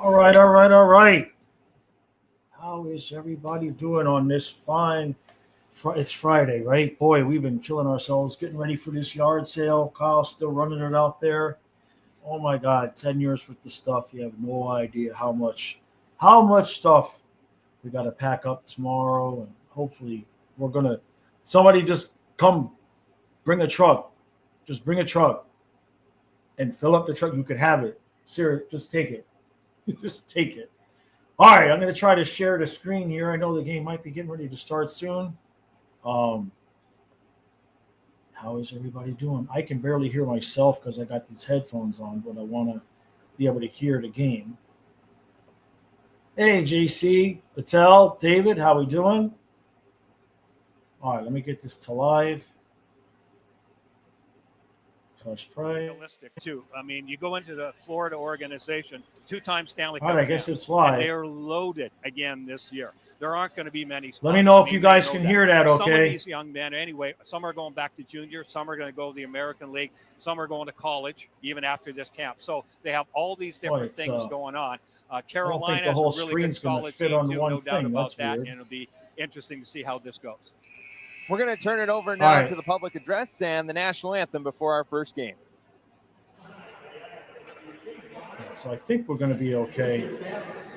All right, all right, all right. How is everybody doing on this fine? It's Friday, right? Boy, we've been killing ourselves getting ready for this yard sale. Kyle's still running it out there. Oh my God, 10 years worth of stuff. You have no idea how much stuff we got to pack up tomorrow. And hopefully somebody just come bring a truck. Just bring a truck and fill up the truck. You could have it. Sir, just take it. Just take it. All right, I'm going to try to share the screen here. I know the game might be getting ready to start soon. How is everybody doing? I can barely hear myself because I got these headphones on, but I want to be able to hear the game. Hey, JC, Patel, David, how we doing? All right, let me get this to live. Touch play. Realistic too. I mean, you go into the Florida organization, two-time Stanley Cup. All right, I guess it's live. And they're loaded again this year. There aren't going to be many spots. Let me know if you guys can hear that, okay? Some of these young men, anyway, some are going back to junior, some are going to go to the American League, some are going to college even after this camp. So they have all these different things going on. Carolina has a really good solid team too, no doubt about that, and it'll be interesting to see how this goes. We're going to turn it over now to the public address and the national anthem before our first game. So I think we're going to be okay.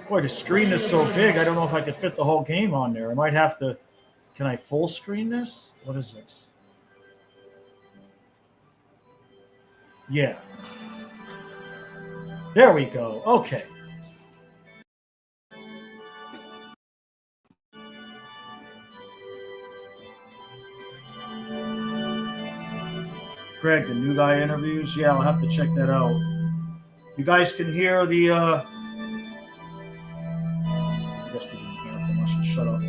Boy, the screen is so big, I don't know if I could fit the whole game on there. I might have to. Can I full screen this? What is this? Yeah. There we go. Okay. Greg, the new guy interviews. Yeah, I'll have to check that out. You guys can hear the. I guess they didn't hear anything. I should shut up.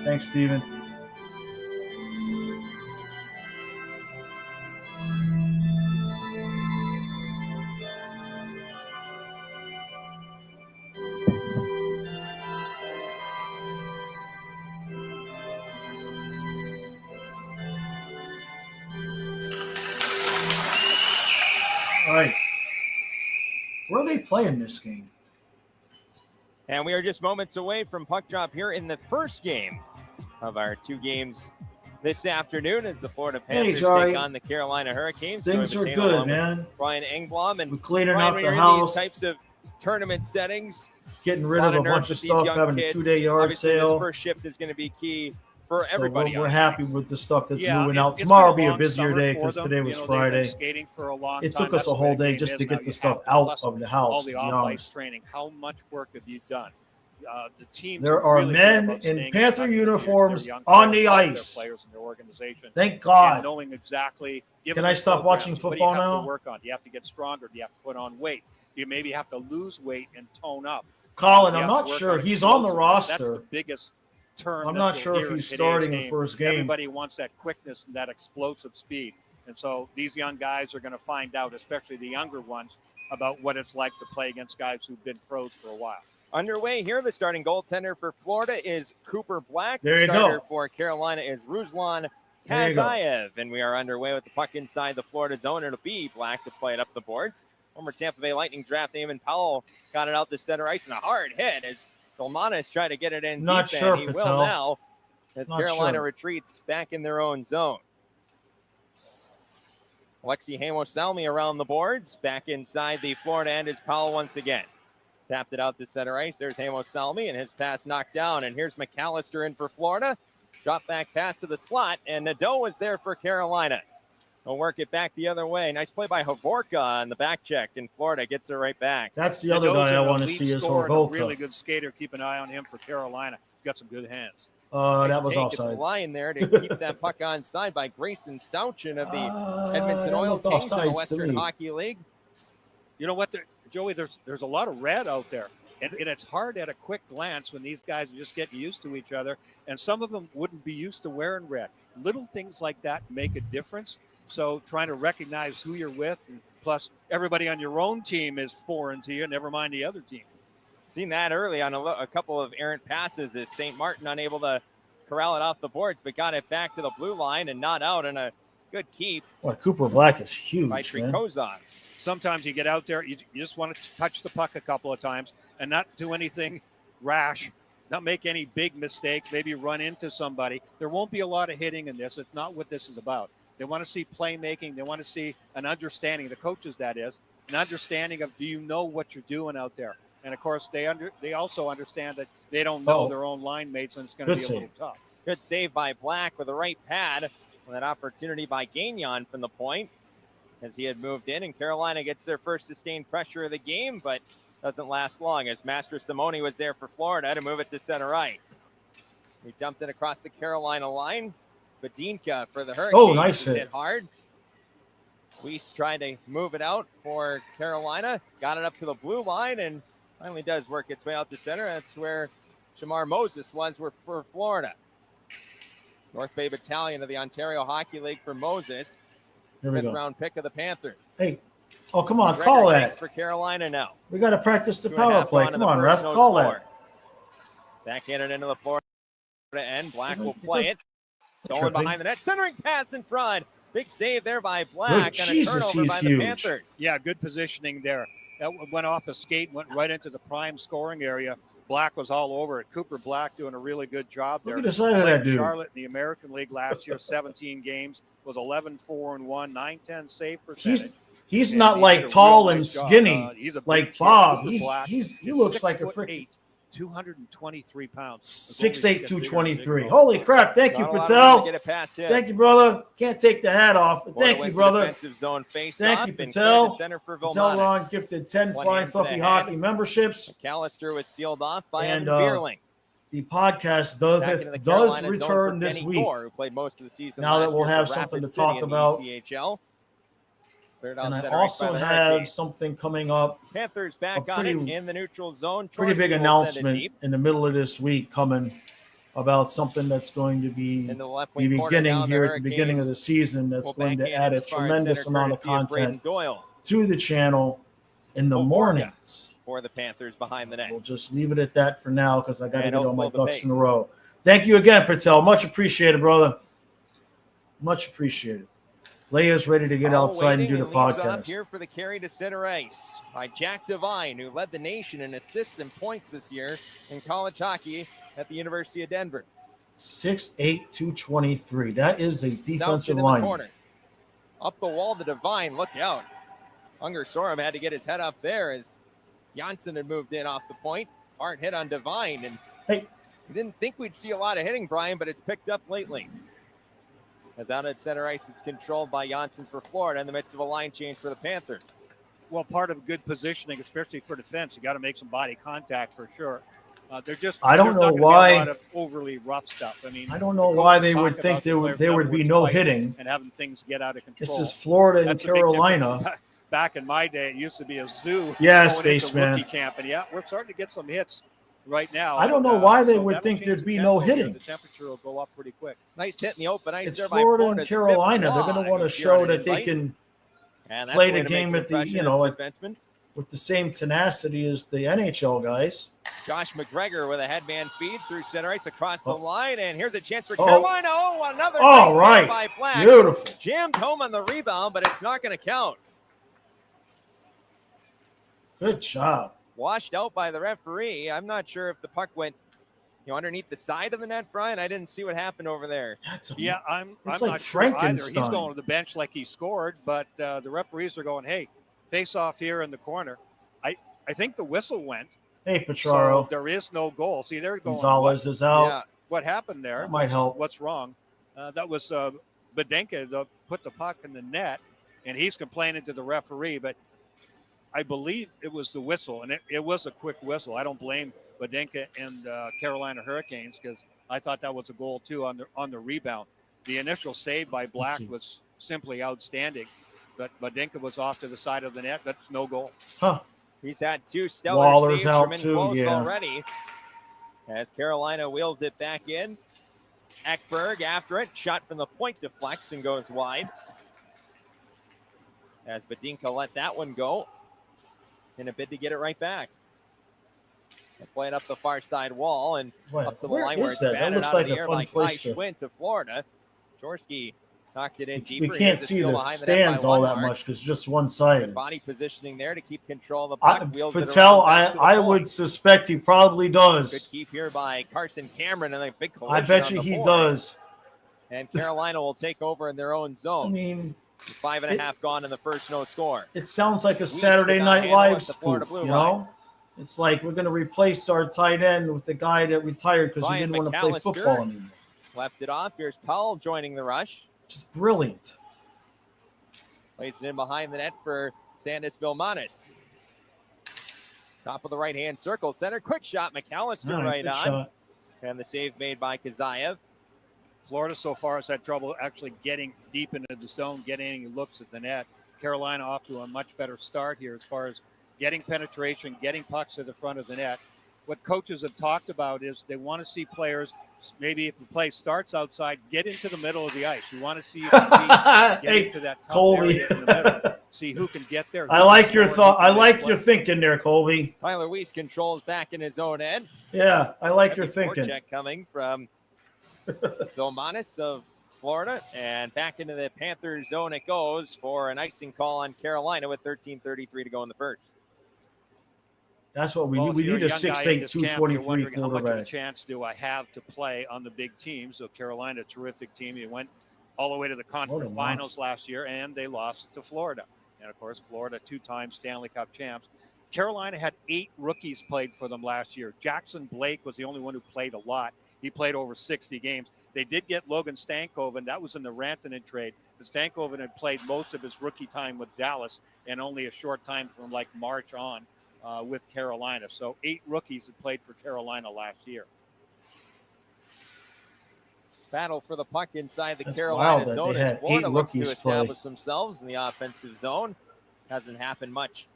Thanks, Steven. All right. Where are they playing this game? And we are just moments away from puck drop here in the first game of our two games this afternoon as the Florida Panthers take on the Carolina Hurricanes. Things are good, man. Brian Engblom and we're cleaning Brian, up the house. These types of tournament settings, getting rid of a bunch of stuff, having a 2-day yard obviously sale. This first shift is going to be key for everybody. We're happy with the stuff that's moving out. Tomorrow will be a busier day because today was Friday. Skating for a long it took us a whole day just to get the stuff out of the house. All the off-ice training. How much work have you done? The team. There are men in Panther uniforms on the ice. Players in their organization. Thank God. Knowing exactly. Can I stop watching football now? What do you have to work on? Do you have to get stronger? Do you have to put on weight? Do you maybe have to lose weight and tone up? Colin, I'm not sure. He's on the roster. That's the biggest term. I'm not sure if he's starting the first game. Everybody wants that quickness and that explosive speed. And so these young guys are going to find out, especially the younger ones, about what it's like to play against guys who've been pros for a while. Underway here, the starting goaltender for Florida is Cooper Black. There you the starter go. for Carolina is Ruslan Kazayev. And we are underway with the puck inside the Florida zone. It'll be Black to play it up the boards. Former Tampa Bay Lightning draft Eamon Powell got it out to center ice and a hard hit as Dolmanis tried to get it in Not deep, sure, and he Patel. will now as Not Carolina sure. retreats back in their own zone. Alexi Hamos-Salmi around the boards. Back inside the Florida end is Powell once again. Tapped it out to center ice. There's Hamos-Salmi, and his pass knocked down. And here's McAllister in for Florida. Drop back pass to the slot, and Nadeau was there for Carolina. He'll work it back the other way. Nice play by Hovorka on the back check, and Florida gets it right back. That's the other guy I want to see is Hovorka. Really good skater. Keep an eye on him for Carolina. Got some good hands. Nice that was take at the offsides. line there to keep that puck onside by Grayson Sauchin of the Edmonton Oil Kings in the Western Hockey League. You know what, Joey? There's a lot of red out there. And it's hard at a quick glance when these guys are just getting used to each other. And some of them wouldn't be used to wearing red. Little things like that make a difference. So trying to recognize who you're with, and plus everybody on your own team is foreign to you, never mind the other team. Seen that early on a couple of errant passes as St. Martin unable to corral it off the boards, but got it back to the blue line and not out, and a good keep. Boy, Cooper Black is huge, by Trikozov. Sometimes you get out there, you just want to touch the puck a couple of times and not do anything rash, not make any big mistakes, maybe run into somebody. There won't be a lot of hitting in this. It's not what this is about. They want to see playmaking. They want to see an understanding, the coaches that is, an understanding of, do you know what you're doing out there? And, of course, they also understand that they don't know their own line mates, and it's going to be a little tough. Good save by Black with the right pad. With an opportunity by Gagnon from the point as he had moved in. And Carolina gets their first sustained pressure of the game, but doesn't last long as Master Simone was there for Florida to move it to center ice. He dumped it across the Carolina line. Badinka for the Hurricanes. Oh, nice hit hard. Weiss tried to move it out for Carolina. Got it up to the blue line and finally does work its way out to center. That's where Shamar Moses was for Florida. North Bay Battalion of the Ontario Hockey League for Moses. Fifth round pick of the Panthers. Hey, oh, come on, call that. For Carolina now. We got to practice the power play. Come on, ref, call that. Backhanded into the Florida end. Black will play it. Stolen behind the net. Centering pass in front. Big save there by Black. Good. And Jesus, a turnover by the Panthers. Yeah, good positioning there. That went off the skate, went right into the prime scoring area. Black was all over it. Cooper Black doing a really good job there. Look at the side of that dude. Charlotte in the American League last year, 17 games, was 11-4-1, 910 save percentage. He's not like tall and skinny like Bob. He looks like a freaking 223 pounds. 6'8", 223. Holy crap. Thank you, Patel. Get it past him. Thank you, brother. Can't take the hat off, but thank you, brother. Defensive zone face thank you, Patel. Patel Ron gifted 10 Flying Fluffy Hockey memberships. McAllister was sealed off by and Evan Bierling. The podcast does return this week. Who played most of the season now that we'll have something to talk about. And I also have something coming up. Panthers back on it in the neutral zone. Pretty big announcement in the middle of this week coming about something that's going to be beginning here at the beginning of the season that's going to add a tremendous amount of content to the channel in the mornings. For the Panthers behind the net. We'll just leave it at that for now because I got to get all my ducks in a row. Thank you again, Patel. Much appreciated, brother. Much appreciated. Leia's ready to get outside and do the podcast. Here for the carry to center ice by Jack Devine, who led the nation in assists and points this year in college hockey at the University of Denver. 6'8", 223. That is a defensive lineman. Up the wall to Devine. Look out. Unger Sorum had to get his head up there as Janssen had moved in off the point. Hard hit on Devine. And we didn't think we'd see a lot of hitting, Brian, but it's picked up lately. As out at center ice, it's controlled by Janssen for Florida in the midst of a line change for the Panthers. Well, part of good positioning, especially for defense, you got to make some body contact for sure. They're just I don't know why a lot of overly rough stuff. I mean, I don't know why they would think there would be no hitting and having things get out of control. This is Florida and Carolina. Back in my day, it used to be a zoo. Yeah, Spaceman. Camp, and yeah, we're starting to get some hits right now. I don't know why they would think there'd be no hitting. The temperature will go up pretty quick. Nice hit in the open ice. It's Florida and Carolina. They're going to want to show that they can play the game at the with the same tenacity as the NHL guys. Josh McGregor with a headman feed through center ice across the line, and here's a chance for Carolina. Oh, another nice by Black. Beautiful. Jammed home on the rebound, but it's not going to count. Good job. Washed out by the referee. I'm not sure if the puck went, underneath the side of the net, Brian. I didn't see what happened over there. I'm like not sure either. He's Frankenstein. going to the bench like he scored, but the referees are going, hey, face off here in the corner. I think the whistle went. Hey, Petraro. So there is no goal. See, they're going. Gonzalez is out. Yeah, what happened there? That might help. What's wrong? That was Badenka put the puck in the net, and he's complaining to the referee, but I believe it was the whistle, and it was a quick whistle. I don't blame Badenka and Carolina Hurricanes because I thought that was a goal too on the rebound. The initial save by Black was simply outstanding, but Badenka was off to the side of the net. That's no goal. Huh. He's had 2 stellar Waller's saves out from in too, close yeah. already. As Carolina wheels it back in. Ekberg after it. Shot from the point deflects and goes wide. As Badinka let that one go in a bid to get it right back. They play it up the far side wall and up to the line where it's batted out of the air by Kai Schwint to Florida. Jaworski knocked it in deeper. We can't see the stands all that much because just one side. Body positioning there to keep control of the puck. Patel, I would suspect he probably does. Good keep here by Carson Cameron and a big collision. I bet you he does. And Carolina will take over in their own zone. I mean, 5.5 gone in the first, no score. It sounds like a Saturday Night Live spoof, you know? It's like we're going to replace our tight end with the guy that retired because he didn't want to play football anymore. Left it off. Here's Powell joining the rush. Just brilliant. Plays it in behind the net for Sandis Vilmanis. Top of the right-hand circle. Center. Quick shot. McAllister right on. Shot. And the save made by Kazayev. Florida so far has had trouble actually getting deep into the zone, getting any looks at the net. Carolina off to a much better start here as far as getting penetration, getting pucks to the front of the net. What coaches have talked about is they want to see players, maybe if the play starts outside, get into the middle of the ice. You want to see get into that top area in the middle, see who can get there. I like your thought. I like your thinking there, Colby. Tyler Weiss controls back in his own end. Yeah, I like your thinking. Check coming from Vilmanis of Florida, and back into the Panthers zone it goes for an icing call on Carolina with 13:33 to go in the first. That's what we need. We need a 6'8", 223 quarterback. How much of a chance do I have to play on the big team? So Carolina, terrific team. They went all the way to the conference finals last year, and they lost to Florida. And, of course, Florida, 2-time Stanley Cup champs. Carolina had 8 rookies played for them last year. Jackson Blake was the only one who played a lot. He played over 60 games. They did get Logan Stankoven. That was in the Rantanen trade. But Stankoven had played most of his rookie time with Dallas and only a short time from like March on with Carolina. So 8 rookies had played for Carolina last year. Battle for the puck inside the Carolina zone as Florida looks to establish themselves in the offensive zone. Hasn't happened much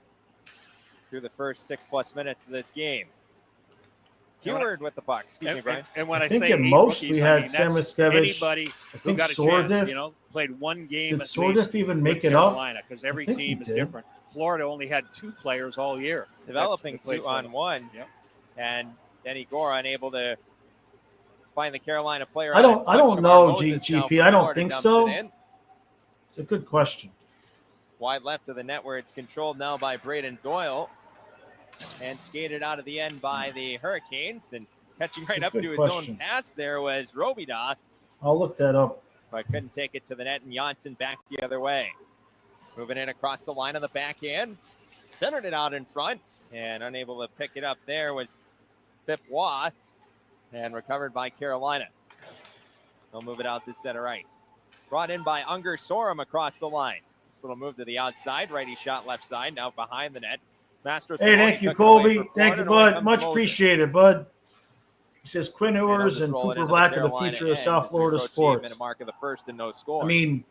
through the first 6+ minutes of this game. Keyword with the puck. Excuse me, Brian. And when I think say at most rookies, we had Samuskevich, anybody who got a chance, played one game. Did Sordiff even make it up? Because every team is different. Florida only had 2 players all year. Developing 2-on-1. Yep. And Denny Gora unable to find the Carolina player. I don't know, GP. I don't think so. It's a good question. Wide left of the net where it's controlled now by Braden Doyle. And skated out of the end by the Hurricanes. And catching right up to his own pass there was Robida. I'll look that up. But couldn't take it to the net, and Janssen back the other way. Moving in across the line on the backhand. Centered it out in front. And unable to pick it up there was Pipois. And recovered by Carolina. They'll move it out to center ice. Brought in by Unger Sorum across the line. This little move to the outside. Righty shot left side. Now behind the net. Mastro hey, thank you, Colby. Thank you, bud. Much appreciated, bud. He says Quinn Ewers and Cooper Black are the future of South Florida sports. Mark of the first and no score. I mean,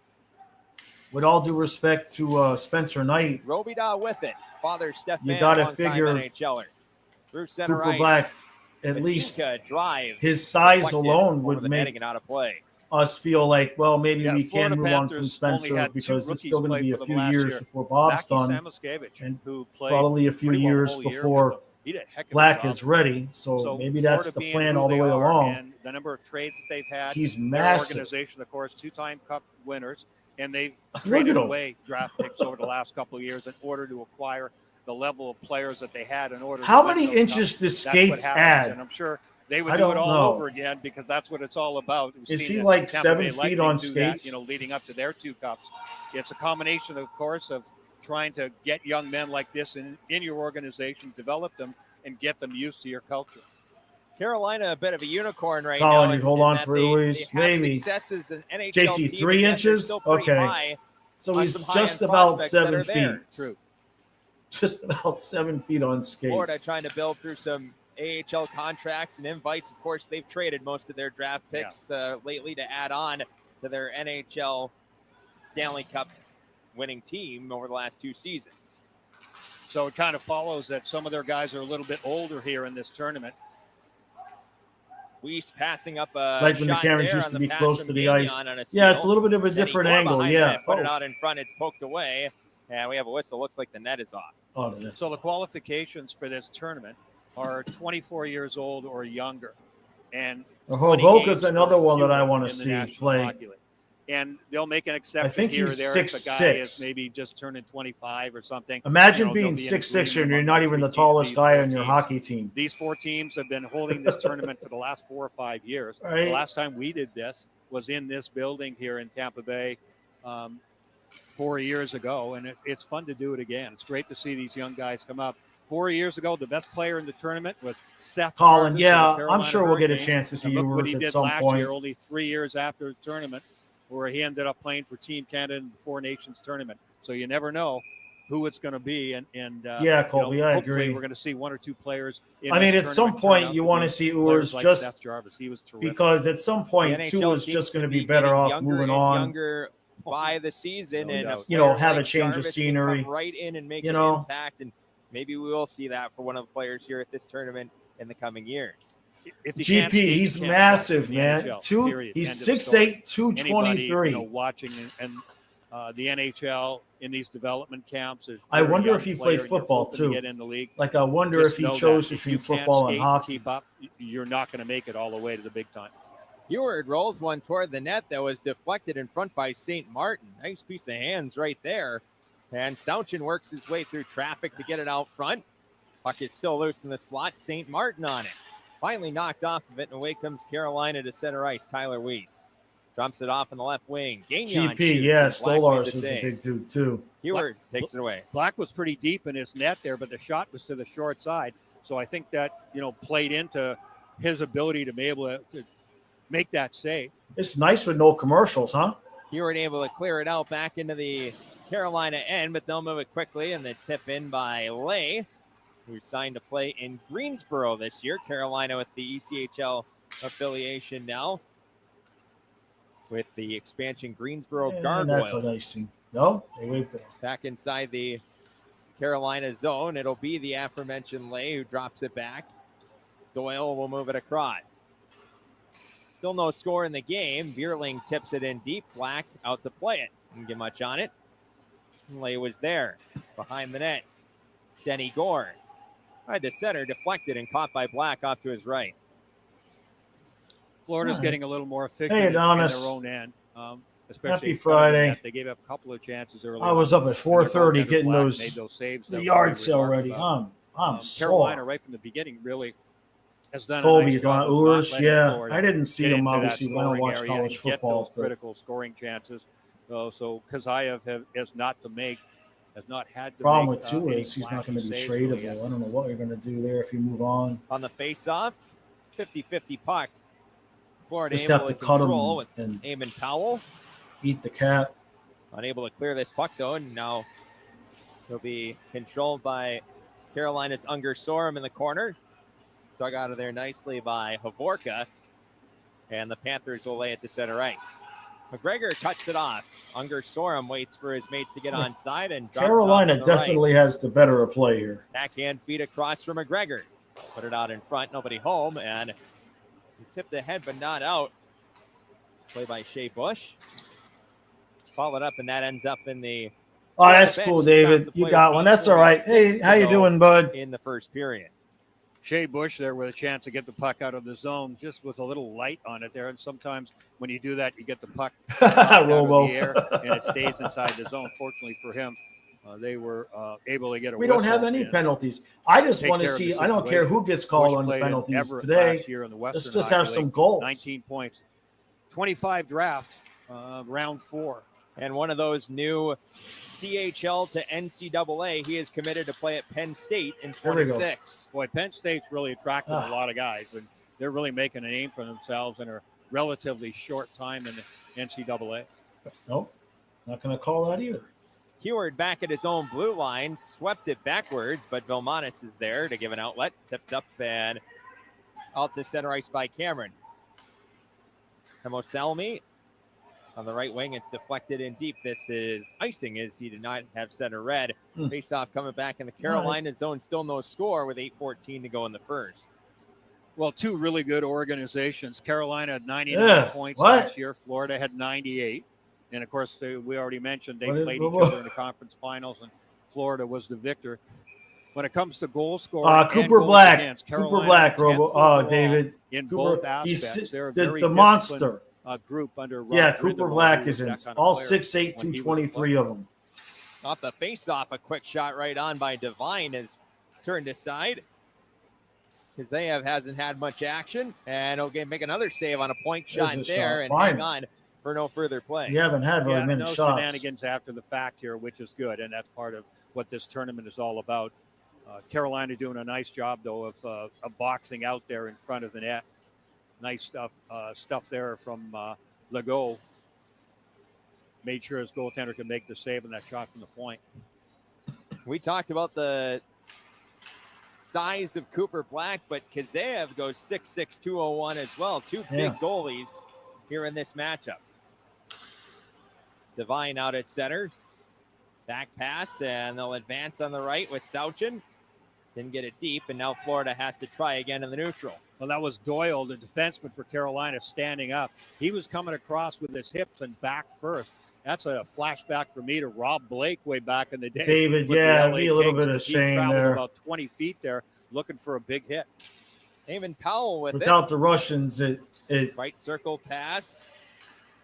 with all due respect to Spencer Knight, Robida with it. Father Stefan, you got to figure NHLer. Through center Cooper ice. Black, at least drive his size alone would make it out of play. Us feel like, well, maybe we can move on from Spencer because it's still going to be a few years before Bob's done, and probably a few years before Black is ready. So maybe that's the plan all the way along. And the number of trades that they've had. He's massive. Organization, of course, 2-time Cup winners, and they've traded away draft picks over the last couple of years in order to acquire the level of players that they had in order. How many inches does Skates add? And I'm sure they would do it all over again because that's what it's all about. Is he like 7 feet on skates? That, leading up to their 2 cups. It's a combination, of course, of trying to get young men like this in your organization, develop them, and get them used to your culture. Carolina, a bit of a unicorn right now. Colin, you hold on for Luis. Maybe. JC, 3 inches? Okay. So he's just about 7 feet. True. Just about 7 feet on skates. Florida trying to build through some AHL contracts and invites. Of course, they've traded most of their draft picks lately to add on to their NHL Stanley Cup winning team over the last 2 seasons. So it kind of follows that some of their guys are a little bit older here in this tournament. Weiss passing up a like when the shot cameras there used on to the be pass close from to the Gagnon ice. on a Yeah, steal. it's a little bit of a Denny different Gore angle. behind the Yeah. net, put it out in front. It's poked away, and we have a whistle. Looks like the net is off. Oh, that's So the qualifications for this tournament are 24 years old or younger. And Hovoka's another one that I want to see play. And they'll make an I exception think here or he's there if a guy is 6'6". maybe just turning 25 or something. Imagine being they'll be in 6'6" agreement and you're among not even the these tallest guy four on your teams. hockey team. These 4 teams have been holding this tournament for the last 4 or 5 years. Right. The last time we did this was in this building here in Tampa Bay 4 years ago, and it's fun to do it again. It's great to see these young guys come up. 4 years ago, the best player in the tournament was Seth Colin. Jarvis of Yeah, the I'm Carolina sure we'll get a Hurricanes. chance to see And look what Ewers he at did some last point. year, only 3 years after the tournament, where he ended up playing for Team Canada in the Four Nations tournament. So you never know who it's going to be. And yeah, Colby, I hopefully agree. we're going to see 1 or 2 players. I mean, at some point, you want to see Ewers like just Seth Jarvis. He was terrific. because at some point, Tua is just going to be better off moving on. Younger by the season, No and doubt. Have like a change Jarvis of scenery. come right in and make You an know. impact, and maybe we will see that for one of the players here at this tournament in the coming years. If you GP, can't skate, he's you can't massive, play in the man. NHL, period. He's End of story. 6'8", 223. Anybody, watching and the NHL in these development camps. I wonder if he played football to too. get in the league. Like, I wonder Just if he know chose that between if you can't football and skate hockey. Keep up, you're not going to make it all the way to the big time. Heward rolls one toward the net that was deflected in front by St. Martin. Nice piece of hands right there. And Sauchin works his way through traffic to get it out front. Puck is still loose in the slot. St. Martin on it. Finally knocked off of it, and away comes Carolina to center ice. Tyler Weiss dumps it off in the left wing. Gagnon GP, yeah, Stolarz is a big dude too. Heward takes it away. Black was pretty deep in his net there, but the shot was to the short side. So I think that, played into his ability to be able to make that save. It's nice with no commercials, huh? Heward able to clear it out back into the Carolina end, but they'll move it quickly, and the tip in by Lay, who signed to play in Greensboro this year. Carolina with the ECHL affiliation now, with the expansion Greensboro Gargoyles. That's a nice thing. No, they waved it. Back inside the Carolina zone, it'll be the aforementioned Lay who drops it back. Doyle will move it across. Still no score in the game. Vierling tips it in deep. Black out to play it. Didn't get much on it. Lay was there behind the net. Denny Gore tried to center, deflected, and caught by Black off to his right. Florida's getting a little more efficient Hey, in their Adonis. own end. Especially Happy Friday. They gave up a couple of chances early. I was up at 4:30 getting made those saves. the yard sale ready. I'm Carolina sore. right from the beginning really has done Colby, a nice is job on of not Ewers. letting Yeah, Florida I didn't see get him into that obviously. I don't scoring watch area college and get football, those but critical scoring chances. So Kazayev has not had to problem make, with Tua any is he's not flashy going to be saves really tradable. yet. I don't know what you're going to do there if you move on. On the face-off, 50-50 puck. Florida Just able have to to cut control him with and Eamon Powell. eat the cap. Unable to clear this puck, though, and now he'll be controlled by Carolina's Unger Sorum in the corner. Dug out of there nicely by Hovorka, and the Panthers will lay it to center ice. McGregor cuts it off. Unger Sorum waits for his mates to get on side and drops Carolina it off on the definitely has the better of play here. right. Backhand feed across for McGregor. Put it out in front, nobody home, and he tipped ahead but not out. Play by Shea Bush. Followed up, and that ends up in the Oh, that's bench. cool, David. You got one. That's all right. Hey, how you doing, bud? In the first period. Shea Bush there with a chance to get the puck out of the zone, just with a little light on it there. And sometimes when you do that, you get the puck out Robo. of the air and it stays inside the zone. Fortunately for him, they were able to get a We don't have whistle any and penalties. I just take want to care of the see. I don't care who gets called Bush on the played in penalties Everett today. last year in the Let's Western just Hockey have some League. goals. 19 points, 25 draft, round 4. And one of those new CHL to NCAA, he is committed to play at Penn State in There we go. 26. Boy, Penn State's really attracted a lot of guys, and they're really making a name for themselves in a relatively short time in the NCAA. Nope, not going to call that either. Heward back at his own blue line, swept it backwards, but Vilmanis is there to give an outlet. Tipped up and out to center ice by Cameron. Hemosalmi on the right wing. It's deflected in deep. This is icing as he did not have center red. Face-off coming back in the Carolina zone. Still no score with 8:14 to go in the first. Well, two really good organizations. Carolina had 99 points last year. Florida had 98. And, of course, we already mentioned they played each other in the conference finals, and Florida was the victor. When it comes to goal scoring, Cooper Black, David. In Cooper, both aspects, they're a the very monster group under Cooper Black is in all 6'8", 223 of them. Off the face-off, a quick shot right on by Devine is turned aside. Kazayev hasn't had much action, and he'll make another save on a point shot there and hang on for no further play. You haven't had very many shots. Shenanigans after the fact here, which is good, and that's part of what this tournament is all about. Carolina doing a nice job, though, of boxing out there in front of the net. Nice stuff there from Legault. Made sure his goaltender could make the save on that shot from the point. We talked about the size of Cooper Black, but Kazayev goes 6'6", 201 as well. Two big goalies here in this matchup. Devine out at center. Back pass, and they'll advance on the right with Sauchin. Didn't get it deep, and now Florida has to try again in the neutral. Well, that was Doyle, the defenseman for Carolina, standing up. He was coming across with his hips and back first. That's a flashback for me to Rob Blake way back in the day. David, be a little bit of shame there. About 20 feet there, looking for a big hit. Eamon Powell with without the Russians, right circle pass.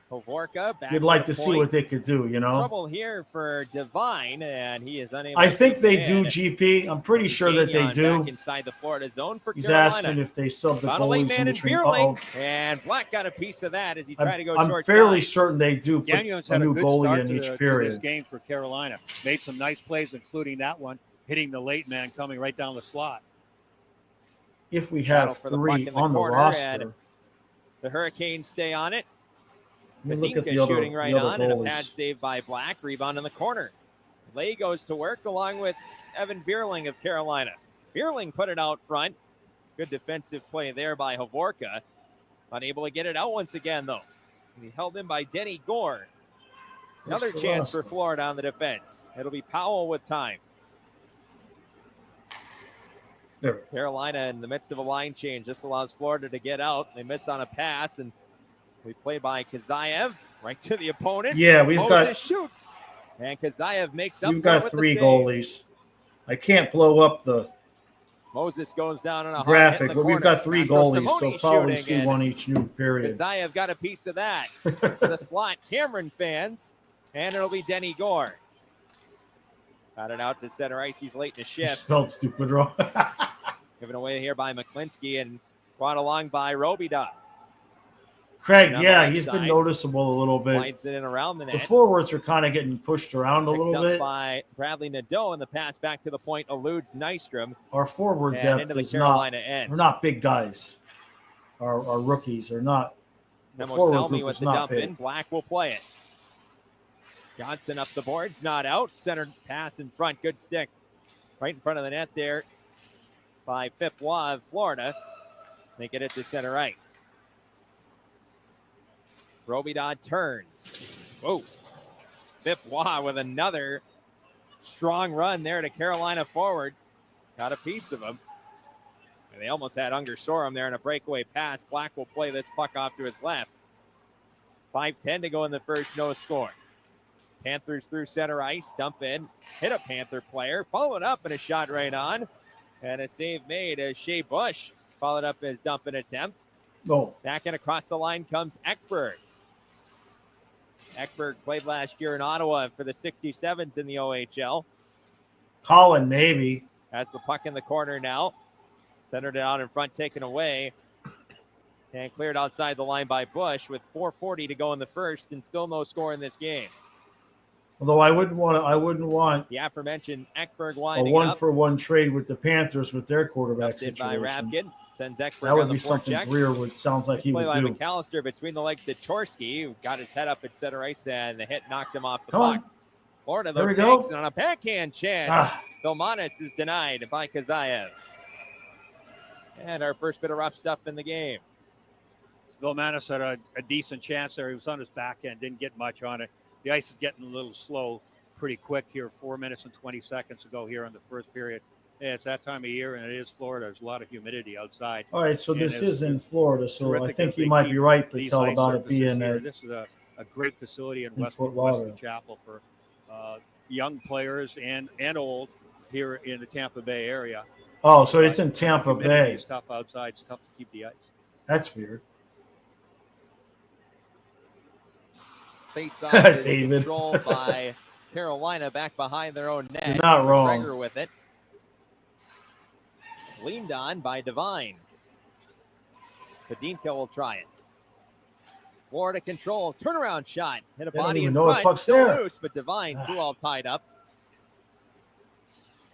Hovorka back. You'd like to see what they could do, you know. Trouble here for Devine, and he is unable. I think they do, GP. I'm pretty sure that they do. Back inside the Florida zone for He's Carolina. asking if they sub the goalies in between. And Black got a piece of that as he tried to go short. I'm fairly certain they do put Gagnon's a new goalie in each period. This game for Carolina. Made some nice plays, including that one, hitting the late man coming right down the slot. If we have three on the roster. The Hurricanes stay on it. Look at the other, shooting right the other on, goalies. and a pad save by Black. Rebound in the corner. Lay goes to work along with Evan Bierling of Carolina. Bierling put it out front. Good defensive play there by Hovorka. Unable to get it out once again, though. And he held in by Denny Gore. Another chance for Florida on the defense. It'll be Powell with time. Carolina in the midst of a line change. This allows Florida to get out. They miss on a pass, and we play by Kazayev right to the opponent. Yeah, Moses shoots, and Kazayev makes up. We've got three goalies. I can't blow up the Moses goes down on a graphic, but we've got three goalies, so probably see one each new period. Kazayev got a piece of that. The slot, Cameron fans, and it'll be Denny Gore. Got it out to center ice. He's late in the shift. You spelled stupid wrong. Given away here by McClinsky and brought along by Robida. Craig, he's been noticeable a little bit. Slides it in around the net. The forwards are kind of getting pushed around a little bit. By Bradley Nadeau, and the pass back to the point eludes Nystrom. Our forward depth is not. We're not big guys. Our rookies are not. The forward group is not big. Black will play it. Johnson up the boards, not out. Centered pass in front, good stick, right in front of the net there by Fipwa of Florida. They get it to center right. Robidad turns. Whoa. Fipwa with another strong run there to Carolina forward. Got a piece of him. And they almost had Unger Sorum there in a breakaway pass. Black will play this puck off to his left. 5:10 to go in the first, no score. Panthers through center ice, dump in, hit a Panther player, followed up and a shot right on. And a save made as Shea Bush followed up his dump in attempt. No. Back and across the line comes Ekberg. Ekberg played last year in Ottawa for the 67s in the OHL. Colin, maybe. Has the puck in the corner now. Centered it out in front, taken away. And cleared outside the line by Bush with 4:40 to go in the first and still no score in this game. Although I wouldn't want the aforementioned Ekberg a winding one-for-one trade with the Panthers with their quarterback situation. By Rapkin. Sends Ekberg that would on the be something Greer would sounds like he would do. McAllister between the legs to Chorsky, who got his head up at center ice, and the hit knocked him off the puck. Florida though takes it on a backhand chance. Vilmanis is denied by Kazayev. And our first bit of rough stuff in the game. Vilmanis had a decent chance there. He was on his back end, didn't get much on it. The ice is getting a little slow pretty quick here, 4 minutes and 20 seconds ago here in the first period. Yeah, it's that time of year, and it is Florida. There's a lot of humidity outside. All right, so this is in Florida, so I think you might be right, Patel, about it being this is a great facility in Wesley Chapel for young players and old here in the Tampa Bay area. Oh, so it's in Tampa Bay. It's tough outside. It's tough to keep the ice. That's weird. Face-off is controlled by Carolina back behind their own net. You're not wrong. Gregor with it. Leaned on by Devine. Padinka will try it. Florida controls. Turnaround shot. Hit a body in front. Still loose, but Devine too all tied up.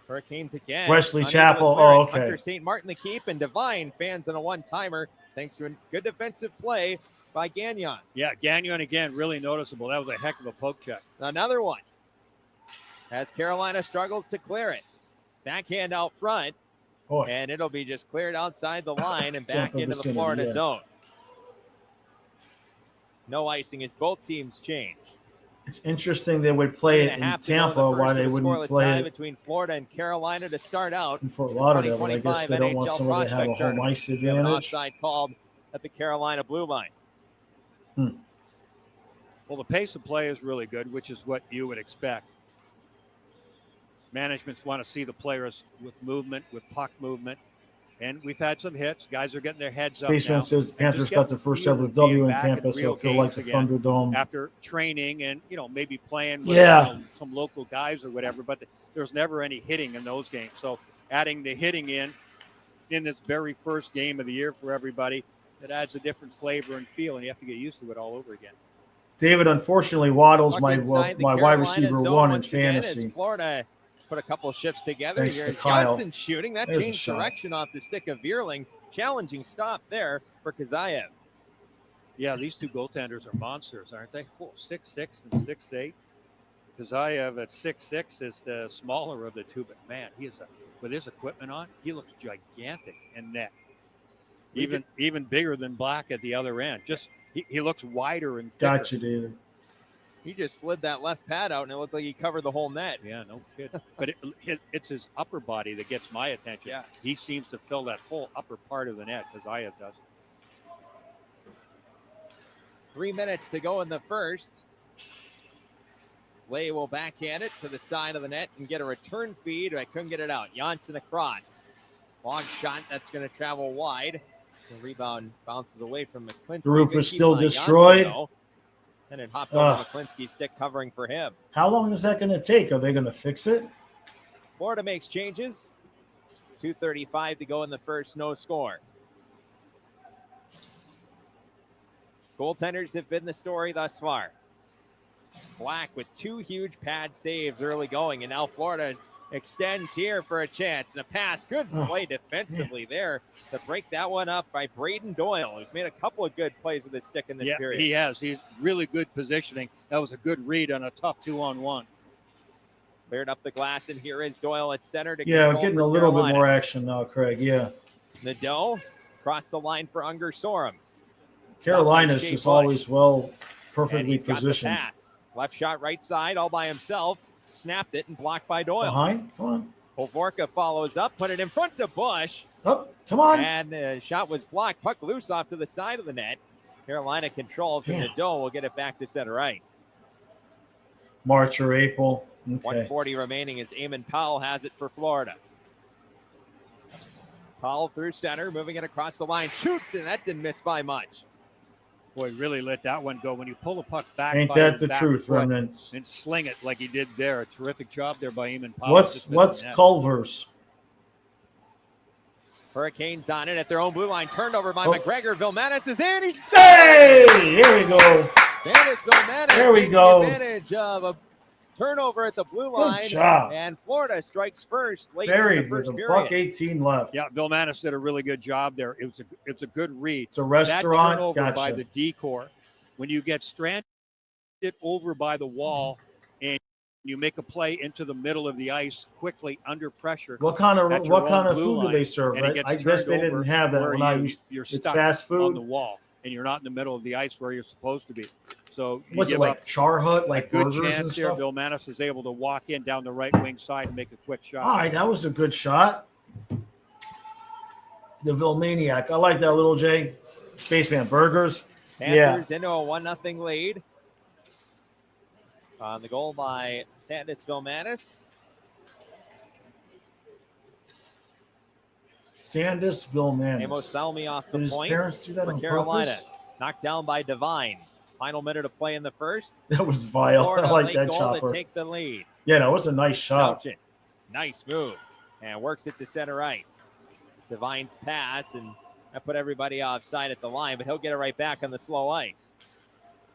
Hurricanes again. Wesley Chapel. Oh, okay. Hunter St. Martin the keep, and Devine fans on a one-timer thanks to a good defensive play by Gagnon. Yeah, Gagnon again, really noticeable. That was a heck of a poke check. Another one. As Carolina struggles to clear it. Backhand out front. Boy. And it'll be just cleared outside the line and back into the Florida zone. No icing as both teams change. It's interesting they would play it in Tampa. Why they wouldn't play it between Florida and Carolina to start out in Fort Lauderdale? But I guess they don't want somebody to have a home ice advantage. An offside called at the Carolina blue line. Well, the pace of play is really good, which is what you would expect. Managements want to see the players with movement, with puck movement. And we've had some hits. Guys are getting their heads up now. Spaceman says the Panthers got their first ever W in Tampa, so I feel like the Thunderdome. After training and, maybe playing with some local guys or whatever, but there's never any hitting in those games. So adding the hitting in this very first game of the year for everybody, it adds a different flavor and feel, and you have to get used to it all over again. David, unfortunately, Waddle's my wide receiver one in fantasy. Florida put a couple of shifts together. Thanks Here's to Kyle. Johnson shooting. That changed direction off the stick of Vierling. Challenging stop there for Kazayev. Yeah, these two goaltenders are monsters, aren't they? 6'6" and 6'8". Kazayev at 6'6" is the smaller of the two, but man, with his equipment on, he looks gigantic in net. Even bigger than Black at the other end. Just he looks wider and thicker. Gotcha, David. He just slid that left pad out, and it looked like he covered the whole net. Yeah, no kidding. But it's his upper body that gets my attention. Yeah. He seems to fill that whole upper part of the net, Kazayev does. 3 minutes to go in the first. Lay will backhand it to the side of the net and get a return feed. I couldn't get it out. Janssen across. Long shot. That's going to travel wide. The rebound bounces away from McClinsky. The roof is still destroyed. And it hopped over McClinsky's stick covering for him. How long is that going to take? Are they going to fix it? Florida makes changes. 2:35 to go in the first. No score. Goaltenders have been the story thus far. Black with two huge pad saves early going. And now Florida extends here for a chance. And a pass. Good play defensively there to break that one up by Braden Doyle, who's made a couple of good plays with his stick in this period. He has. He's really good positioning. That was a good read on a tough 2-on-1. Cleared up the glass, and here is Doyle at center. We're getting a little bit more action now, Craig. Yeah. Nadeau across the line for Unger Sorum. Carolina's just always perfectly positioned. Pass. Left shot right side all by himself. Snapped it and blocked by Doyle. Behind? Come on. Hovorka follows up, put it in front to Bush. Oh, come on. And the shot was blocked. Puck loose off to the side of the net. Carolina controls, and Nadeau will get it back to center ice. March or April. Okay. 1:40 remaining as Eamon Powell has it for Florida. Powell through center, moving it across the line. Shoots, and that didn't miss by much. Boy, really let that one go. When you pull the puck back, ain't that the truth, remnants? And sling it like he did there. A terrific job there by Eamon Powell. What's Culver's? Hurricanes on it at their own blue line. Turnover by McGregor. Vilmanis is in. Hey, here we go. Sanders Vilmanis there we go. Advantage of a turnover at the blue line. Good job. And Florida strikes first late Buried in the first with period. $1:18 left. Yeah, Vilmanis did a really good job there. It's a good read. It's a restaurant. That turnover Gotcha. by the decor. When you get stranded over by the wall and you make a play into the middle of the ice quickly under pressure. What kind of food do they serve? I guess they didn't have that when I used. It's fast food on the wall. and you're not in the middle of the ice where you're supposed to be. So you what's it give like? up Char hut, like a good burgers and chance here. stuff. Vilmanis is able to walk in down the right wing side and make a quick shot. All right, that was a good shot. The Vilmaniac. I like that, little J. Spaceman burgers. Panthers into a 1-0 lead. On the goal by Sandis Vilmanis. Sandis Vilmanis. Amos Salmi off the Did his point parents do that for on Carolina. purpose? Knocked down by Devine. Final minute of play in the first. That was vile. Florida I like late that goal chopper. to take the lead. Yeah, that was a nice shot. Sauchin. Nice move. And works it to center ice. Devine's pass, and that put everybody offside at the line, but he'll get it right back on the slow ice.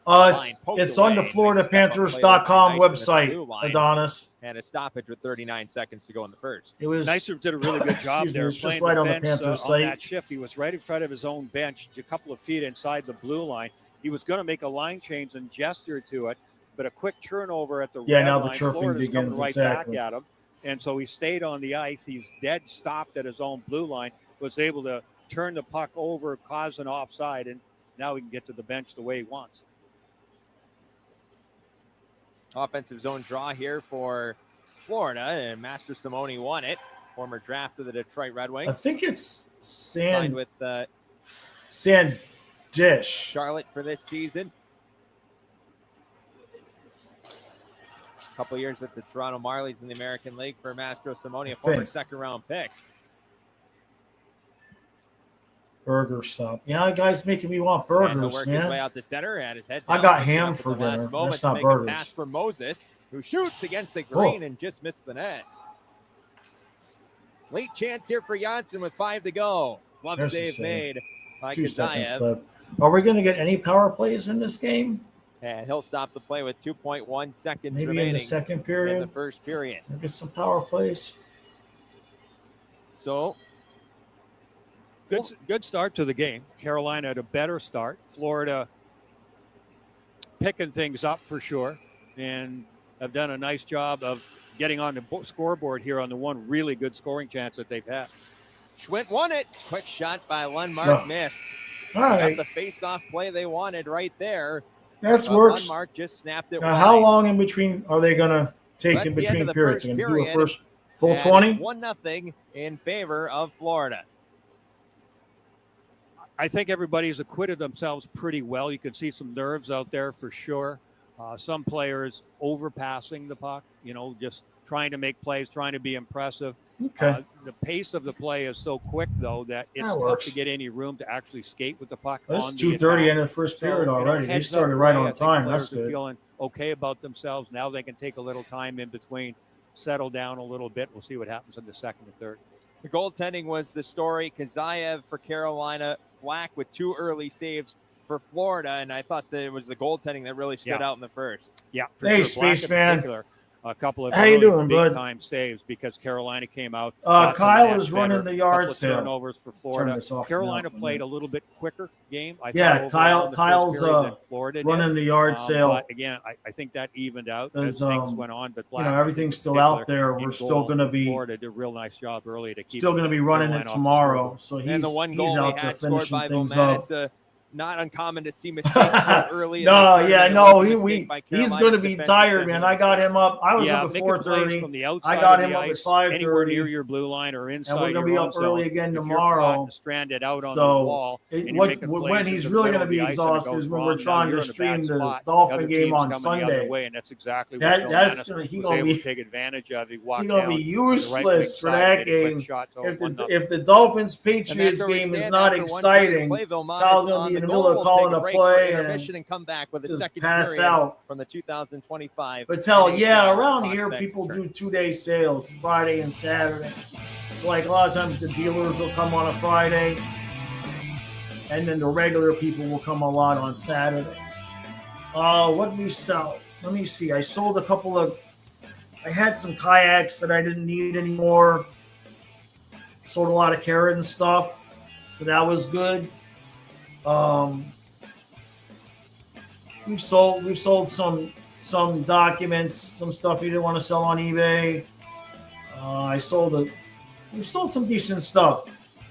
It's on the FloridaPanthers.com website, Adonis. And a stoppage with 39 seconds to go in the first. It was Nystrom did a really good job there. It's Playing just right on the defense, Panthers on site. that shift. He was right in front of his own bench, a couple of feet inside the blue line. He was going to make a line change and gesture to it, but a quick turnover at the red now the line. chirping Florida's begins, coming right exactly. back at him. And so he stayed on the ice. He's dead stopped at his own blue line, was able to turn the puck over, cause an offside, and now he can get to the bench the way he wants. Offensive zone draw here for Florida, and Master Simone won it. Former draft of the Detroit Red Wings. I think it's Signed with Sandish. Charlotte for this season. A couple years with the Toronto Marlies in the American League for Mastro Simone, a former second-round pick. Burger stop. Yeah, guys making me want burgers, and he'll work man. his way out to center at his head. I got ham for dinner. That's not burgers. A pass for Moses, who shoots against the green and just missed the net. Late chance here for Janssen with 5 to go. Glove save made by 2 seconds Kazayev. left. Are we going to get any power plays in this game? And he'll stop the play with 2.1 seconds Maybe remaining in the second period. in the first period. We'll get some power plays. So good start to the game. Carolina had a better start. Florida picking things up for sure, and have done a nice job of getting on the scoreboard here on the one really good scoring chance that they've had. Schwint won it. Quick shot by Lundmark, missed. All right. Got the face-off play they wanted right there. That works. Lundmark just snapped it. Now, how long in between are they going to take in between periods? They're going to do a first full 20? 1-0 in favor of Florida. I think everybody's acquitted themselves pretty well. You can see some nerves out there for sure. Some players overpassing the puck, just trying to make plays, trying to be impressive. Okay. The pace of the play is so quick, though, that it's tough to get any room to actually skate with the puck. That's 2:30 into the first period already. They started right on time. That's good. Feeling okay about themselves. Now they can take a little time in between, settle down a little bit. We'll see what happens in the second and third. The goaltending was the story. Kazayev for Carolina, Black with 2 early saves for Florida, and I thought that it was the goaltending that really stood out in the first. Yeah, hey, sure. Spaceman. A couple of big-time saves because Carolina came out. Kyle is running the yard sale. Turnovers for Florida. Carolina played a little bit quicker game. Kyle's running the yard sale. But again, I think that evened out as things went on. But everything's still out there. We're still going to be. Florida did a real nice job early to keep. Still going to be running it tomorrow. So he's out there finishing things up. Not uncommon to see mistakes so early. He's going to be tired, man. I got him up. I was up at 4:30. I got him up at 5:30. Anywhere near your blue line or inside. And we're going to be up early again tomorrow. Stranded out on the wall. When he's really going to be exhausted is when we're trying to stream the Dolphin game on Sunday. And that's exactly what he's going to take advantage of. He's going to be useless for that game. If the Dolphins Patriots game is not exciting, Kyle's going to be in the middle of calling a play and come back with a just second pass period out from the 2025. But around here people do 2-day sales, Friday and Saturday. So like a lot of times the dealers will come on a Friday, and then the regular people will come a lot on Saturday. What did we sell? Let me see. I sold a couple of. I had some kayaks that I didn't need anymore. Sold a lot of carrot and stuff, so that was good. We've sold some documents, some stuff you didn't want to sell on eBay. We've sold some decent stuff.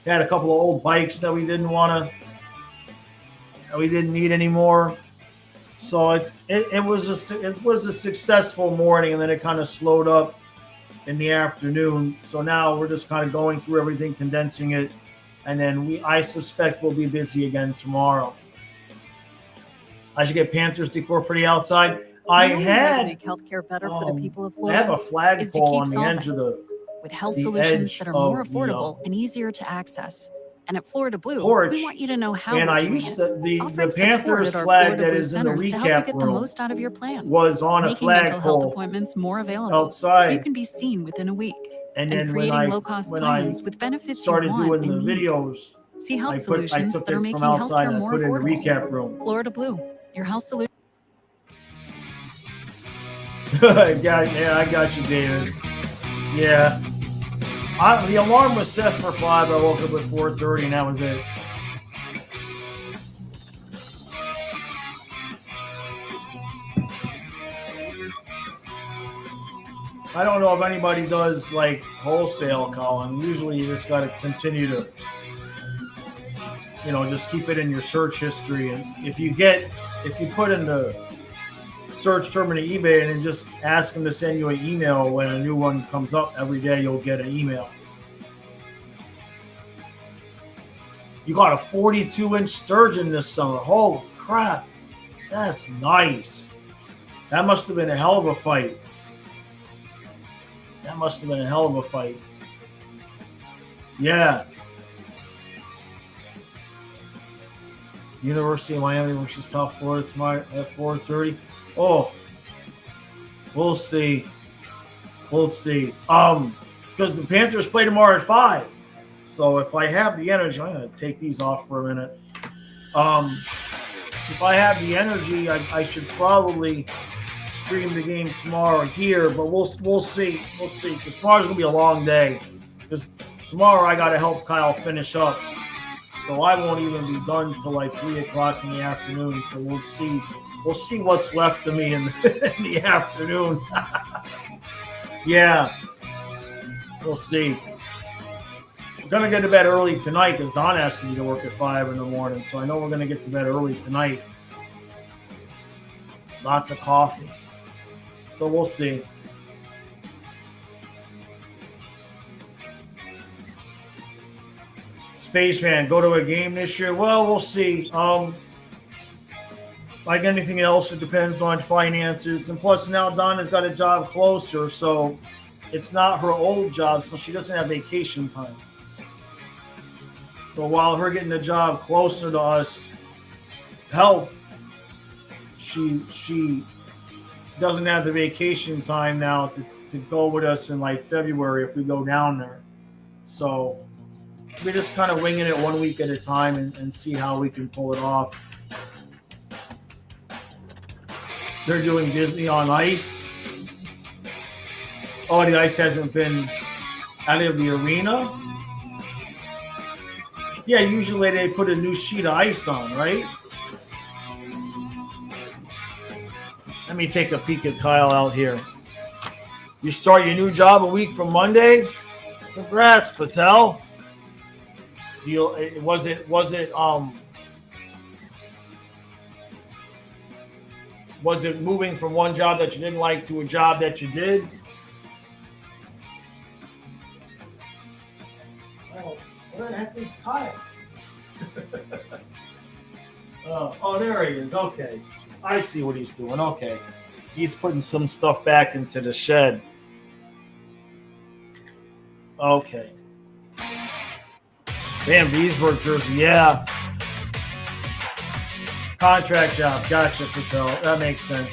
We had a couple of old bikes that we didn't want to We didn't need any more. So it was a successful morning, and then it kind of slowed up in the afternoon. So now we're just kind of going through everything, condensing it, and then I suspect we'll be busy again tomorrow. I should get Panthers decor for the outside. I had make healthcare better for the people of I Florida. have a flagpole on the edge of with health the solutions edge that are more of the, affordable and easier to access. And at Florida Blue, porch, we want you to know how and we're I doing used it. the Offering Panthers support at our flag Florida that Blue is in the centers to help you recap get the room most out of your plan. was on a making mental health flagpole appointments more available, outside. so you can be seen within a week. And then creating low-cost plans with benefits started you want doing the and need. videos, See health I solutions took that are it making from outside healthcare and I more put it in the affordable. recap room. Florida Blue, your health solution. I got you, David. Yeah. The alarm was set for 5. I woke up at 4:30, and that was it. I don't know if anybody does like wholesale, Colin. Usually you just got to continue to, just keep it in your search history. And if you put in the search term in eBay and then just ask them to send you an email when a new one comes up every day, you'll get an email. You got a 42-inch sturgeon this summer. Holy crap. That's nice. That must have been a hell of a fight. Yeah. University of Miami versus South Florida tomorrow at 4:30. Oh, we'll see. Because the Panthers play tomorrow at 5. So if I have the energy, I'm going to take these off for a minute. If I have the energy, I should probably stream the game tomorrow here, but we'll see. Because tomorrow's going to be a long day. Because tomorrow I got to help Kyle finish up. So I won't even be done till like 3 o'clock in the afternoon. So we'll see. We'll see what's left of me in the afternoon. Yeah. We'll see. We're going to get to bed early tonight because Don asked me to work at 5 in the morning. So I know we're going to get to bed early tonight. Lots of coffee. So we'll see. Spaceman, go to a game this year? Well, we'll see. Like anything else, it depends on finances. And plus, now Donna's got a job closer, so it's not her old job, so she doesn't have vacation time. So while her getting a job closer to us helped, she doesn't have the vacation time now to go with us in like February if we go down there. So we're just kind of winging it 1 week at a time and see how we can pull it off. They're doing Disney on Ice. Oh, the ice hasn't been out of the arena? Yeah, usually they put a new sheet of ice on, right? Let me take a peek at Kyle out here. You start your new job a week from Monday? Congrats, Patel. Was it moving from one job that you didn't like to a job that you did? Oh, where the heck is Kyle? Oh, there he is. Okay. I see what he's doing. Okay. He's putting some stuff back into the shed. Okay. Van Beesburg jersey. Yeah. Contract job. Gotcha, Patel. That makes sense.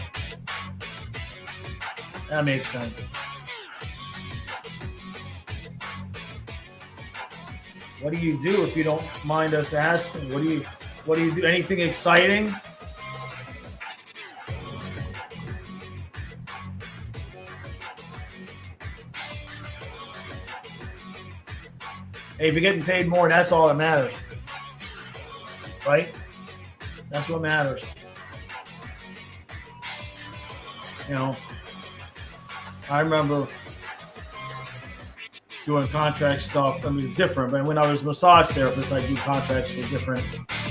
What do you do if you don't mind us asking? What do you do? Anything exciting? Hey, if you're getting paid more, that's all that matters. Right? That's what matters. I remember doing contract stuff. It was different, but when I was a massage therapist, I do contracts for different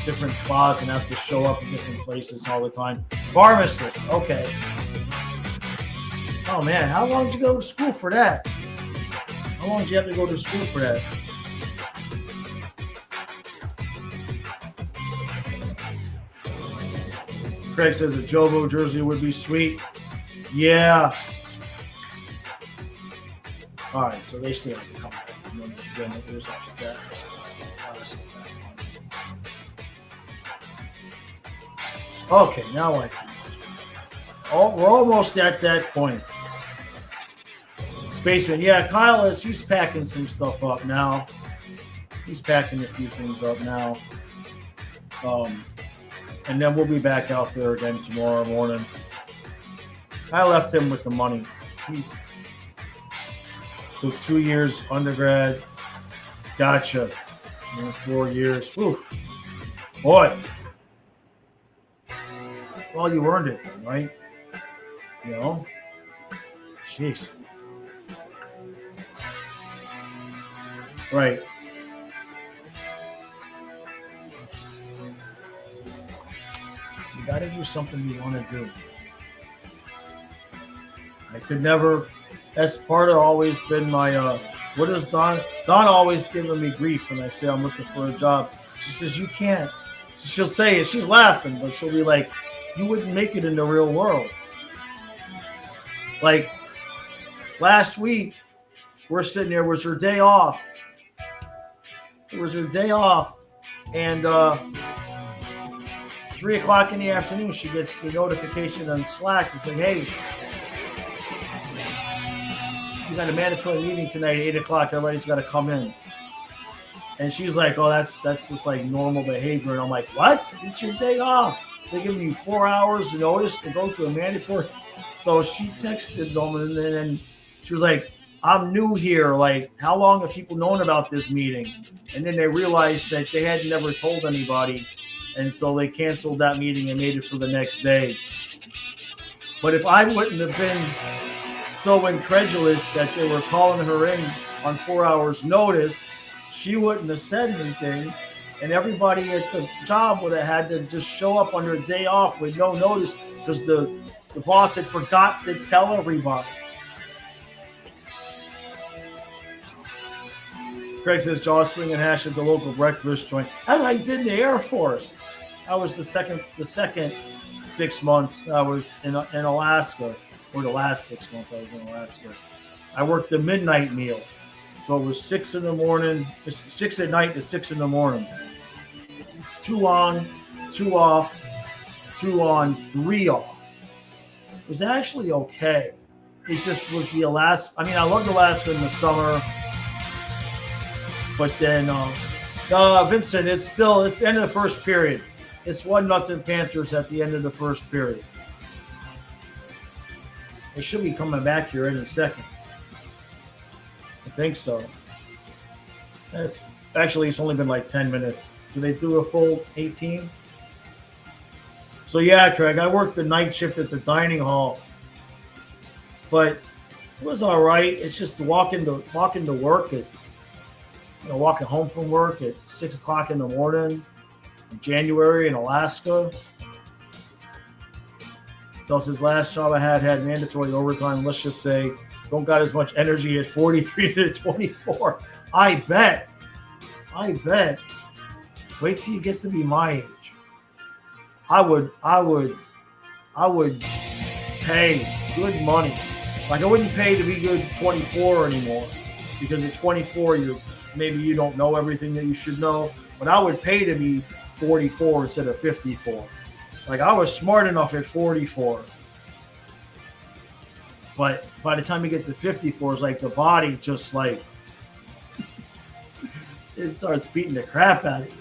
different spots and have to show up in different places all the time. Pharmacist, okay. Oh man, how long did you go to school for that? How long did you have to go to school for that? Craig says a Jovo jersey would be sweet. Yeah. All right, so they still have to come back. There's like that. Okay, now I can see. Oh, we're almost at that point. Spaceman, yeah, Kyle he's packing some stuff up now. He's packing a few things up now. And then we'll be back out there again tomorrow morning. I left him with the money. He took 2 years undergrad. Gotcha. 4 years. Whew. Boy. Well, you earned it then, right? You know? Jeez. Right. You got to do something you want to do. I could never. That's part of always been my. What is Don? Don always giving me grief when I say I'm looking for a job. She says you can't. She'll say it. She's laughing, but she'll be like, "You wouldn't make it in the real world." Like last week, we're sitting there. It was her day off. It was her day off, and 3 o'clock in the afternoon, she gets the notification on Slack. It's like, hey, you got a mandatory meeting tonight at 8 o'clock. Everybody's got to come in. And she's like, oh, that's just like normal behavior. And I'm like, what? It's your day off. They're giving you 4 hours notice to go to a mandatory. So she texted them, and then she was like, I'm new here. Like, how long have people known about this meeting? And then they realized that they had never told anybody. And so they canceled that meeting and made it for the next day. But if I wouldn't have been so incredulous that they were calling her in on 4 hours notice, she wouldn't have said anything. And everybody at the job would have had to just show up on their day off with no notice because the boss had forgot to tell everybody. Craig says jostling and hash at the local breakfast joint, as I did in the Air Force. I was the second 6 months I was in Alaska, or the last 6 months I was in Alaska. I worked the midnight meal. So it was 6 in the morning, 6 at night to 6 in the morning. 2 on, 2 off, 2 on, 3 off. It was actually okay. It just was the Alaska. I mean, I loved Alaska in the summer. But then, Vincent, it's the end of the first period. It's 1-0 Panthers at the end of the first period. They should be coming back here any second. I think so. It's only been like 10 minutes. Do they do a full 18? So yeah, Craig, I worked the night shift at the dining hall, but it was all right. It's just walking to work at, walking home from work at 6 o'clock in the morning in January in Alaska. Tells his last job I had mandatory overtime. Let's just say, don't got as much energy at 43 to 24. I bet. Wait till you get to be my age. I would pay good money. Like I wouldn't pay to be good 24 anymore, because at 24 maybe you don't know everything that you should know. But I would pay to be 44 instead of 54. Like I was smart enough at 44. But by the time you get to 54, it's like the body just like it starts beating the crap out of you.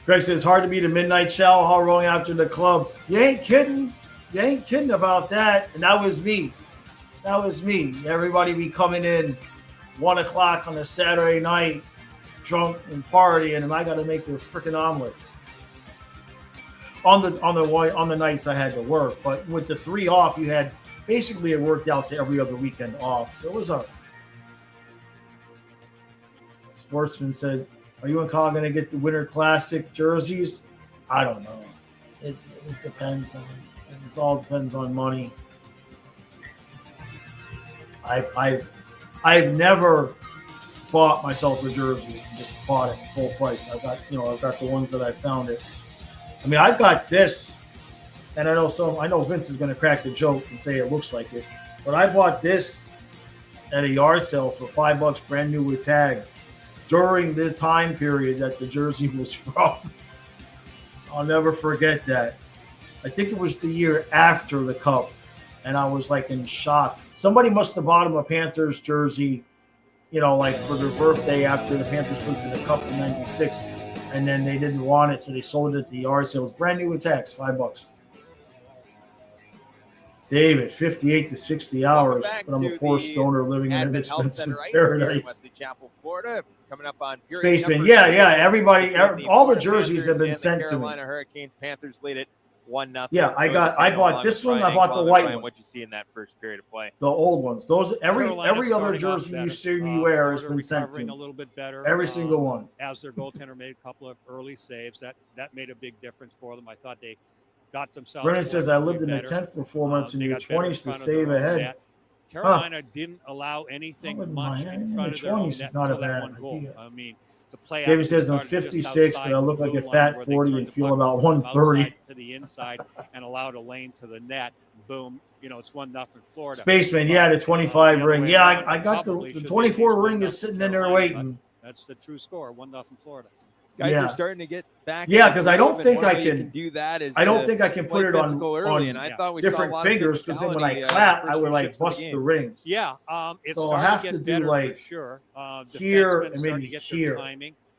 Greg says, hard to beat a midnight shower hall rolling out to the club. You ain't kidding. You ain't kidding about that. And that was me. Everybody be coming in 1 o'clock on a Saturday night, drunk and partying, and I got to make their freaking omelets. On the nights I had to work, but with the 3 off, you had basically it worked out to every other weekend off. So it was a Sportsman said, Are you and Kyle going to get the Winter Classic jerseys? I don't know. It depends on. It all depends on money. I've never bought myself a jersey and just bought it full price. I've got the ones that I found it. I mean, I've got this, and I know Vince is going to crack the joke and say it looks like it, but I bought this at a yard sale for $5 brand new with tag during the time period that the jersey was from. I'll never forget that. I think it was the year after the Cup, and I was like in shock. Somebody must have bought him a Panthers jersey, like for their birthday after the Panthers went to the Cup in '96, and then they didn't want it, so they sold it at the yard sale. It was brand new with tax, $5. David, 58 to 60 hours, but I'm a poor stoner living in an expensive paradise. Chapel, Florida, coming up on Spaceman, yeah, everybody, all the jerseys have been sent to me. Carolina Hurricanes, Panthers lead it 1-0. Yeah, I bought this one. I bought the white one. What you see in that first period of play? The old ones. Those every other jersey you see me wear has been sent to me. A little bit better. Every single one. As their goaltender made a couple of early saves, that made a big difference for them. I thought they got themselves. Brennan says I lived in a tent for 4 months in your 20s to save ahead. Carolina didn't allow anything much in front of their own net until that one goal. Idea. I mean, the play. David says I'm 56, but I look like a fat 40 and feel about 130. To the inside and allowed a lane to the net. Boom. It's 1-0 Florida. Spaceman, yeah, the 25 ring. Yeah, I got the 24 ring is sitting in there waiting. That's the true score. 1-0 Florida. Guys are starting to get back. Yeah, because I don't think I can do that. I don't think I can put it on and I thought we different saw fingers, because then when I clap, I would like bust the rings. Yeah, it's so I'll have to do like sure. Here and maybe here.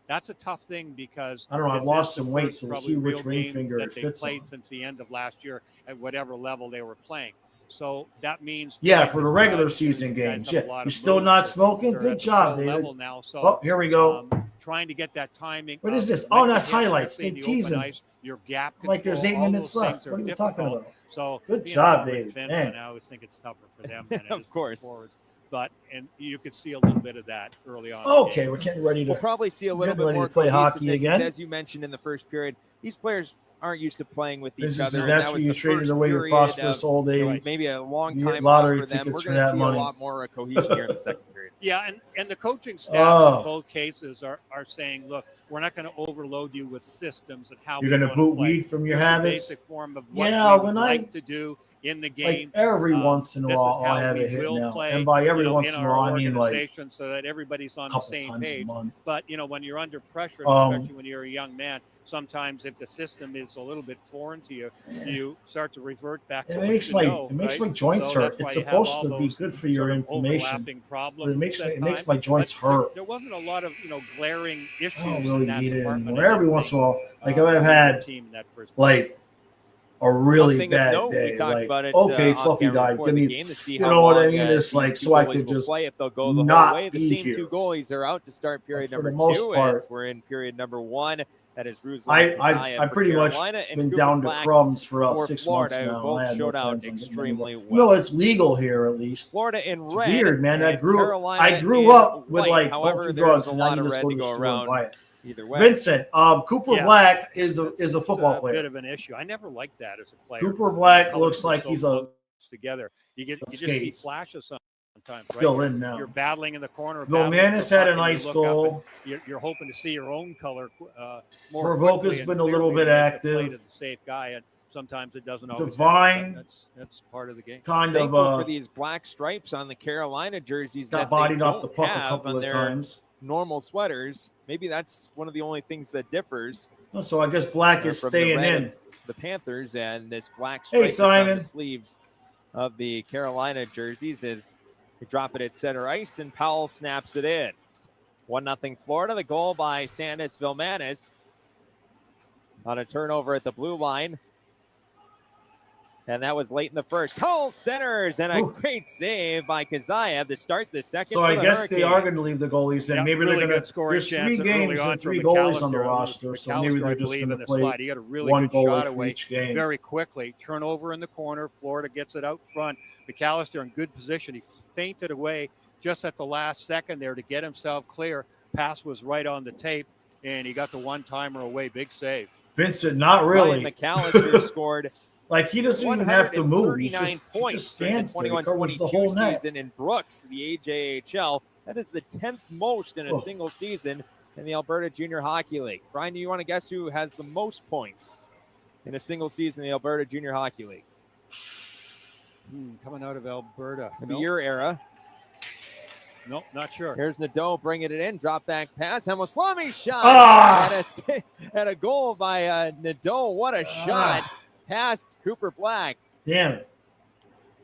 That's a tough thing because I don't know. I've lost some weight, so we'll see which ring finger it fits on. Since the end of last year at whatever level they were playing. So that means for the regular season games. Yeah, you're still not smoking. Good job, David. Now, so, oh, here we go. Trying to get that timing. What is this? Oh, that's highlights. They tease them. Your gap like there's 8 minutes left. What are you talking about? So good job, David. I always think it's tougher for them than of course. Forwards. But you could see a little bit of that early on. Okay, we're getting ready to. We'll probably see a little bit more play hockey again, as you mentioned in the first period. These players aren't used to playing with each other. That's where you traded away your prosperous old age. Maybe a long time lottery for them. tickets We're for that see money. A lot more cohesion here in the second period. Yeah, and the coaching staffs in both cases are saying, look, we're not going to overload you with systems and how you're going to boot weed from your habits. Basic form of what we like to do in the game. Like every once in a while, I'll have a hit now. And by every once in a while, I mean like so that everybody's on the same page. But when you're under pressure, especially when you're a young man, sometimes if the system is a little bit foreign to you, you start to revert back to it makes my joints hurt. It's supposed to be good for your inflammation, but it makes my joints hurt. There wasn't a lot of glaring issues. I don't really need it anymore. Every once in a while, like I've had like a really bad day. Like, okay, Fluffy died. Give me, you know what I mean? It's like so I could just not be here. The same two goalies are out to start period number 2. As we're in period number 1. That is Ruslan. I pretty much been down to crumbs for about 6 months now. Both showed out extremely well. No, it's legal here at least. Florida in red. Weird, man. I grew up with like don't do drugs, and now you just go to the store and buy it. Either way. Vincent, Cooper Black is a football player. A bit of an issue. I never liked that as a player. Cooper Black looks like he's together. You just see flashes sometimes. Right? Still in now. You're battling in the corner. Gomanis had a nice goal. You're hoping to see your own color more. Provoca's been a little bit active. The safe guy, and sometimes it doesn't always. Divine. That's part of the game. Kind of for these black stripes on the Carolina jerseys got that bodied off the puck a couple of times. Normal sweaters. Maybe that's one of the only things that differs. So I guess black is staying in. The Panthers and this black stripe on the sleeves of the Carolina jerseys as they drop it at center ice and Powell snaps it in. 1-0 Florida. The goal by Sandis Vilmanis on a turnover at the blue line. And that was late in the first. Cole centers and a great save by Kazayev to start the second. So I guess they are going to leave the goalies in. Maybe they're going to. There's 3 games and 3 goalies on the roster, so maybe they're just going to play one goalie for each game. Very quickly, turnover in the corner. Florida gets it out front. McAllister in good position. He feinted away just at the last second there to get himself clear. Pass was right on the tape. and he got the one-timer away. Big save. Vincent, not really. Ryan McAllister scored like he doesn't even have to move. He points just stands during there. the 21-22 season in Brooks, the AJHL. That is the 10th most in a single season in the Alberta Junior Hockey League. Brian, do you want to guess who has the most points in a single season in the Alberta Junior Hockey League? Coming out of Alberta. Maybe your era. Nope, not sure. Here's Nadeau bringing it in. Drop back pass. Hemoslami shot. And a goal by Nadeau. What a shot. Past Cooper Black. Damn it.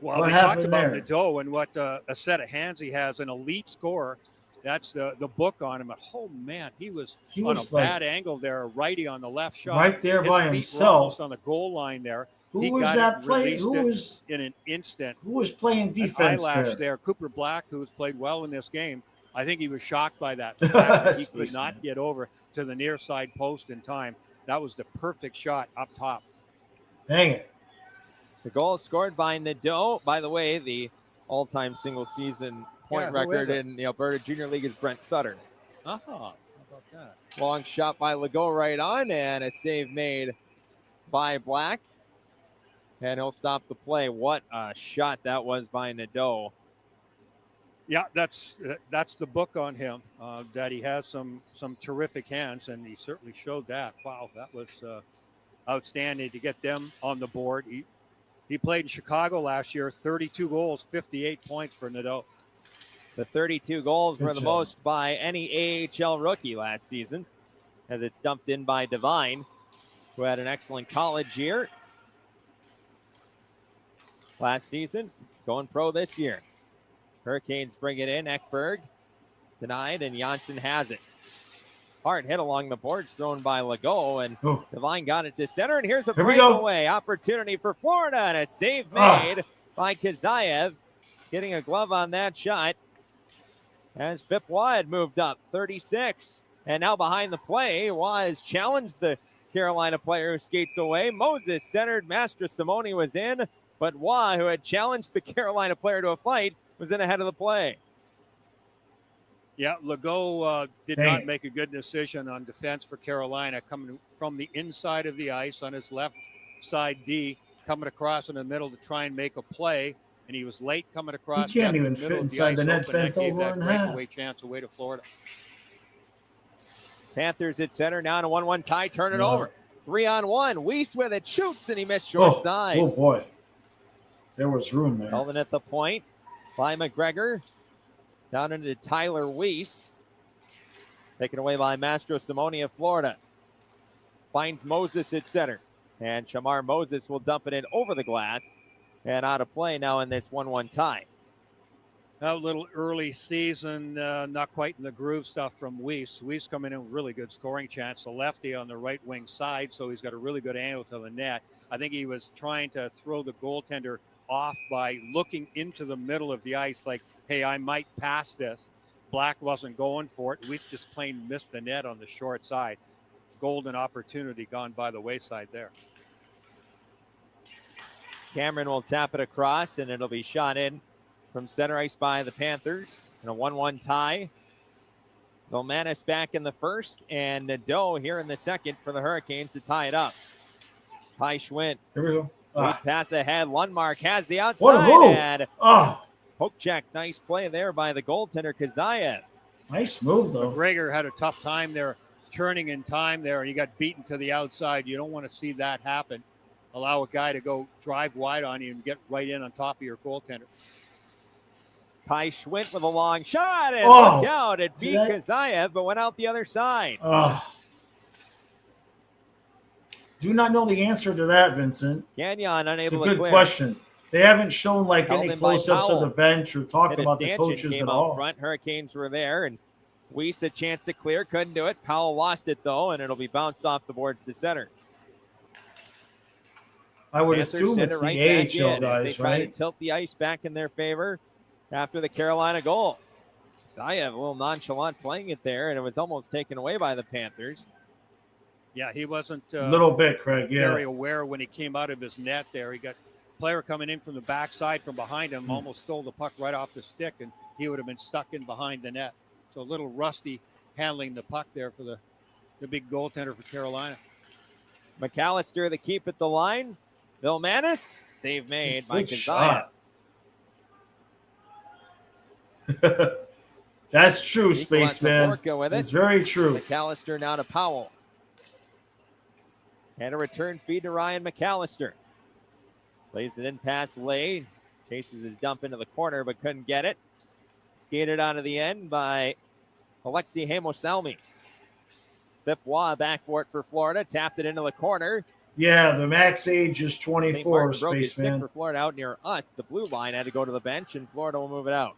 Well, we talked about Nadeau and what a set of hands he has. An elite scorer. That's the book on him. Oh, man, he was on a bad angle there. A righty on the left shot. Right there by himself. Almost on the goal line there. Who was that playing? Who was in an instant? Who was playing defense there? Cooper Black, who has played well in this game. I think he was shocked by that. That he could not get over to the near side post in time. That was the perfect shot up top. Dang it. The goal scored by Nadeau. By the way, the all-time single-season point record in the Alberta Junior League is Brent Sutter. How about that? Long shot by Legault right on, and a save made by Black. And he'll stop the play. What a shot that was by Nadeau. Yeah, that's the book on him, that he has some terrific hands, and he certainly showed that. Wow, that was outstanding to get them on the board. He played in Chicago last year, 32 goals, 58 points for Nadeau. The 32 goals were the most by any AHL rookie last season, as it's dumped in by Devine, who had an excellent college year last season, going pro this year. Hurricanes bring it in. Ekberg denied, and Janssen has it. Hard hit along the boards thrown by Legault, and Devine got it to center, and here's a breakaway opportunity for Florida, and a save made by Kazayev, getting a glove on that shot. As Phip Waugh had moved up, 36, and now behind the play, Waugh has challenged the Carolina player who skates away. Moses centered, Mastrosimone was in, but Waugh, who had challenged the Carolina player to a fight, was in ahead of the play. Yeah, Legault did not make a good decision on defense for Carolina, coming from the inside of the ice on his left side D, coming across in the middle to try and make a play, and he was late coming across. He can't even fit inside the net, bent over in half. Breakaway chance away to Florida. Panthers at center, now in a 1-1 tie, turn it over. 3-on-1, Weiss with it, shoots, and he missed short side. Oh, boy. There was room there. Held at the point by McGregor. Down into Tyler Weiss. Taken away by Mastrosimone of Florida. Finds Moses at center. And Shamar Moses will dump it in over the glass. And out of play now in this 1-1 tie. A little early season, not quite in the groove stuff from Weiss. Weiss coming in with really good scoring chance. The lefty on the right wing side, so he's got a really good angle to the net. I think he was trying to throw the goaltender off by looking into the middle of the ice like, hey, I might pass this. Black wasn't going for it. Weiss just plain missed the net on the short side. Golden opportunity gone by the wayside there. Cameron will tap it across, and it'll be shot in from center ice by the Panthers in a 1-1 tie. Vilmanis back in the first, and Nadeau here in the second for the Hurricanes to tie it up. Ty Schwint. Here we go. Pass ahead. Lundmark has the outside. And poke check. Nice play there by the goaltender, Kazayev. Nice move, though. McGregor had a tough time there, turning in time there, and he got beaten to the outside. You don't want to see that happen. Allow a guy to go drive wide on you and get right in on top of your goaltender. Ty Schwint with a long shot, and look out. It beat Kazayev, but went out the other side. Do not know the answer to that, Vincent. Gagnon unable to clear. It's a good question. They haven't shown like any close-ups of the bench or talked about the coaches at all. Front. Hurricanes were there, and Weiss a chance to clear, couldn't do it. Powell lost it though, and it'll be bounced off the boards to center. I would assume it's the AHL guys, they try to tilt the ice back in their favor after the Carolina goal. Zayev a little nonchalant playing it there, and it was almost taken away by the Panthers. Yeah, he wasn't a little bit, Craig. Very aware when he came out of his net there. He got player coming in from the backside from behind him, almost stole the puck right off the stick, and he would have been stuck in behind the net. So a little rusty handling the puck there for the the big goaltender for Carolina. McAllister, the keep at the line. Vilmanis, save made by Good Kazaya. shot. That's true, Spaceman. It's very true. McAllister now to Powell. And a return feed to Ryan McAllister. Plays it in past Lay. Chases his dump into the corner, but couldn't get it. Skated out of the end by Alexei Hamosalmi. Pipois back for it for Florida. Tapped it into the corner. Yeah, the max age is 24, Spaceman. For Florida out near us. The blue line had to go to the bench, and Florida will move it out.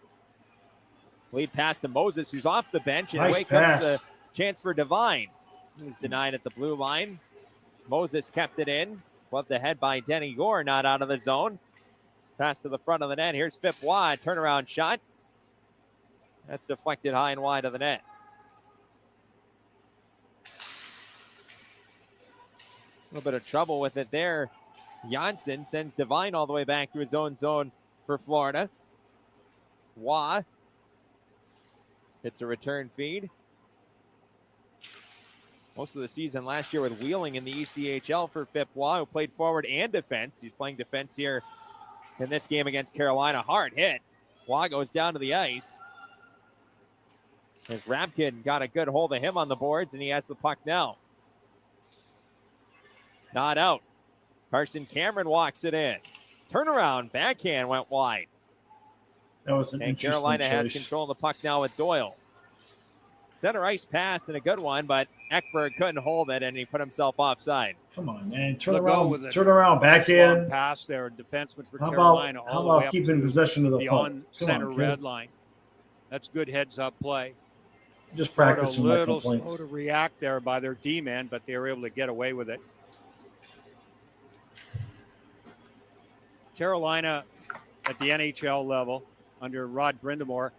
Lead pass to Moses, who's off the bench, and away comes the chance for Devine. He was denied at the blue line. Moses kept it in. Above the head by Denny Gore, not out of the zone. Pass to the front of the net. Here's Pipois, turnaround shot. That's deflected high and wide of the net. A little bit of trouble with it there. Janssen sends Devine all the way back to his own zone for Florida. Wah. It's a return feed. Most of the season last year with Wheeling in the ECHL for Pipois, who played forward and defense. He's playing defense here in this game against Carolina. Hard hit. Wah goes down to the ice. As Rabkin got a good hold of him on the boards, and he has the puck now. Not out. Carson Cameron walks it in. Turnaround, backhand went wide. That was an interesting Carolina choice. has control of the puck now with Doyle. Center ice pass and a good one, but Ekberg couldn't hold it, and he put himself offside. Come on, man. Turn around, backhand. Pass there, defenseman for Carolina. Carolina. How about keeping possession of the puck? On center red line. That's good heads-up play. Just practicing my complaints. A little slow to react there by their D-man, but they were able to get away with it. Carolina at the NHL level under Rod Brindamore,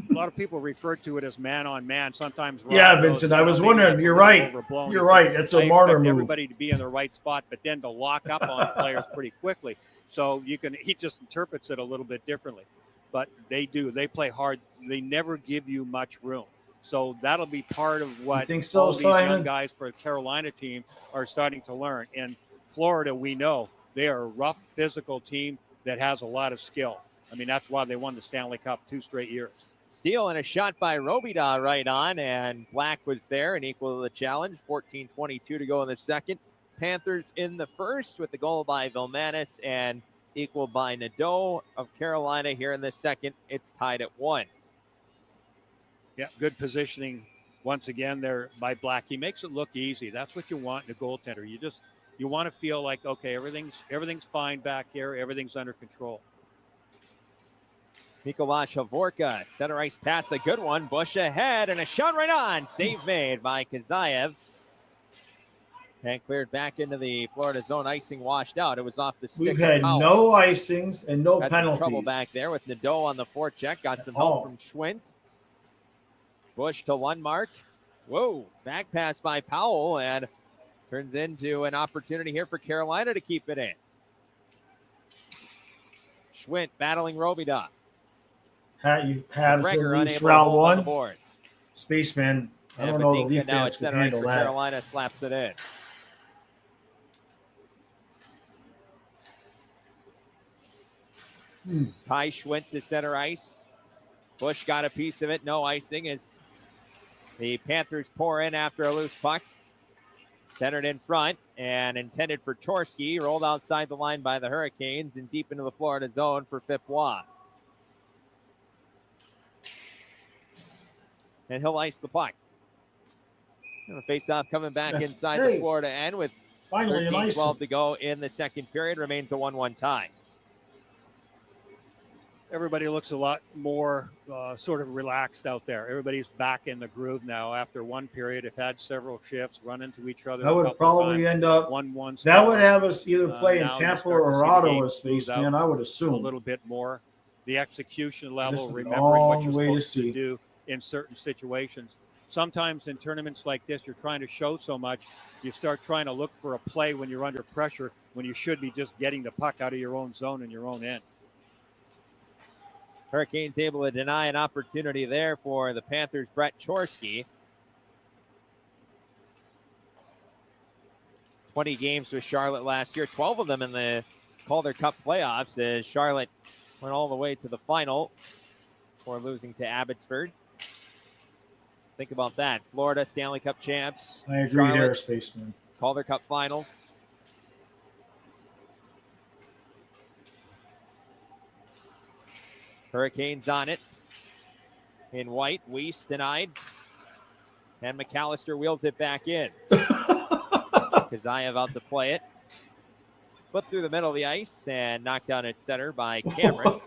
a lot of people refer to it as man-on-man. Sometimes, Vincent, I was wondering. You're right. You're right. It's a Marner move. Everybody to be in the right spot, but then to lock up on players pretty quickly. So he just interprets it a little bit differently. But they do. They play hard. They never give you much room. So that'll be part of what all these young guys for the Carolina team are starting to learn. In Florida, we know they are a rough, physical team that has a lot of skill. I mean, that's why they won the Stanley Cup 2 straight years. Steal and a shot by Robida right on, and Black was there and equal to the challenge. 14:22 to go in the second. Panthers in the first with the goal by Vilmanis and equal by Nadeau of Carolina here in the second. It's tied at 1. Yeah, good positioning once again there by Black. He makes it look easy. That's what you want in a goaltender. You want to feel like, okay, everything's fine back here. Everything's under control. Mikolas Havorka, center ice pass, a good one. Bush ahead and a shot right on. Save made by Kazayev. And cleared back into the Florida zone. Icing washed out. It was off the stick. We've had no icings and no penalties. Trouble back there with Nadeau on the forecheck. Got some help from Schwint. Bush to Lundmark. Whoa, back pass by Powell and turns into an opportunity here for Carolina to keep it in. Schwint battling Robida. You've had us at least round 1. Spaceman, I don't know the defense can handle that. Carolina slaps it in. Kai Schwint to center ice. Bush got a piece of it. No icing as the Panthers pour in after a loose puck. Centered in front and intended for Chorsky. Rolled outside the line by the Hurricanes and deep into the Florida zone for Pipois. And he'll ice the puck. And the face-off coming back inside the Florida end with 13-12 to go in the second period. Remains a 1-1 tie. Everybody looks a lot more sort of relaxed out there. Everybody's back in the groove now after one period. Have had several shifts, run into each other. That would probably end up 1-1. That would have us either play in Tampa or Ottawa, Spaceman, I would assume. A little bit more. The execution level, remembering what you're supposed to do in certain situations. Sometimes in tournaments like this, you're trying to show so much, you start trying to look for a play when you're under pressure, when you should be just getting the puck out of your own zone and your own end. Hurricanes able to deny an opportunity there for the Panthers' Brett Chorsky. 20 games with Charlotte last year, 12 of them in the Calder Cup playoffs, as Charlotte went all the way to the final before losing to Abbotsford. Think about that. Florida Stanley Cup champs. I agree Charlotte, there, Spaceman. Calder Cup finals. Hurricanes on it. In white, Weiss denied. And McAllister wheels it back in. Kazayev out to play it. Flipped through the middle of the ice and knocked down at center by Cameron.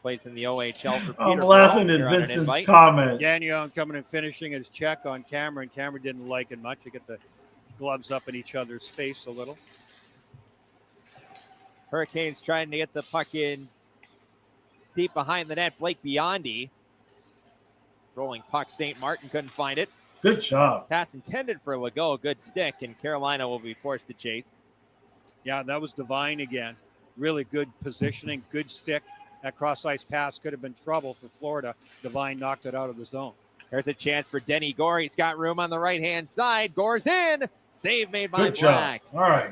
Plays in the OHL for Peter. I'm laughing at Vincent's comment. Gagnon coming and finishing his check on Cameron. Cameron didn't like it much. You get the gloves up in each other's face a little. Hurricanes trying to get the puck in deep behind the net. Blake Biondi. Rolling puck. St. Martin couldn't find it. Good job. Pass intended for Legault. Good stick, and Carolina will be forced to chase. Yeah, that was Devine again. Really good positioning, good stick. That cross-ice pass could have been trouble for Florida. Devine knocked it out of the zone. There's a chance for Denny Gore. He's got room on the right-hand side. Gore's in. Save made by Good Black. job. All right.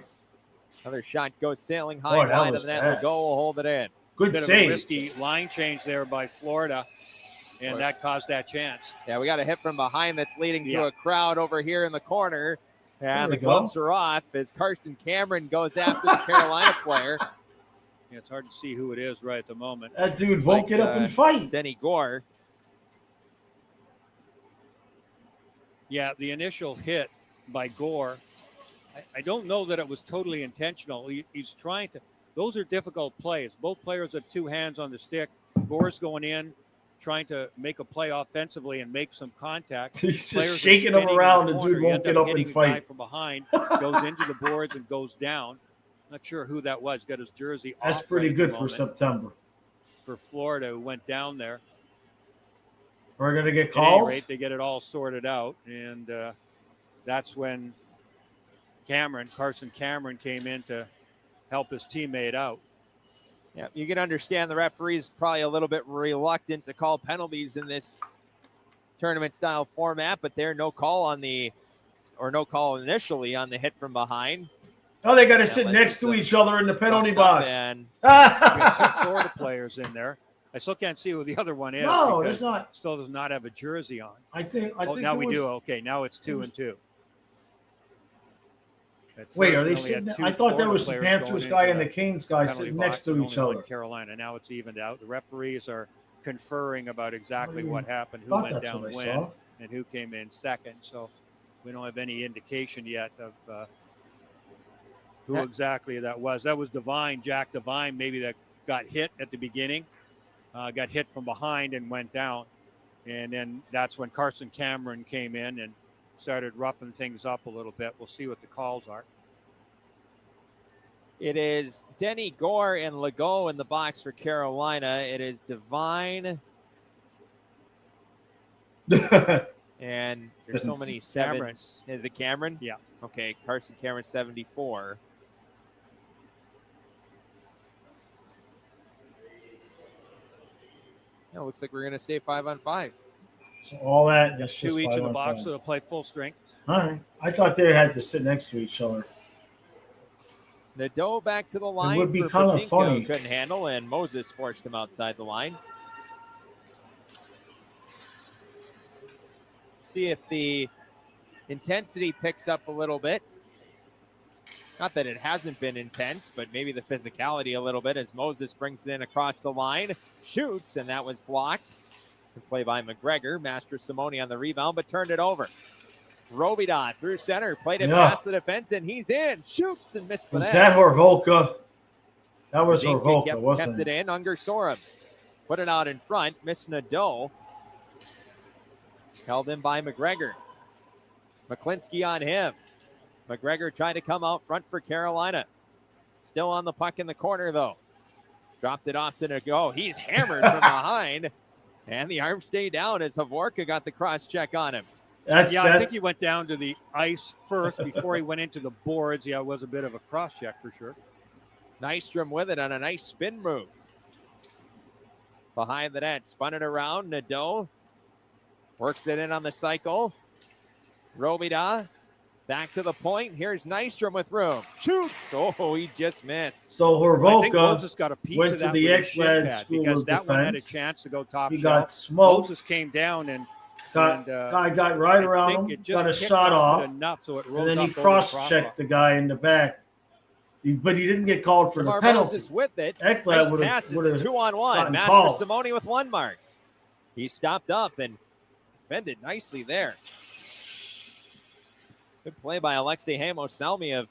Another shot goes sailing high wide of the net. Legault will hold it in. Good Bit save. of a risky line change there by Florida, and that caused that chance. Yeah, we got a hit from behind that's leading to a crowd over here in the corner. And the go. gloves are off as Carson Cameron goes after the Carolina player. Yeah, it's hard to see who it is right at the moment. That dude won't get up and fight. Denny Gore. Yeah, the initial hit by Gore, I don't know that it was totally intentional. He's trying to, those are difficult plays. Both players have two hands on the stick. Gore's going in, trying to make a play offensively and make some contact. He's Players just shaking him around, and dude won't get up and fight. From behind, goes into the boards and goes down. Not sure who that was. Got his jersey off. That's pretty good for September. For Florida, who went down there. We're going to get At calls? any rate, they get it all sorted out, and that's when Carson Cameron came in to help his teammate out. Yeah, you can understand the referee's probably a little bit reluctant to call penalties in this tournament-style format, but there no call initially on the hit from behind. Oh, they got to sit next to each other in the penalty box. And got two Florida players in there. I still can't see who the other one is. No, there's not. Still does not have a jersey on. I think now we do. Okay, now it's 2 and 2. Wait, are they sitting? I thought there was the Panthers guy and the Canes guy sitting next to each other. Carolina. Now it's evened out. The referees are conferring about exactly what happened, who went down when, and who came in second. So we don't have any indication yet of who exactly that was. That was Devine, Jack Devine, maybe that got hit at the beginning, got hit from behind and went down. And then that's when Carson Cameron came in and started roughing things up a little bit. We'll see what the calls are. It is Denny Gore and Legault in the box for Carolina. It is Devine. And there's so many sevens. Is it Cameron? Yeah. Okay, Carson Cameron, 74. Yeah, looks like we're going to stay 5-on-5. So all that. That's two each in the box, so they'll play full strength. All right. I thought they had to sit next to each other. Nadeau back to the line. It would be kind of funny. Couldn't handle, and Moses forced him outside the line. See if the intensity picks up a little bit. Not that it hasn't been intense, but maybe the physicality a little bit as Moses brings it in across the line, shoots, and that was blocked. Good play by McGregor. Master Simone on the rebound, but turned it over. Robida through center, played it past the defense, and he's in. Shoots and missed the net. Was that Horvolka? That was Horvolka, wasn't it? Kept it in. Unger Sorum put it out in front. Missed Nadeau. Held in by McGregor. McClinsky on him. McGregor trying to come out front for Carolina. Still on the puck in the corner, though. Dropped it off to Nadeau. He's hammered from behind. And the arm stayed down as Havorka got the cross check on him. I think he went down to the ice first before he went into the boards. Yeah, it was a bit of a cross check for sure. Nystrom with it on a nice spin move. Behind the net, spun it around. Nadeau works it in on the cycle. Robida Back to the point. Here's Nystrom with room. Shoots. Oh, he just missed. So I think Horvolka Moses got a piece went of to that the with his shin Ekblad pad School because of that one had a Defense. chance to go top He shelf. got smoked. Moses came down and Guy got right I around think him, it just got a kicked shot off off, it enough so it and rose then he up over the cross-checked crossbar. the guy in the back. But he didn't get called for the Lamar penalty. Moses with it. Ekblad Nice pass. would It's have 2-on-1. gotten Master called. Simone with 1 mark. He stopped up and defended nicely there. Good play by Alexei Hamos-Salmi of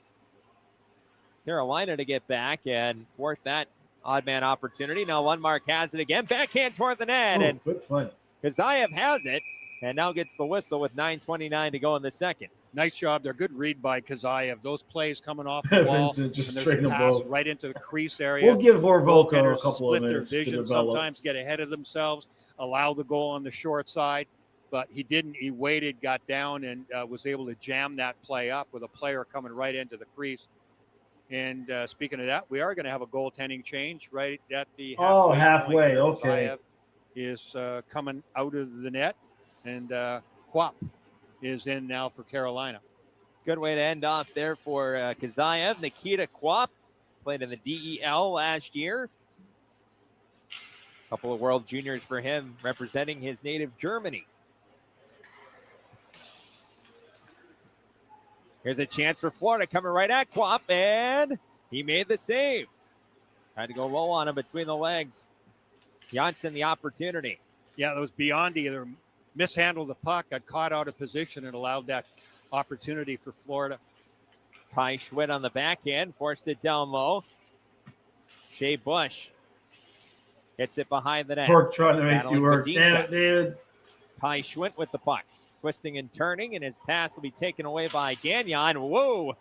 Carolina to get back and thwart that odd man opportunity. Now Lundmark has it again. Backhand toward the net. And good play. Kazayev has it and now gets the whistle with 9:29 to go in the second. Nice job. They're good read by Kazayev. Those plays coming off the wall. Vincent just and there's straight a him pass both. right into the crease area. We'll give Horvolka Goaltenders a couple split of their minutes to vision, develop. sometimes get ahead of themselves, allow the goal on the short side, but he didn't. He waited, got down, and was able to jam that play up with a player coming right into the crease. And speaking of that, we are going to have a goaltending change right at the halfway. point. Okay. Kazayev is coming out of the net, and Quap is in now for Carolina. Good way to end off there for Kazayev. Nikita Quap played in the DEL last year. A couple of World Juniors for him, representing his native Germany. Here's a chance for Florida coming right at Quap, and he made the save. Tried to go low on him between the legs. Janssen the opportunity. Yeah, that was beyond either mishandled the puck, got caught out of position, and allowed that opportunity for Florida. Ty Schwitt on the backhand, forced it down low. Shea Bush hits it behind the net. Work trying to make Battling you work. Badinka. Damn it, dude. Ty Schwitt with the puck. Twisting and turning, and his pass will be taken away by Gagnon. Whoa!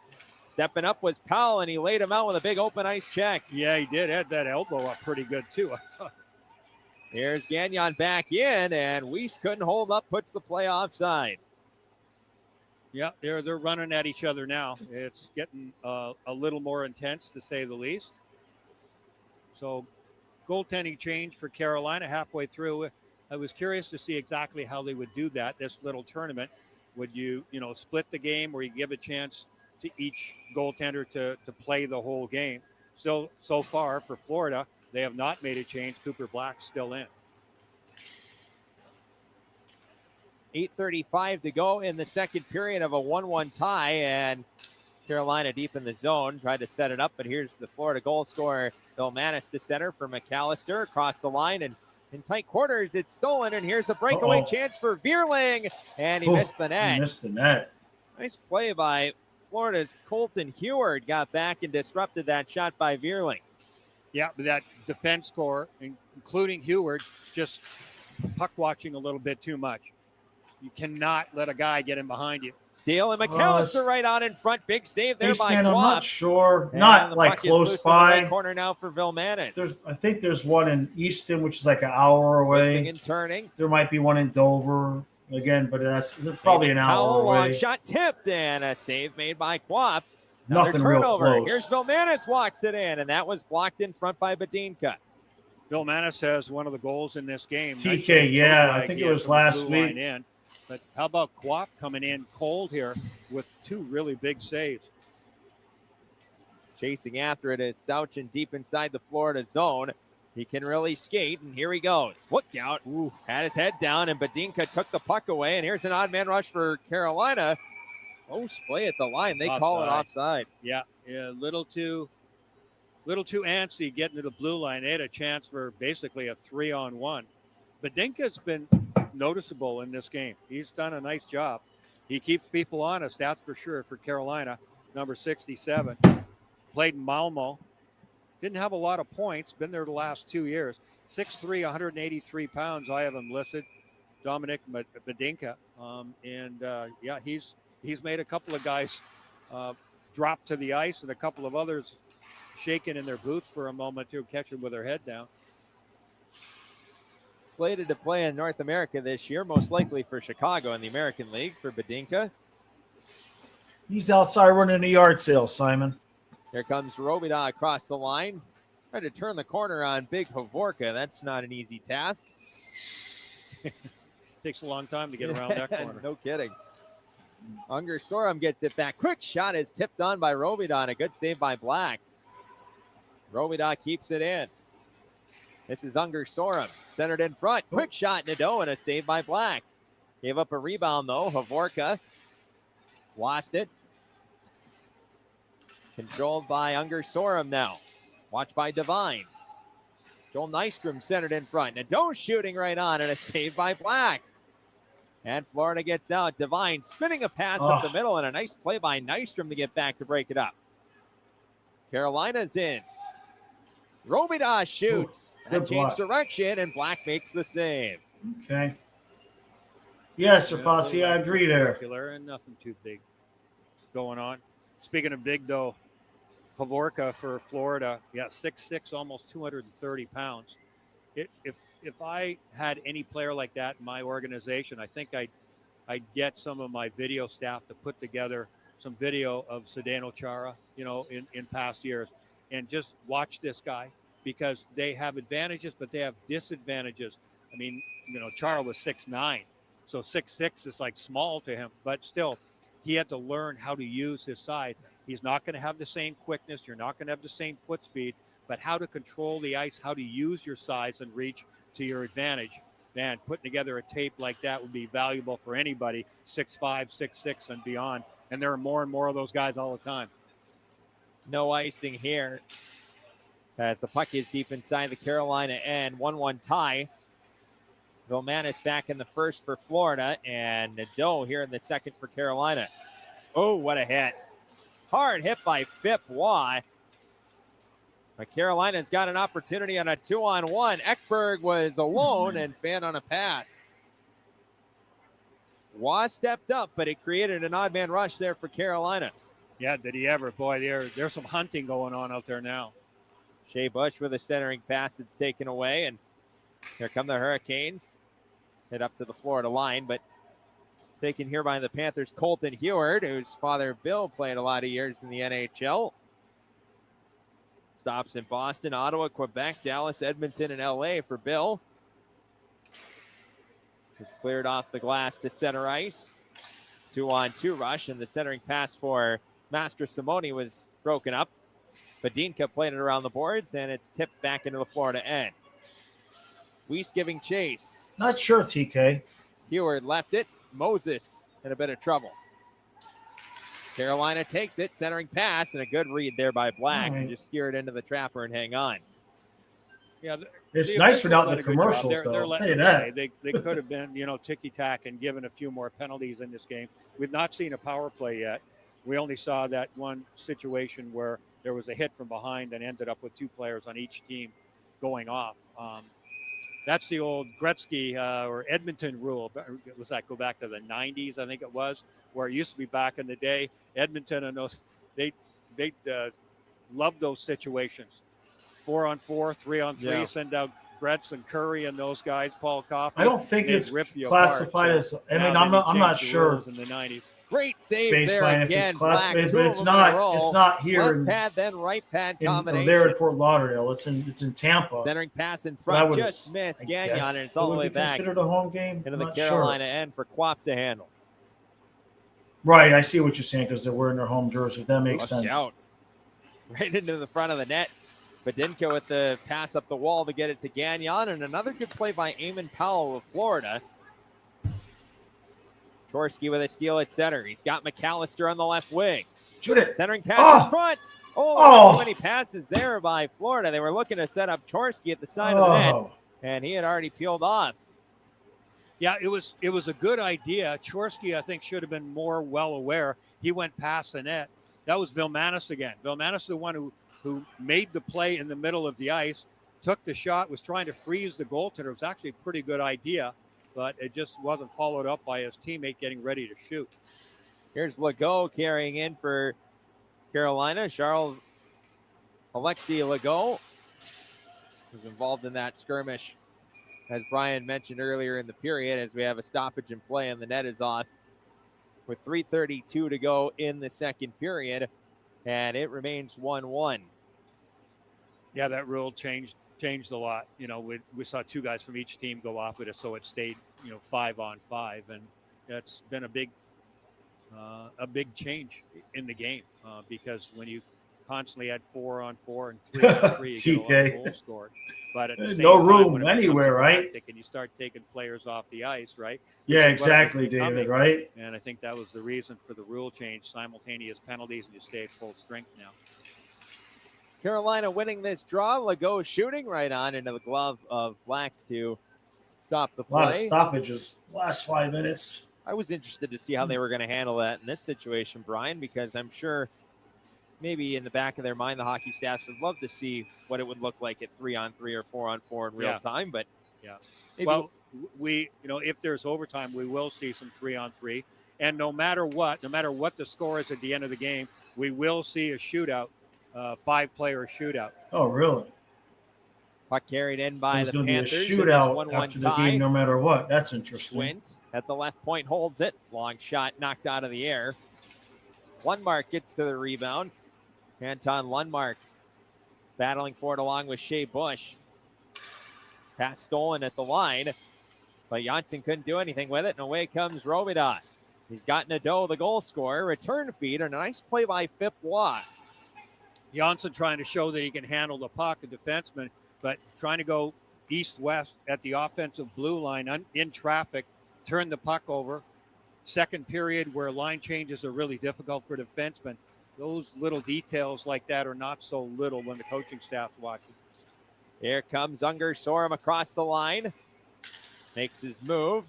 Stepping up was Powell, and he laid him out with a big open ice check. Yeah, he did. Had that elbow up pretty good, too. I thought. Here's Gagnon back in, and Weiss couldn't hold up, puts the play offside. Yeah, they're running at each other now. It's getting a little more intense, to say the least. So, goaltending change for Carolina halfway through. I was curious to see exactly how they would do that, this little tournament. Would you split the game where you give a chance to each goaltender to play the whole game? Still, so far for Florida, they have not made a change. Cooper Black's still in. 8:35 to go in the second period of a 1-1 tie, and Carolina deep in the zone, tried to set it up, but here's the Florida goal scorer, Bill Manis to center for McAllister across the line, and in tight quarters, it's stolen, and here's a breakaway chance for Vierling, and he missed the net. He missed the net. Nice play by Florida's Colton Heward, got back and disrupted that shot by Vierling. Yeah, but that defense core, including Heward, just puck watching a little bit too much. You cannot let a guy get in behind you. Steele and McAllister right on in front. Big save there by I'm Quap. not sure. And Not the like puck is close loose in the by. right corner now for Vilmanis. I think there's one in Easton, which is like an hour away. Twisting and turning. There might be one in Dover again, but that's probably an hour away. Long shot tipped and a save made by Quap. Another Nothing real turnover. close. Here's Vilmanis walks it in, and that was blocked in front by Badinka. Vilmanis has one of the goals in this game. TK, yeah, I think it was last week. But how about Quap coming in cold here with two really big saves? Chasing after it is Sauchin deep inside the Florida zone. He can really skate, and here he goes. Look out. Ooh, had his head down, and Badinka took the puck away, and here's an odd man rush for Carolina. Close play at the line. They call it offside. Yeah, a little too antsy getting to the blue line. They had a chance for basically a 3-on-1. Badinka's been noticeable in this game. He's done a nice job. He keeps people honest, that's for sure, for Carolina. Number 67. Played in Malmo. Didn't have a lot of points. Been there the last 2 years. 6'3", 183 pounds. I have him listed. Dominic Badinka. Yeah, he's made a couple of guys drop to the ice and a couple of others shaking in their boots for a moment to catch them with their head down. Slated to play in North America this year, most likely for Chicago in the American League for Badinka. He's outside running a yard sale, Simon. Here comes Robida across the line. Trying to turn the corner on Big Hovorka. That's not an easy task. Takes a long time to get around that corner. No kidding. Unger Sorum gets it back. Quick shot is tipped on by Robida. A good save by Black. Robida keeps it in. This is Unger Sorum, centered in front. Quick shot, Nadeau, and a save by Black. Gave up a rebound, though. Havorka lost it. Controlled by Unger Sorum now. Watched by Devine. Joel Nystrom centered in front. Nadeau shooting right on, and a save by Black. And Florida gets out. Devine spinning a pass up the middle, and a nice play by Nystrom to get back to break it up. Carolina's in. Robida shoots. And changed direction, and Black makes the save. Okay. Yes, Sir Fossey, I agree there. And nothing too big going on. Speaking of big, though, Havorka for Florida, 6'6", almost 230 pounds. If I had any player like that in my organization, I think I'd get some of my video staff to put together some video of Zdeno Chara, in past years, and just watch this guy, because they have advantages, but they have disadvantages. I mean, Chara was 6'9", so 6'6" is like small to him, but still, he had to learn how to use his size. He's not going to have the same quickness. You're not going to have the same foot speed, but how to control the ice, how to use your size and reach to your advantage. Man, putting together a tape like that would be valuable for anybody 6'5", 6'6", and beyond. And there are more and more of those guys all the time. No icing here, as the puck is deep inside the Carolina end. 1-1 tie. Vilmanis back in the first for Florida, and Nadeau here in the second for Carolina. Oh, what a hit. Hard hit by Phip Waugh. But Carolina's got an opportunity on a 2-on-1. Ekberg was alone and fanned on a pass. Waugh stepped up, but it created an odd man rush there for Carolina. Yeah, did he ever? Boy, there's some hunting going on out there now. Shea Bush with a centering pass that's taken away, and here come the Hurricanes. Head up to the Florida line, but taken here by the Panthers, Colton Heward, whose father Bill played a lot of years in the NHL. Stops in Boston, Ottawa, Quebec, Dallas, Edmonton, and LA for Bill. It's cleared off the glass to center ice. 2-on-2 rush, and the centering pass for Master Simone was broken up. Badinka played it around the boards, and it's tipped back into the Florida end. Weiss giving chase. Not sure, TK. Heward left it. Moses in a bit of trouble. Carolina takes it, centering pass, and a good read there by Black to just steer it into the trapper and hang on. Yeah, it's nice without the commercials, though. I'll tell you that. They could have been, ticky-tack and given a few more penalties in this game. We've not seen a power play yet. We only saw that one situation where there was a hit from behind and ended up with two players on each team going off. That's the old Gretzky or Edmonton rule. Was that go back to the 90s, I think it was, where it used to be back in the day. Edmonton and those, they loved those situations. 4-on-4, 3-on-3, send out Gretz and Curry and those guys, Paul Coffey. I don't think it's classified as. I mean, I'm not sure. In the 90s. Great save there again. Black, but it's not. It's not here. Left pad, then right pad combination. There at Fort Lauderdale. It's in Tampa. Centering pass in front, just missed Gagnon, and it's all the way back. Considered a home game into the Carolina end for Quap to handle. Right, I see what you're saying, because they're wearing their home jerseys. That makes sense. Out. Right into the front of the net. Badinka with the pass up the wall to get it to Gagnon, and another good play by Eamon Powell of Florida. Chorsky with a steal at center. He's got McAllister on the left wing. Shoot it. Centering pass in front. So many passes there by Florida. They were looking to set up Chorsky at the side of the net, and he had already peeled off. Yeah, it was a good idea. Chorsky, I think, should have been more well aware. He went past the net. That was Vilmanis again. Vilmanis, the one who made the play in the middle of the ice, took the shot, was trying to freeze the goaltender. It was actually a pretty good idea, but it just wasn't followed up by his teammate getting ready to shoot. Here's Legault carrying in for Carolina. Alexei Legault was involved in that skirmish, as Brian mentioned earlier in the period, as we have a stoppage in play and the net is off with 3:32 to go in the second period, and it remains 1-1. Yeah, that rule changed a lot. We saw two guys from each team go off with it, so it stayed, 5-on-5, and that's been a big a big change in the game because when you constantly had 4-on-4 and 3-on-3, you get a lot of goals scored. But at the There's same no time, room when it anywhere, becomes right? tactic and you start taking players off the ice, right? Yeah, Which is what it was exactly, David, becoming. right? And I think that was the reason for the rule change, simultaneous penalties, and you stay at full strength now. Carolina winning this draw. Legault shooting right on into the glove of Black to stop the play. A lot of stoppages last 5 minutes. I was interested to see how they were going to handle that in this situation, Brian, because I'm sure maybe in the back of their mind, the hockey staffs would love to see what it would look like at 3-on-3 or 4-on-4 in real time. But maybe if there's overtime, we will see some 3-on-3. And no matter what the score is at the end of the game, we will see a shootout, 5-player shootout. Oh, really? Puck carried in by the Panthers. Be a shootout after the game, no matter what. That's interesting. Swint at the left point holds it. Long shot knocked out of the air. Lundmark gets to the rebound. Anton Lundmark battling for it along with Shea Bush. Pass stolen at the line, but Janssen couldn't do anything with it, and away comes Robidot. He's got Nadeau, the goal scorer. Return feed, and a nice play by Phip Waugh. Janssen trying to show that he can handle the puck, a defenseman, but trying to go east-west at the offensive blue line in traffic, turn the puck over. Second period where line changes are really difficult for defensemen. Those little details like that are not so little when the coaching staff's watching. Here comes Unger Sorum across the line. Makes his move.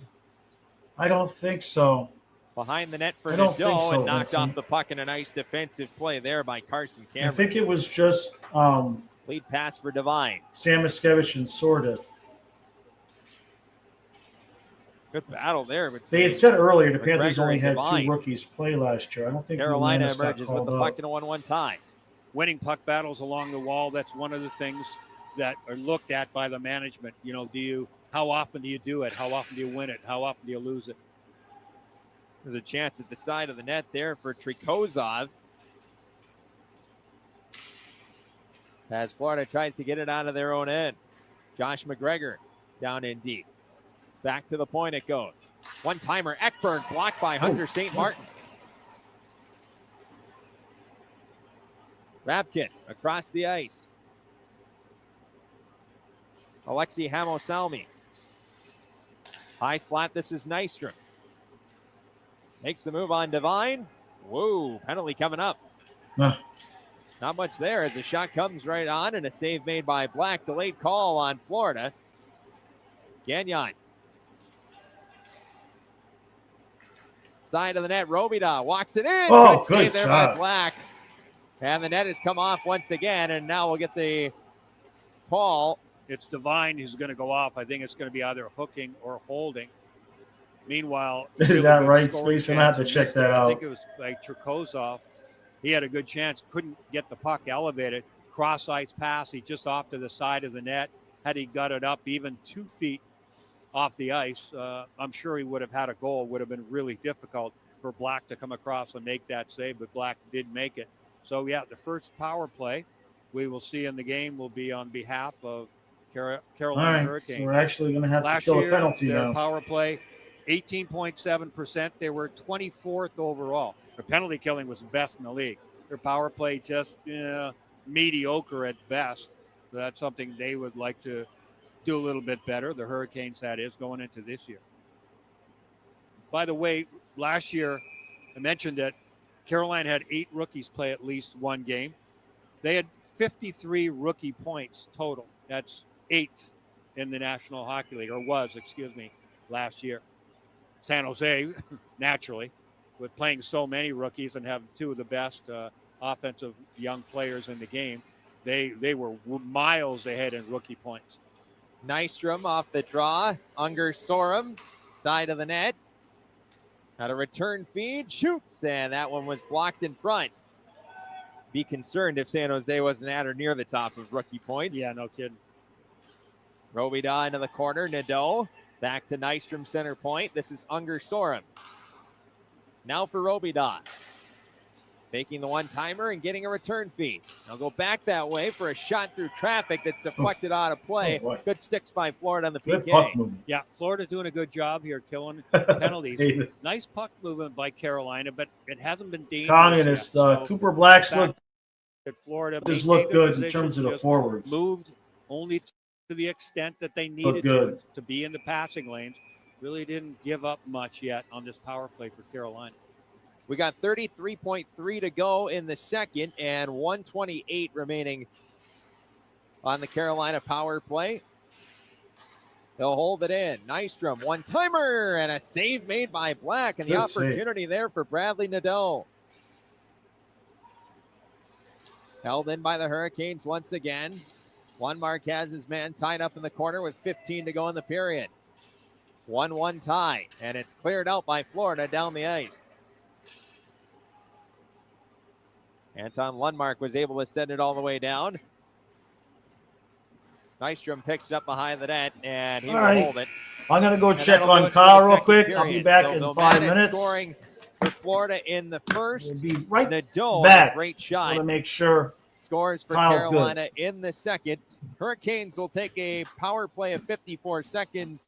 I don't think so. Behind the net for Nadeau and knocked off the puck in a nice defensive play there by Carson Cameron. I think it was just lead pass for Devine. Sam Miskevich and Sordiv. Good battle there. They had said earlier the Panthers only had Devine. 2 rookies play last year. I don't think Carolina emerges with the puck in a 1-1 tie. Winning puck battles along the wall, that's one of the things that are looked at by the management. How often do you do it? How often do you win it? How often do you lose it? There's a chance at the side of the net there for Trikozov. As Florida tries to get it out of their own end. Josh McGregor down in deep. Back to the point it goes. One-timer, Ekberg blocked by Hunter St. Martin. Rabkin across the ice. Alexei Hamosalmi. High slot, this is Nystrom. Makes the move on Devine. Whoa, penalty coming up. Not much there as the shot comes right on and a save made by Black. Delayed call on Florida. Gagnon. Side of the net, Robida walks it in. Oh, good save there job by Black. And the net has come off once again, and now we'll get the call. It's Devine who's going to go off. I think it's going to be either hooking or holding. Meanwhile, is that right, Space? I'm going to have to check that out. I think it was like Trikozov. He had a good chance, couldn't get the puck elevated. Cross ice pass, he just off to the side of the net. Had he got it up even 2 feet off the ice, I'm sure he would have had a goal. It would have been really difficult for Black to come across and make that save, but Black did make it. So, the first power play we will see in the game will be on behalf of Carolina Hurricanes. So we're actually going to have to kill a penalty their now. Power play, 18.7%. They were 24th overall. Their penalty killing was the best in the league. Their power play just mediocre at best. So that's something they would like to do a little bit better. The Hurricanes, that is, going into this year. By the way, last year I mentioned that Carolina had 8 rookies play at least one game. They had 53 rookie points total. That's 8th in the National Hockey League, or was, last year. San Jose, naturally, with playing so many rookies and having 2 of the best offensive young players in the game, they were miles ahead in rookie points. Nystrom off the draw. Unger Sorum, side of the net. Had a return feed, shoots, and that one was blocked in front. Be concerned if San Jose wasn't at or near the top of rookie points. Yeah, no kidding. Robida into the corner. Nadeau back to Nystrom center point. This is Unger Sorum. Now for Robida. Faking the one-timer and getting a return feed. They'll go back that way for a shot through traffic that's deflected out of play. Good sticks by Florida on the Good PK. puck movement. Yeah, Florida doing a good job here killing penalties. Nice puck movement by Carolina, but it hasn't been dangerous Communist. yet. Cooper Black's look. Florida Just look good in terms of the forwards. Moved only to the extent that they needed to be in the passing lanes. Really didn't give up much yet on this power play for Carolina. We got 33.3 to go in the second and 1:28 remaining on the Carolina power play. They'll hold it in. Nystrom, one-timer, and a save made by Black, and the opportunity there for Bradley Nadeau. Held in by the Hurricanes once again. Lundmark has his man tied up in the corner with 15 to go in the period. 1-1 tie, and it's cleared out by Florida down the ice. Anton Lundmark was able to send it all the way down. Nystrom picks it up behind the net, and he will hold it. I'm going to go check on Kyle real quick. I'll be back in 5 minutes. Scoring for Florida in the first. We'll be right Nadeau, back. Great Just shot. want to make sure. Scores for Kyle's Carolina in the second. Hurricanes will take a power play of 54 seconds.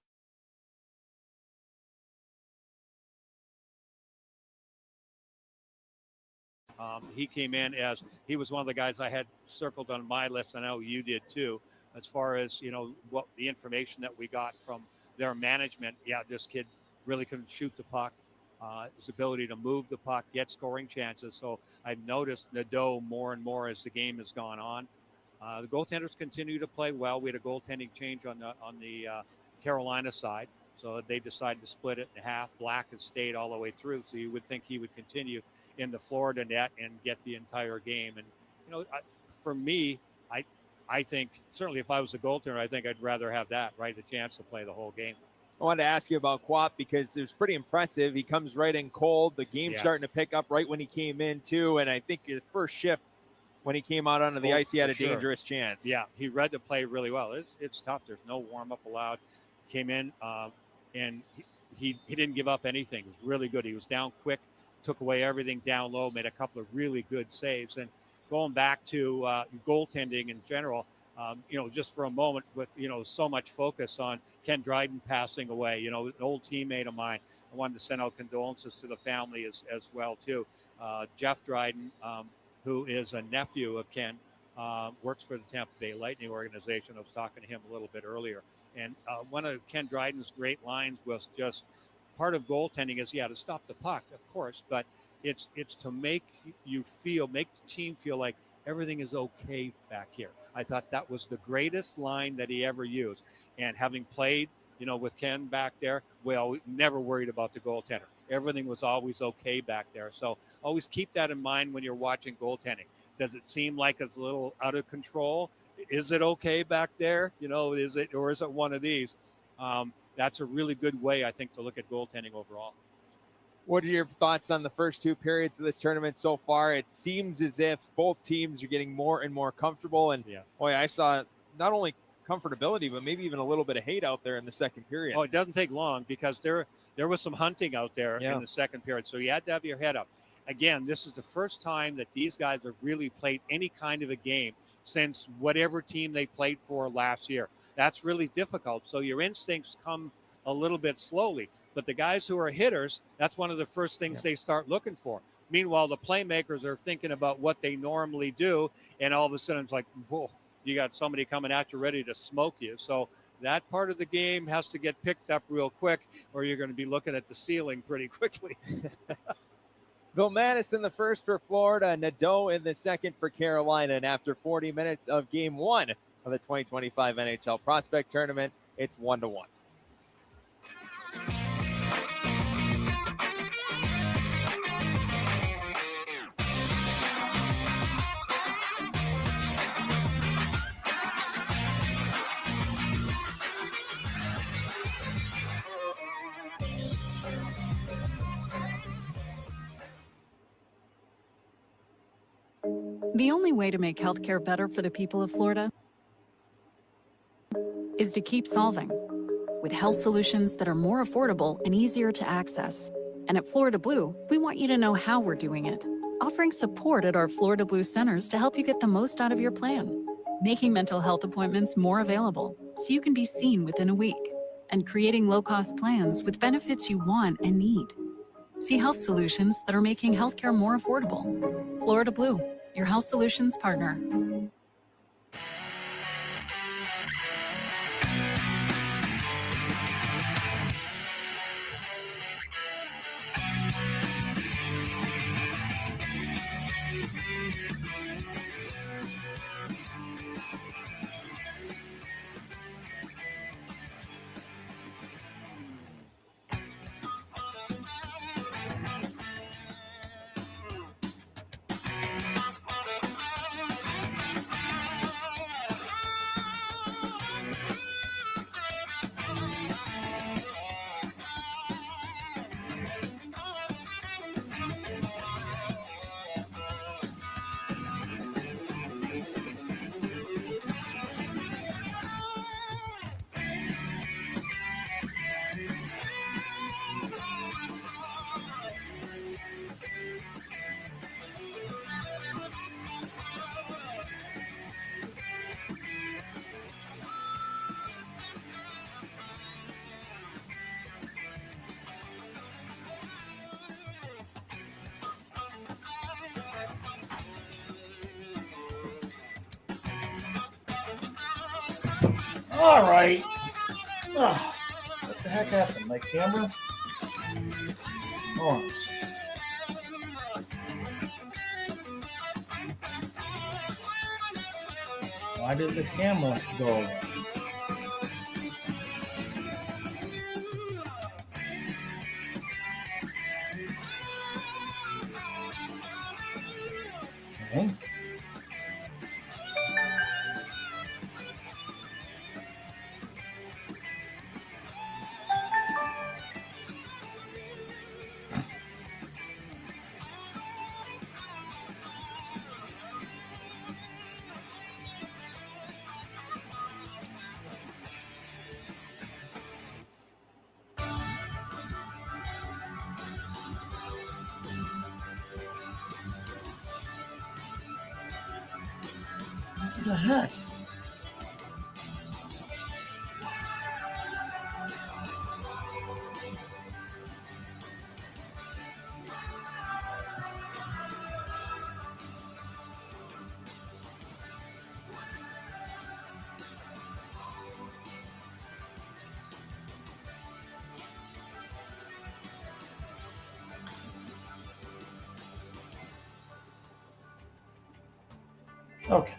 He came in as he was one of the guys I had circled on my list. I know you did too. As far as, what the information that we got from their management. Yeah, this kid really couldn't shoot the puck. His ability to move the puck, get scoring chances. So I've noticed Nadeau more and more as the game has gone on. The goaltenders continue to play well. We had a goaltending change on the Carolina side. So they decided to split it in half. Black has stayed all the way through. So you would think he would continue in the Florida net and get the entire game. And, for me, I think certainly if I was the goaltender, I think I'd rather have that, right? The chance to play the whole game. I wanted to ask you about Quap because it was pretty impressive. He comes right in cold. The game's starting to pick up right when he came in too. And I think his first shift when he came out onto the ice, he had a dangerous chance. Yeah, he read the play really well. It's tough. There's no warm-up allowed. Came in and he didn't give up anything. It was really good. He was down quick, took away everything down low, made a couple of really good saves. And going back to goaltending in general, just for a moment with, so much focus on Ken Dryden passing away, an old teammate of mine. I wanted to send out condolences to the family as well, too. Jeff Dryden, who is a nephew of Ken, works for the Tampa Bay Lightning organization. I was talking to him a little bit earlier. And one of Ken Dryden's great lines was just part of goaltending is, to stop the puck, of course, but it's to make the team feel like everything is okay back here. I thought that was the greatest line that he ever used. And having played, with Ken back there, we never worried about the goaltender. Everything was always okay back there. So always keep that in mind when you're watching goaltending. Does it seem like it's a little out of control? Is it okay back there? Is it one of these? That's a really good way, I think, to look at goaltending overall. What are your thoughts on the first two periods of this tournament so far? It seems as if both teams are getting more and more comfortable. And I saw not only comfortability, but maybe even a little bit of hate out there in the second period. Oh, it doesn't take long because there was some hunting out there in the second period. So you had to have your head up. Again, this is the first time that these guys have really played any kind of a game since whatever team they played for last year. That's really difficult. So your instincts come a little bit slowly. But the guys who are hitters, that's one of the first things they start looking for. Meanwhile, the playmakers are thinking about what they normally do. And all of a sudden it's like, whoa, you got somebody coming at you ready to smoke you. So that part of the game has to get picked up real quick or you're going to be looking at the ceiling pretty quickly. Vilmanis in the first for Florida, Nadeau in the second for Carolina. And after 40 minutes of game one of the 2025 NHL Prospect Tournament, it's 1-1. The only way to make healthcare better for the people of Florida is to keep solving with health solutions that are more affordable and easier to access. And at Florida Blue, we want you to know how we're doing it. offering support at our Florida Blue centers to help you get the most out of your plan, making mental health appointments more available so you can be seen within a week, and creating low-cost plans with benefits you want and need. See health solutions that are making healthcare more affordable. Florida Blue, your health solutions partner. All right. What the heck happened? My camera? Oh, why did the camera go? Okay. What the heck? Okay.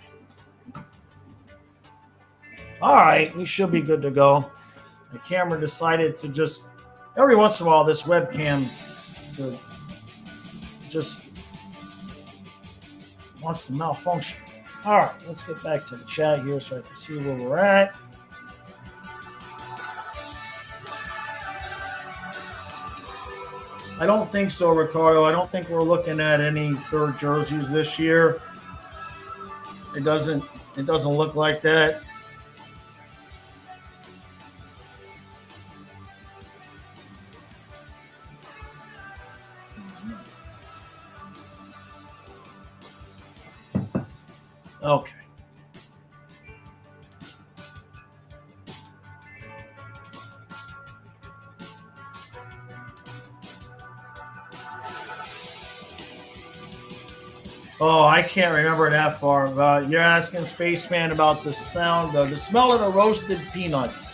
All right, we should be good to go. The camera decided to just, every once in a while, this webcam just wants to malfunction. All right, let's get back to the chat here so I can see where we're at. I don't think so, Ricardo. I don't think we're looking at any third jerseys this year. It doesn't look like that. Okay. Oh, I can't remember that far. You're asking Spaceman about the sound, the smell of the roasted peanuts.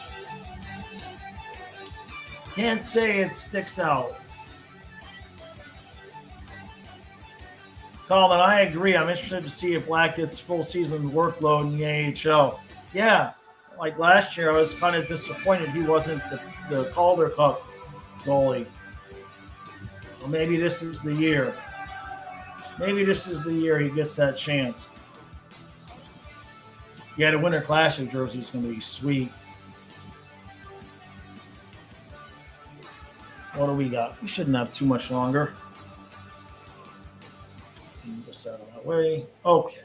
Can't say it sticks out. Colin, I agree. I'm interested to see if Black gets full season workload in the AHL. Yeah, like last year, I was kind of disappointed he wasn't the Calder Cup goalie. Well, maybe this is the year. Maybe this is the year he gets that chance. Yeah, the Winter Classic jersey is going to be sweet. What do we got? We shouldn't have too much longer. Move this out of that way. Okay.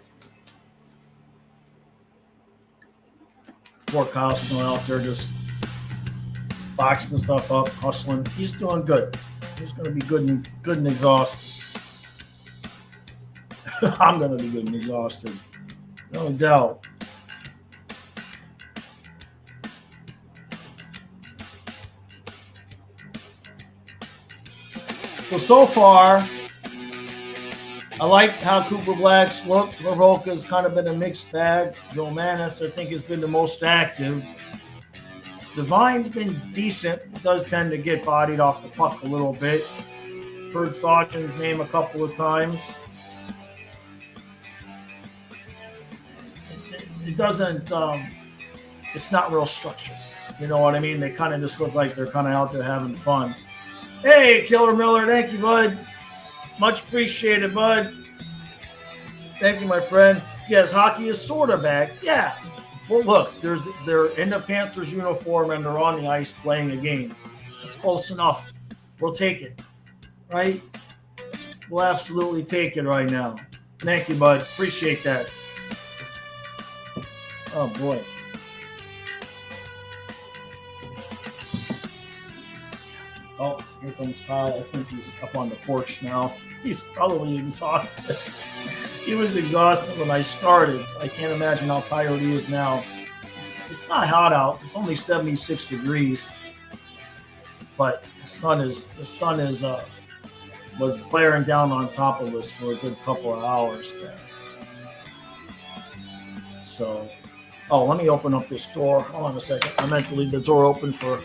Poor Kyle's still out there just boxing stuff up, hustling. He's doing good. He's going to be good and exhausted. I'm going to be getting exhausted. No doubt. So far, I like how Cooper Black's looked. Laroka's kind of been a mixed bag. Joe Manis, I think, has been the most active. Devine's been decent. Does tend to get bodied off the puck a little bit. Heard Sawkin's name a couple of times. It doesn't, it's not real structured. You know what I mean? They kind of just look like they're kind of out there having fun. Hey, Killer Miller, thank you, bud. Much appreciated, bud. Thank you, my friend. Yes, hockey is sort of back. Yeah. Well, look, they're in the Panthers uniform and they're on the ice playing a game. That's close enough. We'll take it, right? We'll absolutely take it right now. Thank you, bud. Appreciate that. Oh, boy. Oh, here comes Kyle. I think he's up on the porch now. He's probably exhausted. He was exhausted when I started, so I can't imagine how tired he is now. It's not hot out. It's only 76 degrees. But the sun was blaring down on top of us for a good couple of hours there. So, let me open up this door. Hold on a second. I meant to leave the door open for...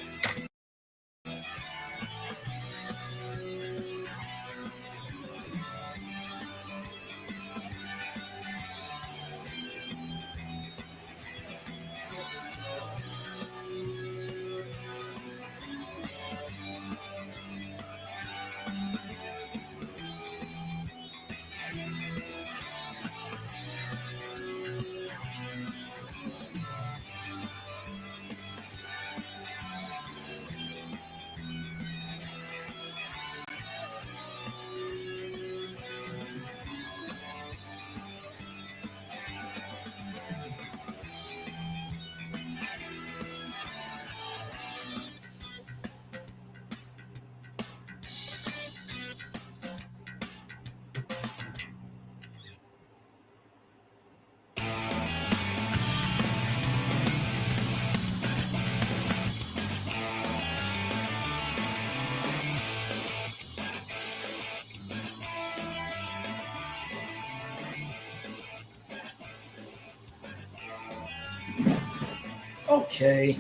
Okay.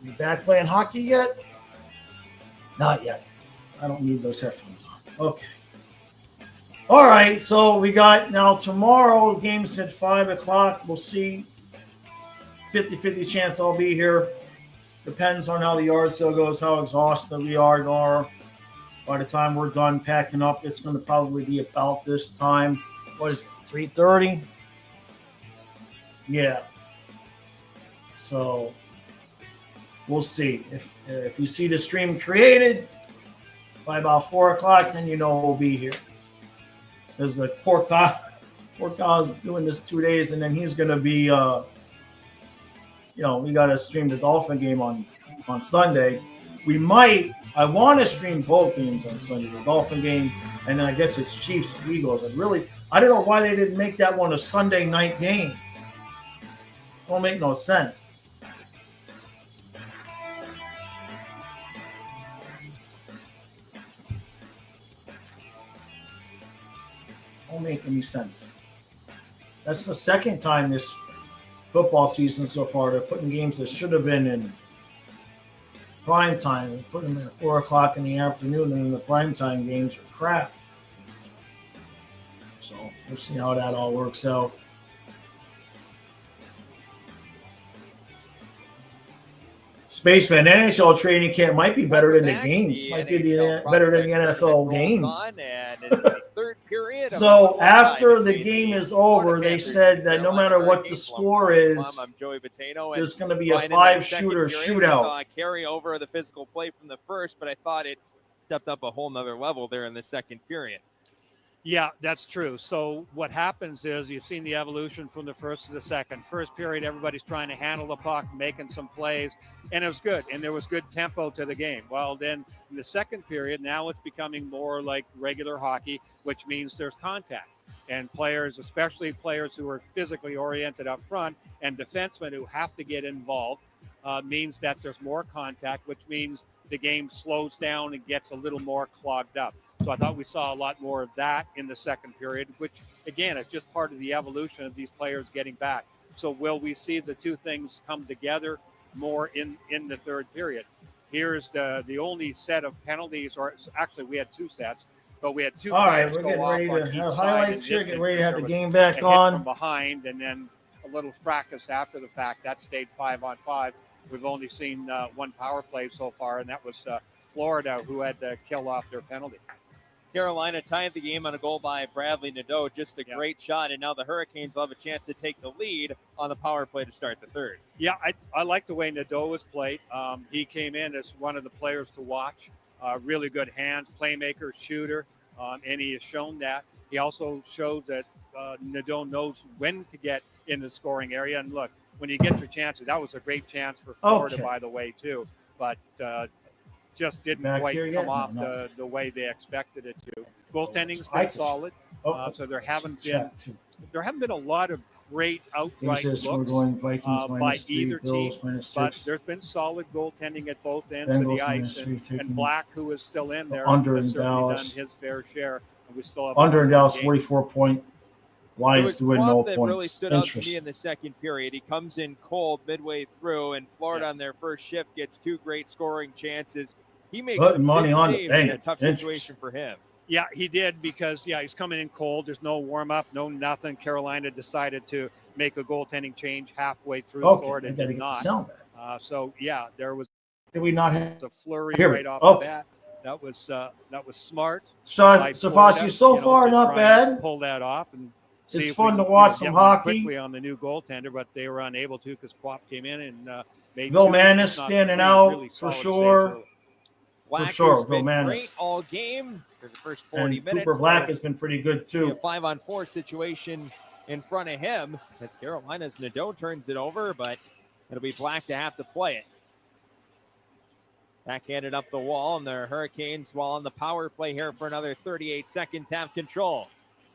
You back playing hockey yet? Not yet. I don't need those headphones on. Okay. All right. So we got now tomorrow, games at 5 o'clock. We'll see. 50-50 chance I'll be here. Depends on how the yard sale goes, how exhausted we are tomorrow. By the time we're done packing up, it's going to probably be about this time. What is it, 3:30? Yeah. So we'll see. If you see the stream created by about 4 o'clock, then you know we'll be here. There's the poor Kyle's doing this 2 days, and then he's going to be, we got to stream the Dolphin game on Sunday. I want to stream both games on Sunday, the Dolphin game, and then I guess it's Chiefs and Eagles. I don't know why they didn't make that one a Sunday night game. Don't make no sense. Don't make any sense. That's the second time this football season so far they're putting games that should have been in prime time. They put them at 4 o'clock in the afternoon, and then the prime time games are crap. So we'll see how that all works out. Spaceman, NHL training camp might be better than the games. Might be better than the NFL games. So after the game is over, they said that no matter what the score is, there's going to be a 5-shooter shootout. Carry over the physical play from the first, but I thought it stepped up a whole nother level there in the second period. Yeah, that's true. So what happens is you've seen the evolution from the first to the second. First period, everybody's trying to handle the puck, making some plays, and it was good. And there was good tempo to the game. Well, then in the second period, now it's becoming more like regular hockey, which means there's contact. And players, especially players who are physically oriented up front and defensemen who have to get involved, means that there's more contact, which means the game slows down and gets a little more clogged up. So I thought we saw a lot more of that in the second period, which, again, is just part of the evolution of these players getting back. So will we see the two things come together more in the third period? Here's the only set of penalties, or actually we had two sets, but we had two. All right, we're getting ready to have highlights here, getting ready to have the game back on. From behind, and then a little fracas after the fact. That stayed 5-on-5. We've only seen one power play so far, and that was Florida, who had to kill off their penalty. Carolina tied the game on a goal by Bradley Nadeau. Just a great shot, and now the Hurricanes will have a chance to take the lead on the power play to start the third. Yeah, I like the way Nadeau was played. He came in as one of the players to watch. Really good hands, playmaker, shooter, and he has shown that. He also showed that Nadeau knows when to get in the scoring area. And look, when you get your chances, that was a great chance for Florida, by the way, too. But just didn't quite come off the way they expected it to. Goaltending's been solid, so there haven't been a lot of great outright looks by either team, but there's been solid goaltending at both ends of the ice, and Black, who is still in there, has certainly done his fair share, and we still have under in Dallas 44-point Lions to win no points. Really stood out to me in the second period. He comes in cold midway through, and Florida on their first shift gets two great scoring chances. He makes some money on saves in a tough situation for him. Yeah, he did, because he's coming in cold. There's no warm up, no nothing. Carolina decided to make a goaltending change halfway through. Florida did not. So yeah, there was. Did we not have a flurry right off the bat? That was smart. Savasi, so far not bad. Pull that off, and it's fun to watch some hockey. Quickly on the new goaltender, but they were unable to because Quap came in and made. Bill Manis standing out really for sure. Black has been great all game for the first 40 minutes. Cooper Black has been pretty good too. A 5-on-4 situation in front of him as Carolina's Nadeau turns it over, but it'll be Black to have to play it. Backhanded up the wall, and the Hurricanes, while on the power play here for another 38 seconds, have control.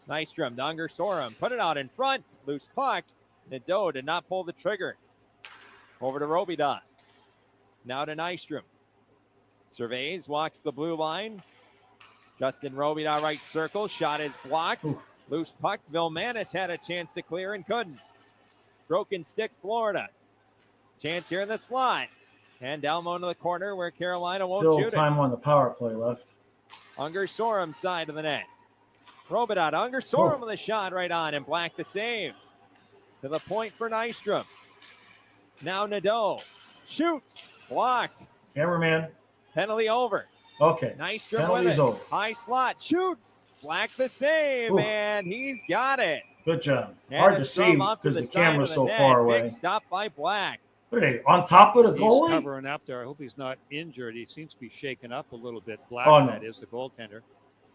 Nystrom to Unger Sorum, put it out in front, loose puck. Nadeau did not pull the trigger. Over to Robida. Now to Nystrom. Surveys, walks the blue line. Justin Robida right circle. Shot is blocked. Ooh. Loose puck. Vilmanis had a chance to clear and couldn't. Broken stick, Florida. Chance here in the slot. And down low into the corner where Carolina won't shoot it. Still time on the power play left. Unger Sorum side of the net. Robida. Unger Sorum with a shot right on, and Black the save. To the point for Nystrom. Now Nadeau. Shoots. Blocked. Cameraman. Penalty over. Okay. Nystrom with it. Over. High slot. Shoots. Black the save, and he's got it. Good job. Hard to see because the camera's so far away. Big stop by Black. What are they, on top of the goalie? He's covering up there. I hope he's not injured. He seems to be shaken up a little bit. Black, that is the goaltender.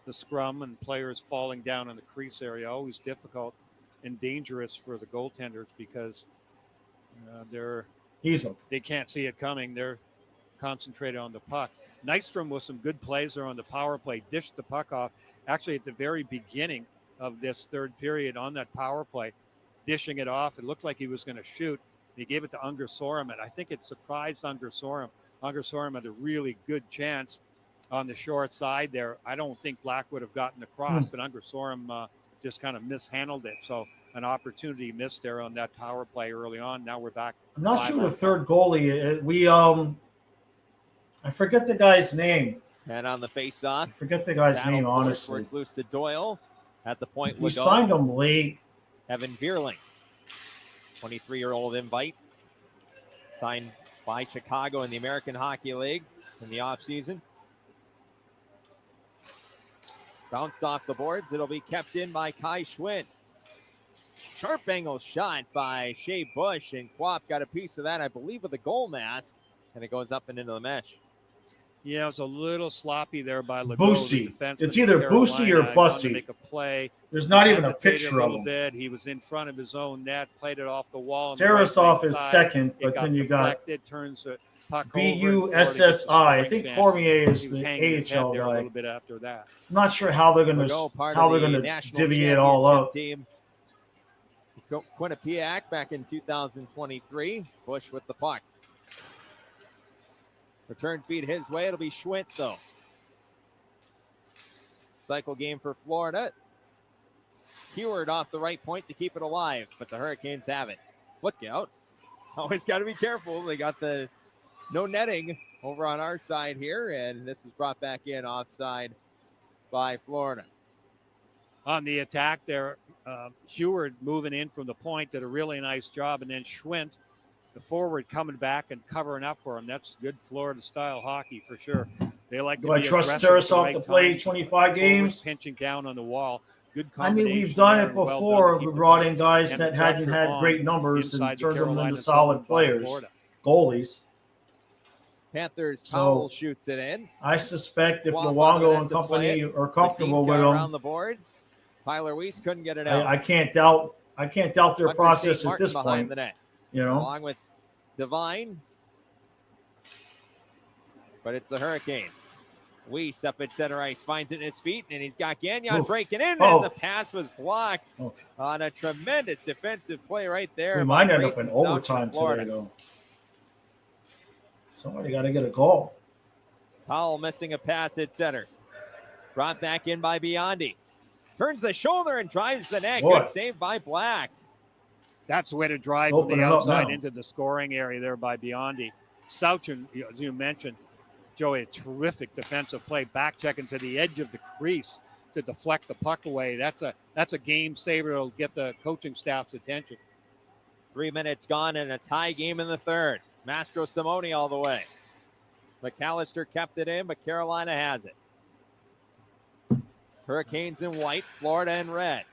The scrum and players falling down in the crease area, always difficult and dangerous for the goaltenders because they can't see it coming. They're concentrated on the puck. Nystrom with some good plays there on the power play, dished the puck off actually at the very beginning of this third period on that power play, dishing it off. It looked like he was going to shoot. He gave it to Unger Sorum, and I think it surprised Unger Sorum. Unger Sorum had a really good chance on the short side there. I don't think Black would have gotten across, but Unger Sorum just kind of mishandled it. So an opportunity missed there on that power play early on. Now we're back. I'm not sure the third goalie. I forget the guy's name. And on the face-off. I forget the guy's name, honestly. It's loose to Doyle. At the point, we signed him late. Evan Vierling, 23-year-old invite, signed by Chicago in the American Hockey League in the offseason. Bounced off the boards. It'll be kept in by Kai Schwinn. Sharp angle shot by Shea Bush, and Quap got a piece of that, I believe, with a goal mask, and it goes up and into the mesh. Yeah, it was a little sloppy there by Legault. Boosie. It's either Boosie or Bussy. Make a play. There's not even a picture of him. Bit. He was in front of his own net, played it off the wall. Tarasov is second, but then you got it turns puck BUSSI. I think Cormier is the AHL guy. A guy. little bit after that. I'm not sure how they're going to divvy it all up. Team. Quinnipiac back in 2023. Bush with the puck. Return feed his way. It'll be Schwint, though. Cycle game for Florida. Heward off the right point to keep it alive, but the Hurricanes have it. Look out. Always got to be careful. They got the no netting over on our side here, and this is brought back in offside by Florida. On the attack there, Heward moving in from the point did a really nice job, and then Schwint, the forward, coming back and covering up for him. That's good Florida-style hockey for sure. They like to Do I trust Tarasov to play 25 games? Pinching down on the wall. Good I mean, we've done it before. We brought in guys that hadn't had great numbers and turned them into solid players, goalies. Panthers, Powell shoots it in. I suspect if Luongo and company are comfortable with them, around the boards. Tyler Weiss couldn't get it out. I can't doubt their process at this point. The net. You know, along with Devine, but it's the Hurricanes. Weiss up at center ice finds it in his feet, and he's got Gagnon breaking in, and the pass was blocked on a tremendous defensive play right there. We might end up in overtime today, though. Somebody got to get a goal. Powell missing a pass at center. Brought back in by Biondi. Turns the shoulder and drives the net. Good save by Black. That's the way to drive from the outside into the scoring area there by Biondi. Sauchin, as you mentioned, Joey, a terrific defensive play, back checking to the edge of the crease to deflect the puck away. That's a game saver. It'll get the coaching staff's attention. 3 minutes gone and a tie game in the third. Mastro Simone all the way. McAllister kept it in, but Carolina has it. Hurricanes in white, Florida in red.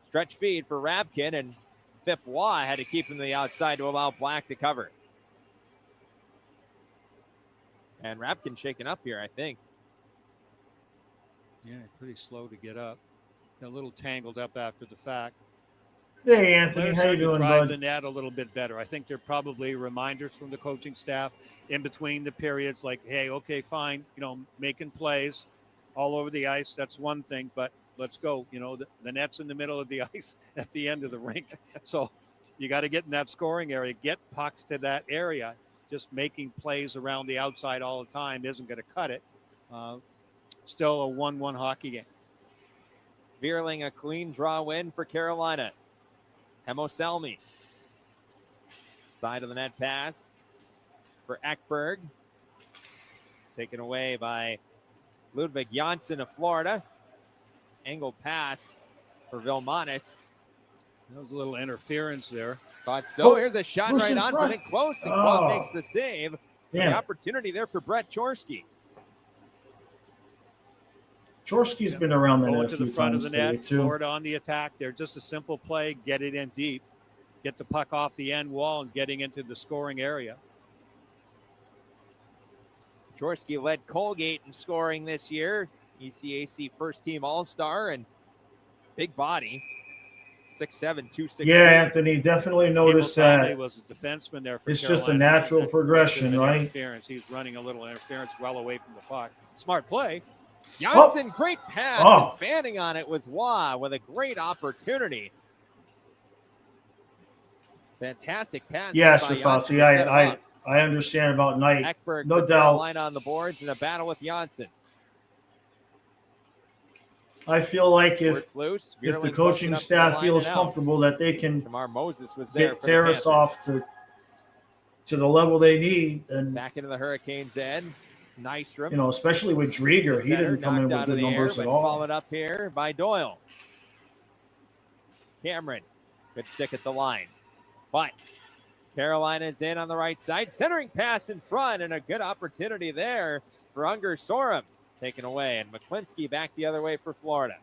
Stretch feed for Rabkin, and Fipois had to keep him to the outside to allow Black to cover. And Rabkin shaken up here, I think. Yeah, pretty slow to get up. A little tangled up after the fact. Hey, Anthony, how you doing, drive bud? the net a little bit better. I think they're probably reminders from the coaching staff in between the periods, like, hey, okay, fine, making plays all over the ice. That's one thing, but let's go. The net's in the middle of the ice at the end of the rink. So you got to get in that scoring area, get pucks to that area. Just making plays around the outside all the time isn't going to cut it. Still a 1-1 hockey game. Vierling, a clean draw win for Carolina. Hemosalmi. Side of the net pass for Ekberg. Taken away by Ludwig Janssen of Florida. Angle pass for Vilmanis. There was a little interference there. Thought so. Here's a shot right on, but it close, and Quad makes the save. The opportunity there for Brett Chorsky. Chorsky's been around the net Going a to few the front of times the net, too. Florida on the attack. They're just a simple play, get it in deep, get the puck off the end wall and getting into the scoring area. Chorsky led Colgate in scoring this year. ECAC first-team All-Star and big body. 6'7", 260. Yeah, Anthony, definitely noticed that. He was a defenseman there for It's Carolina. just a natural progression, right? Interference. He's running a little interference well away from the puck. Smart play. Janssen, great pass. And fanning on it was Waugh with a great opportunity. Fantastic pass. Yes, Rafasi, I understand about Knight. Ekberg no doubt. Line on the boards in a battle with Janssen. I feel like if the coaching staff feels comfortable that they can Moses was there get Tarasov to the level they need, then back into the Hurricanes' end. Nystrom. Especially with Drieger, he didn't come in with good numbers at all. Followed up here by Doyle. Cameron, good stick at the line. But Carolina's in on the right side. Centering pass in front, and a good opportunity there for Unger Sorum. Taken away, and McClinsky back the other way for Florida.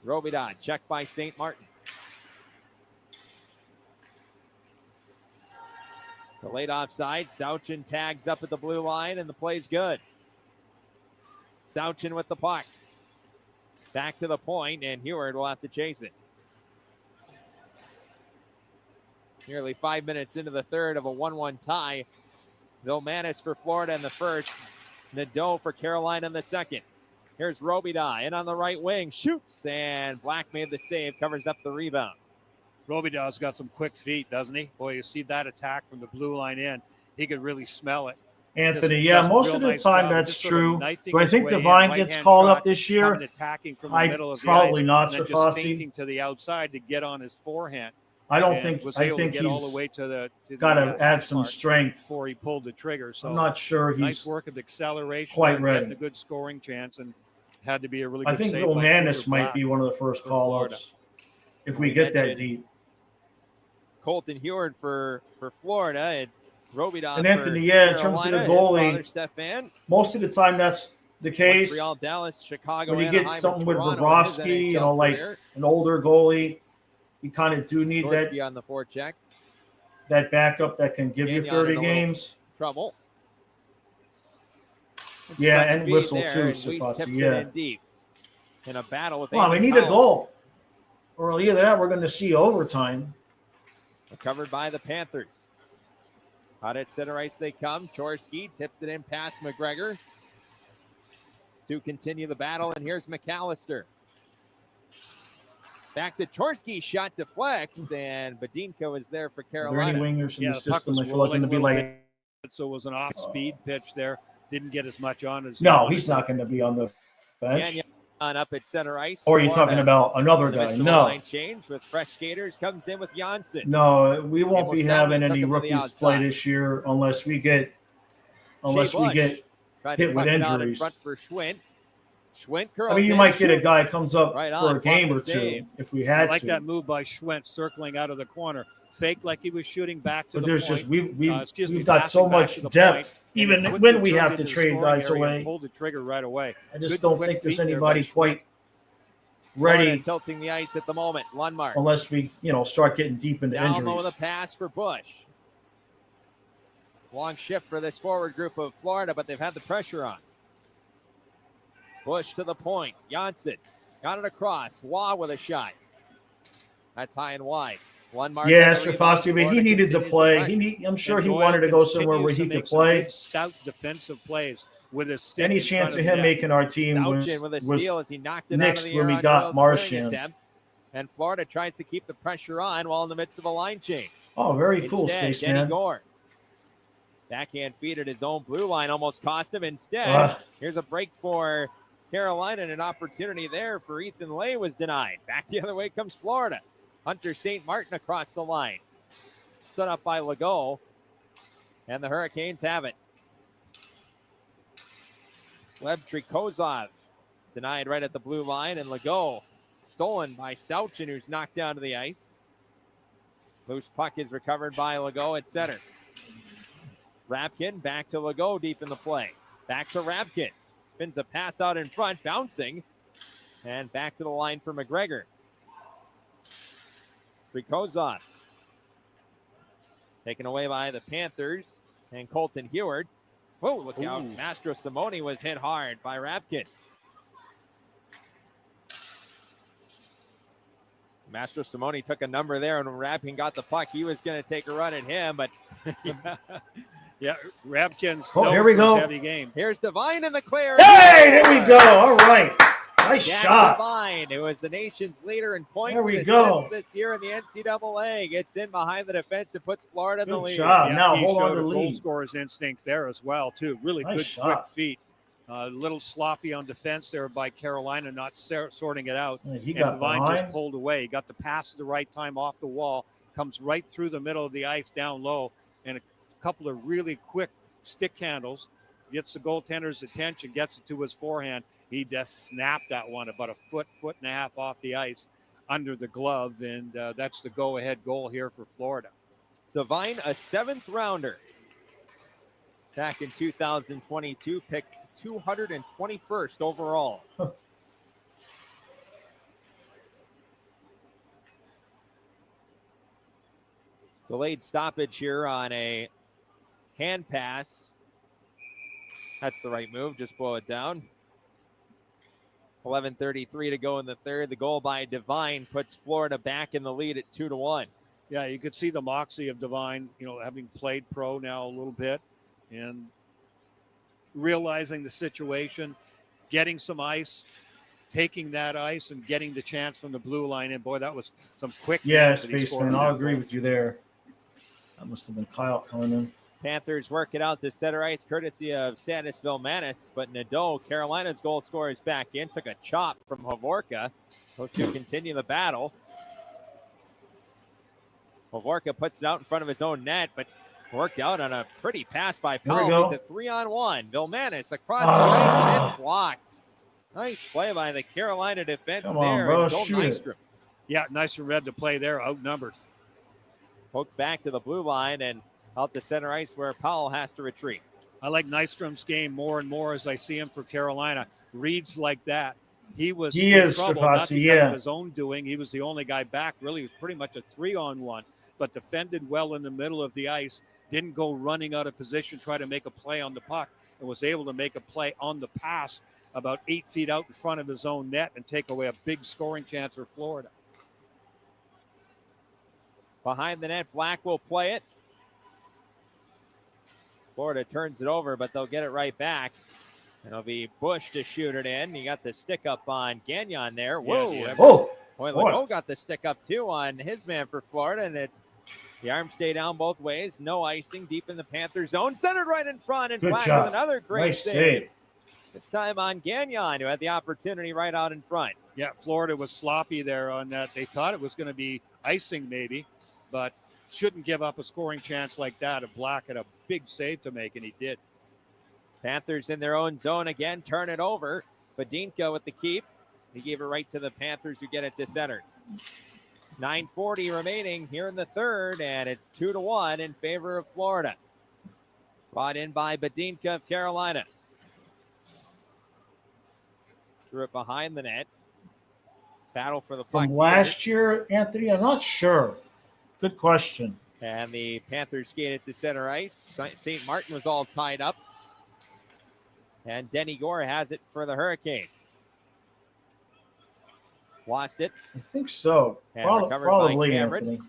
Robidon, checked by St. Martin. The late offside. Sauchin tags up at the blue line, and the play's good. Sauchin with the puck. Back to the point, and Heward will have to chase it. Nearly 5 minutes into the third of a 1-1 tie. Vilmanis for Florida in the first. Nadeau for Carolina in the second. Here's Robida in on the right wing. Shoots, and Black made the save, covers up the rebound. Robida's got some quick feet, doesn't he? Boy, you see that attack from the blue line in. He could really smell it. Anthony, yeah, most of the time that's true. Do I think Devine gets called up this year? Attacking from the middle of the probably ice, not, and then just feinting to the outside to get on his forehand. I think he's all the way to got to add some strength before he pulled the trigger. So I'm not sure he's nice work of acceleration, quite ready. A good scoring chance, and had to be a really good I think save. Vilmanis might be one of the first call-ups if we get that deep. Colton Heward for Florida and Robida. And Anthony, in terms of the goalie, most of the time that's the case. Montreal, Dallas, Chicago, when you get something with Bobrovsky, like an older goalie, you kind of do need that on the forecheck. That backup that can give you 30 games. Trouble. Yeah, and whistle too, Safasi. Yeah. Deep in a battle with. Well, we need a goal, or either that we're going to see overtime. Covered by the Panthers. Out at center ice they come. Chorski tipped it in past McGregor to continue the battle, and here's McAllister. Back to Chorski, shot deflects, and Badinko is there for Carolina. Are there any wingers in the system I feel like going to be like? So it was an off-speed pitch there. Didn't get as much on as. No, he's not going to be on the bench. On up at center ice. Or are you talking about another guy? No. Line change with fresh skaters comes in with Janssen. No, we won't be having any rookies play this year unless we get hit with injuries. Front for Schwint. I mean, you might get a guy comes up for a game or two if we had to. I like that move by Schwint circling out of the corner. Faked like he was shooting back to the point. But there's just we've got so much depth, even when we have to trade guys away. Pull the trigger right away. I just don't think there's anybody quite ready. Tilting the ice at the moment. Lundmark. Unless we, start getting deep into injuries. Down low with a pass for Bush. Long shift for this forward group of Florida, but they've had the pressure on. Bush to the point. Janssen got it across. Waugh with a shot. That's high and wide. Yeah, Strafosky, but he needed to play. I'm sure he wanted to go somewhere where he could play. Stout defensive plays with his stick. Any chance of him making our team was nixed when we got Marchand. And Florida tries to keep the pressure on while in the midst of a line change. Oh, very cool, Spaceman. Gore. Backhand feed at his own blue line almost cost him. Instead, here's a break for Carolina, and an opportunity there for Ethan Lay was denied. Back the other way comes Florida. Hunter St. Martin across the line. Stood up by Legault. And the Hurricanes have it. Gleb Trikozov denied right at the blue line. And Legault stolen by Sauchin, who's knocked down to the ice. Loose puck is recovered by Legault at center. Rabkin back to Legault deep in the play. Back to Rabkin. Spins a pass out in front, bouncing. And back to the line for McGregor. Trikozov taken away by the Panthers and Colton Heward. Whoa, look out. Mastro Simone was hit hard by Rabkin. Mastro Simone took a number there, and when Rabkin got the puck, he was going to take a run at him, but yeah, Rabkin's here we go. Heavy game. Here's Devine in the clear. Hey, there we go. All right. Nice shot. Devine, who is the nation's leader in points. There we go. This year in the NCAA. Gets in behind the defense and puts Florida in the lead. Good job. Yeah, now he hold on showed to a lead. Goal scorer's instinct there as well, too. Really nice good shot. quick feet. A little sloppy on defense there by Carolina, not sorting it out. Yeah, he and got Devine behind. just pulled away. He got the pass at the right time off the wall, comes right through the middle of the ice down low, and a couple of really quick stick handles, gets the goaltender's attention, gets it to his forehand. He just snapped that one about a foot and a half off the ice under the glove, and that's the go-ahead goal here for Florida. Devine, a 7th rounder. Back in 2022, picked 221st overall. Delayed stoppage here on a hand pass. That's the right move. Just blow it down. 11:33 to go in the third. The goal by Devine puts Florida back in the lead at 2-1. Yeah, you could see the moxie of Devine, having played pro now a little bit and realizing the situation, getting some ice, taking that ice and getting the chance from the blue line. And boy, that was some quick. Yeah, Spaceman, I'll agree with you there. That must have been Kyle coming in. Panthers work it out to center ice, courtesy of Satisville Manis. But Nadeau, Carolina's goal scorer, is back in. Took a chop from Hovorka. Those two continue the battle. Hovorka puts it out in front of his own net, but worked out on a pretty pass by Powell. It's a 3-on-1. Vilmanis across the ice, and it's blocked. Nice play by the Carolina defense there. Bro, Nystrom. Yeah, Nystrom read the play there, outnumbered. Pokes back to the blue line and out to center ice where Powell has to retreat. I like Nystrom's game more and more as I see him for Carolina. Reads like that. He is trouble, not because of his own doing. He was the only guy back. Really, it was pretty much a 3-on-1, but defended well in the middle of the ice. Didn't go running out of position, try to make a play on the puck, and was able to make a play on the pass about 8 feet out in front of his own net and take away a big scoring chance for Florida. Behind the net, Black will play it. Florida turns it over, but they'll get it right back. It'll be Bush to shoot it in. You got the stick up on Gagnon there. Whoa. Yeah. Whoa. Boy, Legault got the stick up too on his man for Florida, and the arms stay down both ways. No icing deep in the Panther zone. Centered right in front, and Black with another great save. This time on Gagnon, who had the opportunity right out in front. Yeah, Florida was sloppy there on that. They thought it was going to be icing maybe, but shouldn't give up a scoring chance like that. Black had a big save to make, and he did. Panthers in their own zone again, turn it over. Badinka with the keep. He gave it right to the Panthers, who get it to center. 9:40 remaining here in the third, and it's 2-1 in favor of Florida. Brought in by Badinka of Carolina. Threw it behind the net. Battle for the puck. From last year, Anthony, I'm not sure. Good question. And the Panthers skated to center ice. St. Martin was all tied up. And Denny Gore has it for the Hurricanes. Lost it. I think so. And Probably Anthony.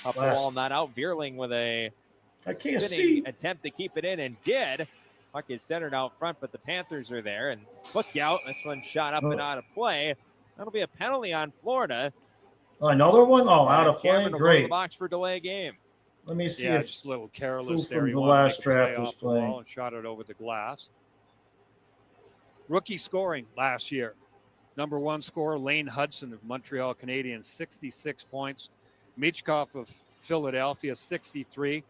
Up the wall, not out. Veerling with a attempt to keep it in, and did. Puck is centered out front, but the Panthers are there. And look out. This one shot up and out of play. That'll be a penalty on Florida. Another one? Oh, out of play. Cameron Great. The box for delay game. Let me see if just a little careless there. From the last draft was playing. And shot it over the glass. Rookie scoring last year. Number one scorer, Lane Hudson of Montreal Canadiens, 66 points. Michkov of Philadelphia, 63.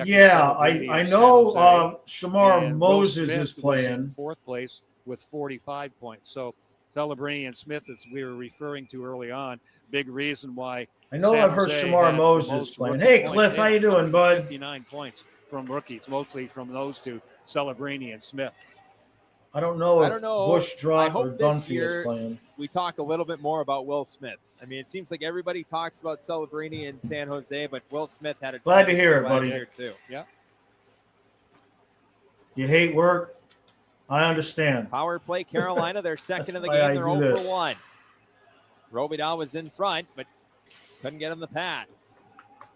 Yeah, I know Shamar Moses is playing. In fourth place with 45 points. So Celebrini and Smith, as we were referring to early on, big reason why. I know I've heard Shamar Moses playing. Hey, Cliff, how you doing, bud? 59 points from rookies, mostly from those two, Celebrini and Smith. I don't know if Bush Drop or Dunphy is playing. We talk a little bit more about Will Smith. I mean, it seems like everybody talks about Celebrini in San Jose, but Will Smith had a glad to hear it, buddy. Here too. Yeah. You hate work? I understand. Power play, Carolina. They're second of the game. They're 0 for 1. Robidoux was in front, but couldn't get him the pass.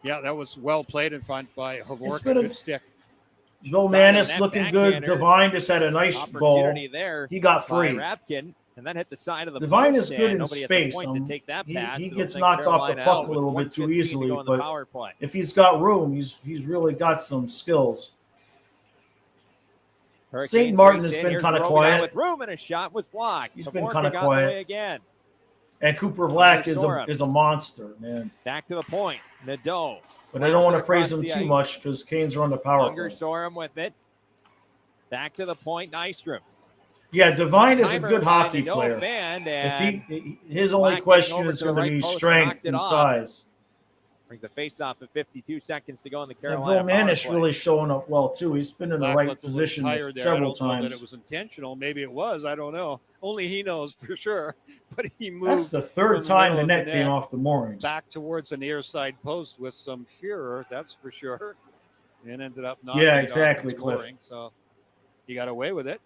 Yeah, that was well played in front by Hovorka. Good stick. Vilmanis looking good. Devine just had a nice goal. There he got free. Rapkin, and then hit the side of the Devine is good in space. He gets knocked off the puck a little bit too easily, but if he's got room, he's really got some skills. St. Martin has been kind of quiet. With room, and a shot was blocked. He's been kind of quiet again. And Cooper Black is a monster, man. Back to the point. Nadeau. But I don't want to praise him too much because Canes are on the power play. Sorum with it. Back to the point, Nystrom. Yeah, Devine is a good hockey player. His only question is going to be strength and size. Brings a face-off at 52 seconds to go in the Carolina. Vilmanis really showing up well, too. He's been in the right position several times. I don't know that it was intentional. Maybe it was. I don't know. Only he knows for sure. But he moved. That's the third time the net came off the moorings. Back towards the near side post with some furor, that's for sure. And ended up not. Yeah, exactly, Cliff. So he got away with it.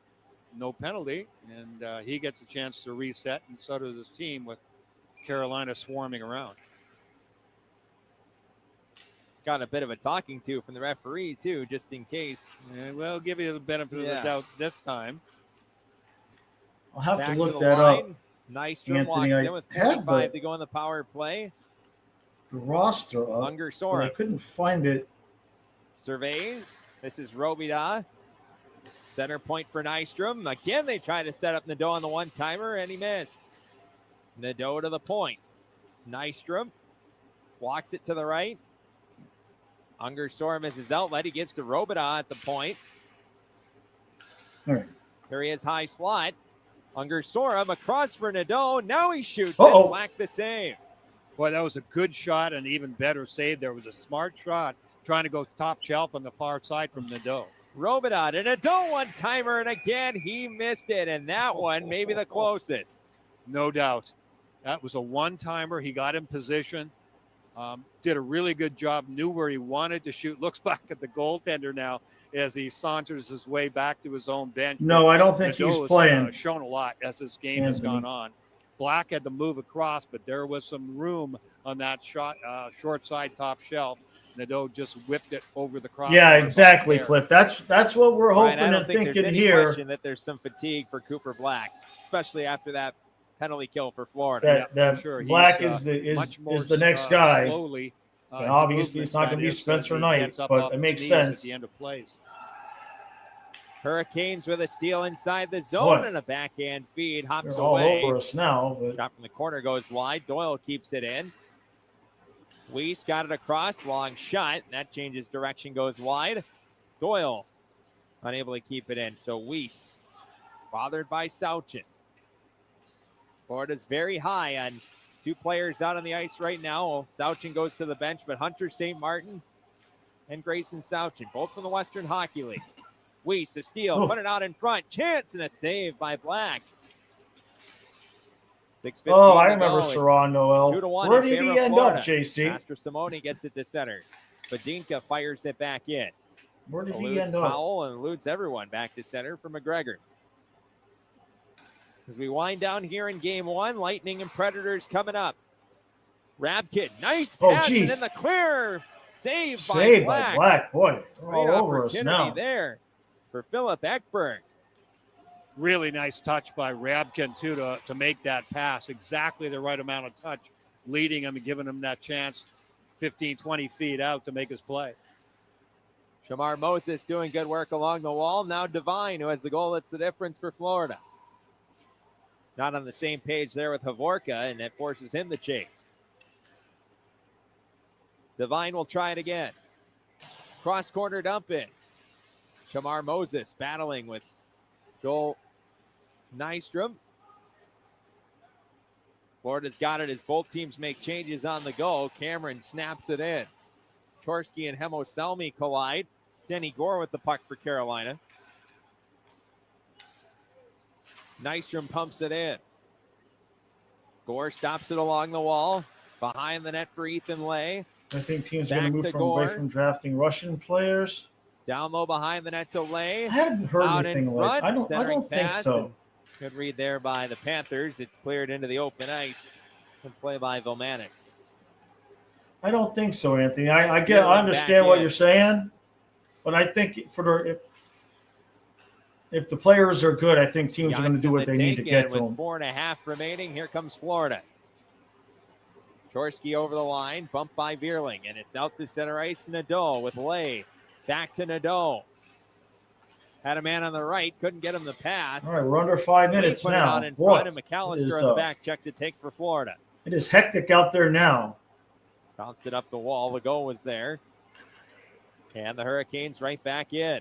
No penalty. And he gets a chance to reset, and so does his team with Carolina swarming around. got a bit of a talking to from the referee, too, just in case. Yeah, we'll give you the benefit of the doubt this time. I'll have Back to look the that line. up. Nystrom walks Anthony, in with 45 to go in the power play. The roster up, Unger but Sora I couldn't find it. surveys. This is Robida. Center point for Nystrom. Again, they try to set up Nadeau on the one-timer, and he missed. Nadeau to the point. Nystrom walks it to the right. Unger Sora misses outlet. He gives to Robida at the point. All right. Here he is, high slot. Unger Sora across for Nadeau. Now he shoots it. Black the save. Boy, that was a good shot and even better save. There was a smart shot trying to go top shelf on the far side from Nadeau. Robida and Nadeau one-timer, and again, he missed it. And that one, maybe the closest. No doubt. That was a one-timer. He got in position, did a really good job, knew where he wanted to shoot. Looks back at the goaltender now as he saunters his way back to his own bench. No, I don't think he's playing. Shown a lot as this game has gone on. Black had to move across, but there was some room on that shot, short side top shelf. Nadeau just whipped it over the cross. Yeah, exactly, Cliff. That's what we're hoping and thinking here. Question that there's some fatigue for Cooper Black, especially after that penalty kill for Florida. That sure. Black is the next guy. Slowly, so obviously, it's not going to be Spencer Knight, but it makes sense. At the end of plays. Hurricanes with a steal inside the zone and a backhand feed. Hops away. All over us now. But... Shot from the corner goes wide. Doyle keeps it in. Weiss got it across. Long shot. That changes direction, goes wide. Doyle unable to keep it in. So Weiss bothered by Sauchin. Florida's very high on two players out on the ice right now. Sauchin goes to the bench, but Hunter St. Martin and Grayson Sauchin, both from the Western Hockey League. Weiss, a steal, put it out in front. Chance and a save by Black. 6:15 I remember Saron Noel. 2-1 Where did he end up, JC? Master Simone gets it to center. Badinka fires it back in. Where did he end up? Powell and eludes everyone back to center for McGregor. As we wind down here in game one, Lightning and Predators coming up. Rabkin, nice pass, and in the clear. Save by Black. Boy, great all over us now. There for Philip Ekberg. Really nice touch by Rabkin, too, to make that pass. Exactly the right amount of touch, leading him and giving him that chance 15, 20 feet out to make his play. Shamar Moses doing good work along the wall. Now Devine, who has the goal that's the difference for Florida. Not on the same page there with Havorka, and that forces him to chase. Devine will try it again. Cross corner dump in. Shamar Moses battling with Joel Nystrom. Florida's got it as both teams make changes on the go. Cameron snaps it in. Chorsky and Hemo Selmy collide. Denny Gore with the puck for Carolina. Nystrom pumps it in. Gore stops it along the wall. Behind the net for Ethan Lay. I think teams are going to move away from drafting Russian players. Down low behind the net to Lay. I hadn't heard anything like. I don't think so. Good read there by the Panthers. It's cleared into the open ice. Good play by Vomanis. I don't think so, Anthony. I understand what you're saying, but I think if the players are good, I think teams are going to do what they need to get to them. 4.5 remaining, here comes Florida. Chorsky over the line, bumped by Vierling, and it's out to center ice. Nadeau with Lay. Back to Nadeau. Had a man on the right, couldn't get him the pass. All right, we're under 5 minutes now. Out in front, and McAllister on the back check to take for Florida. It is hectic out there now. Bounced it up the wall. The goal was there. And the Hurricanes right back in.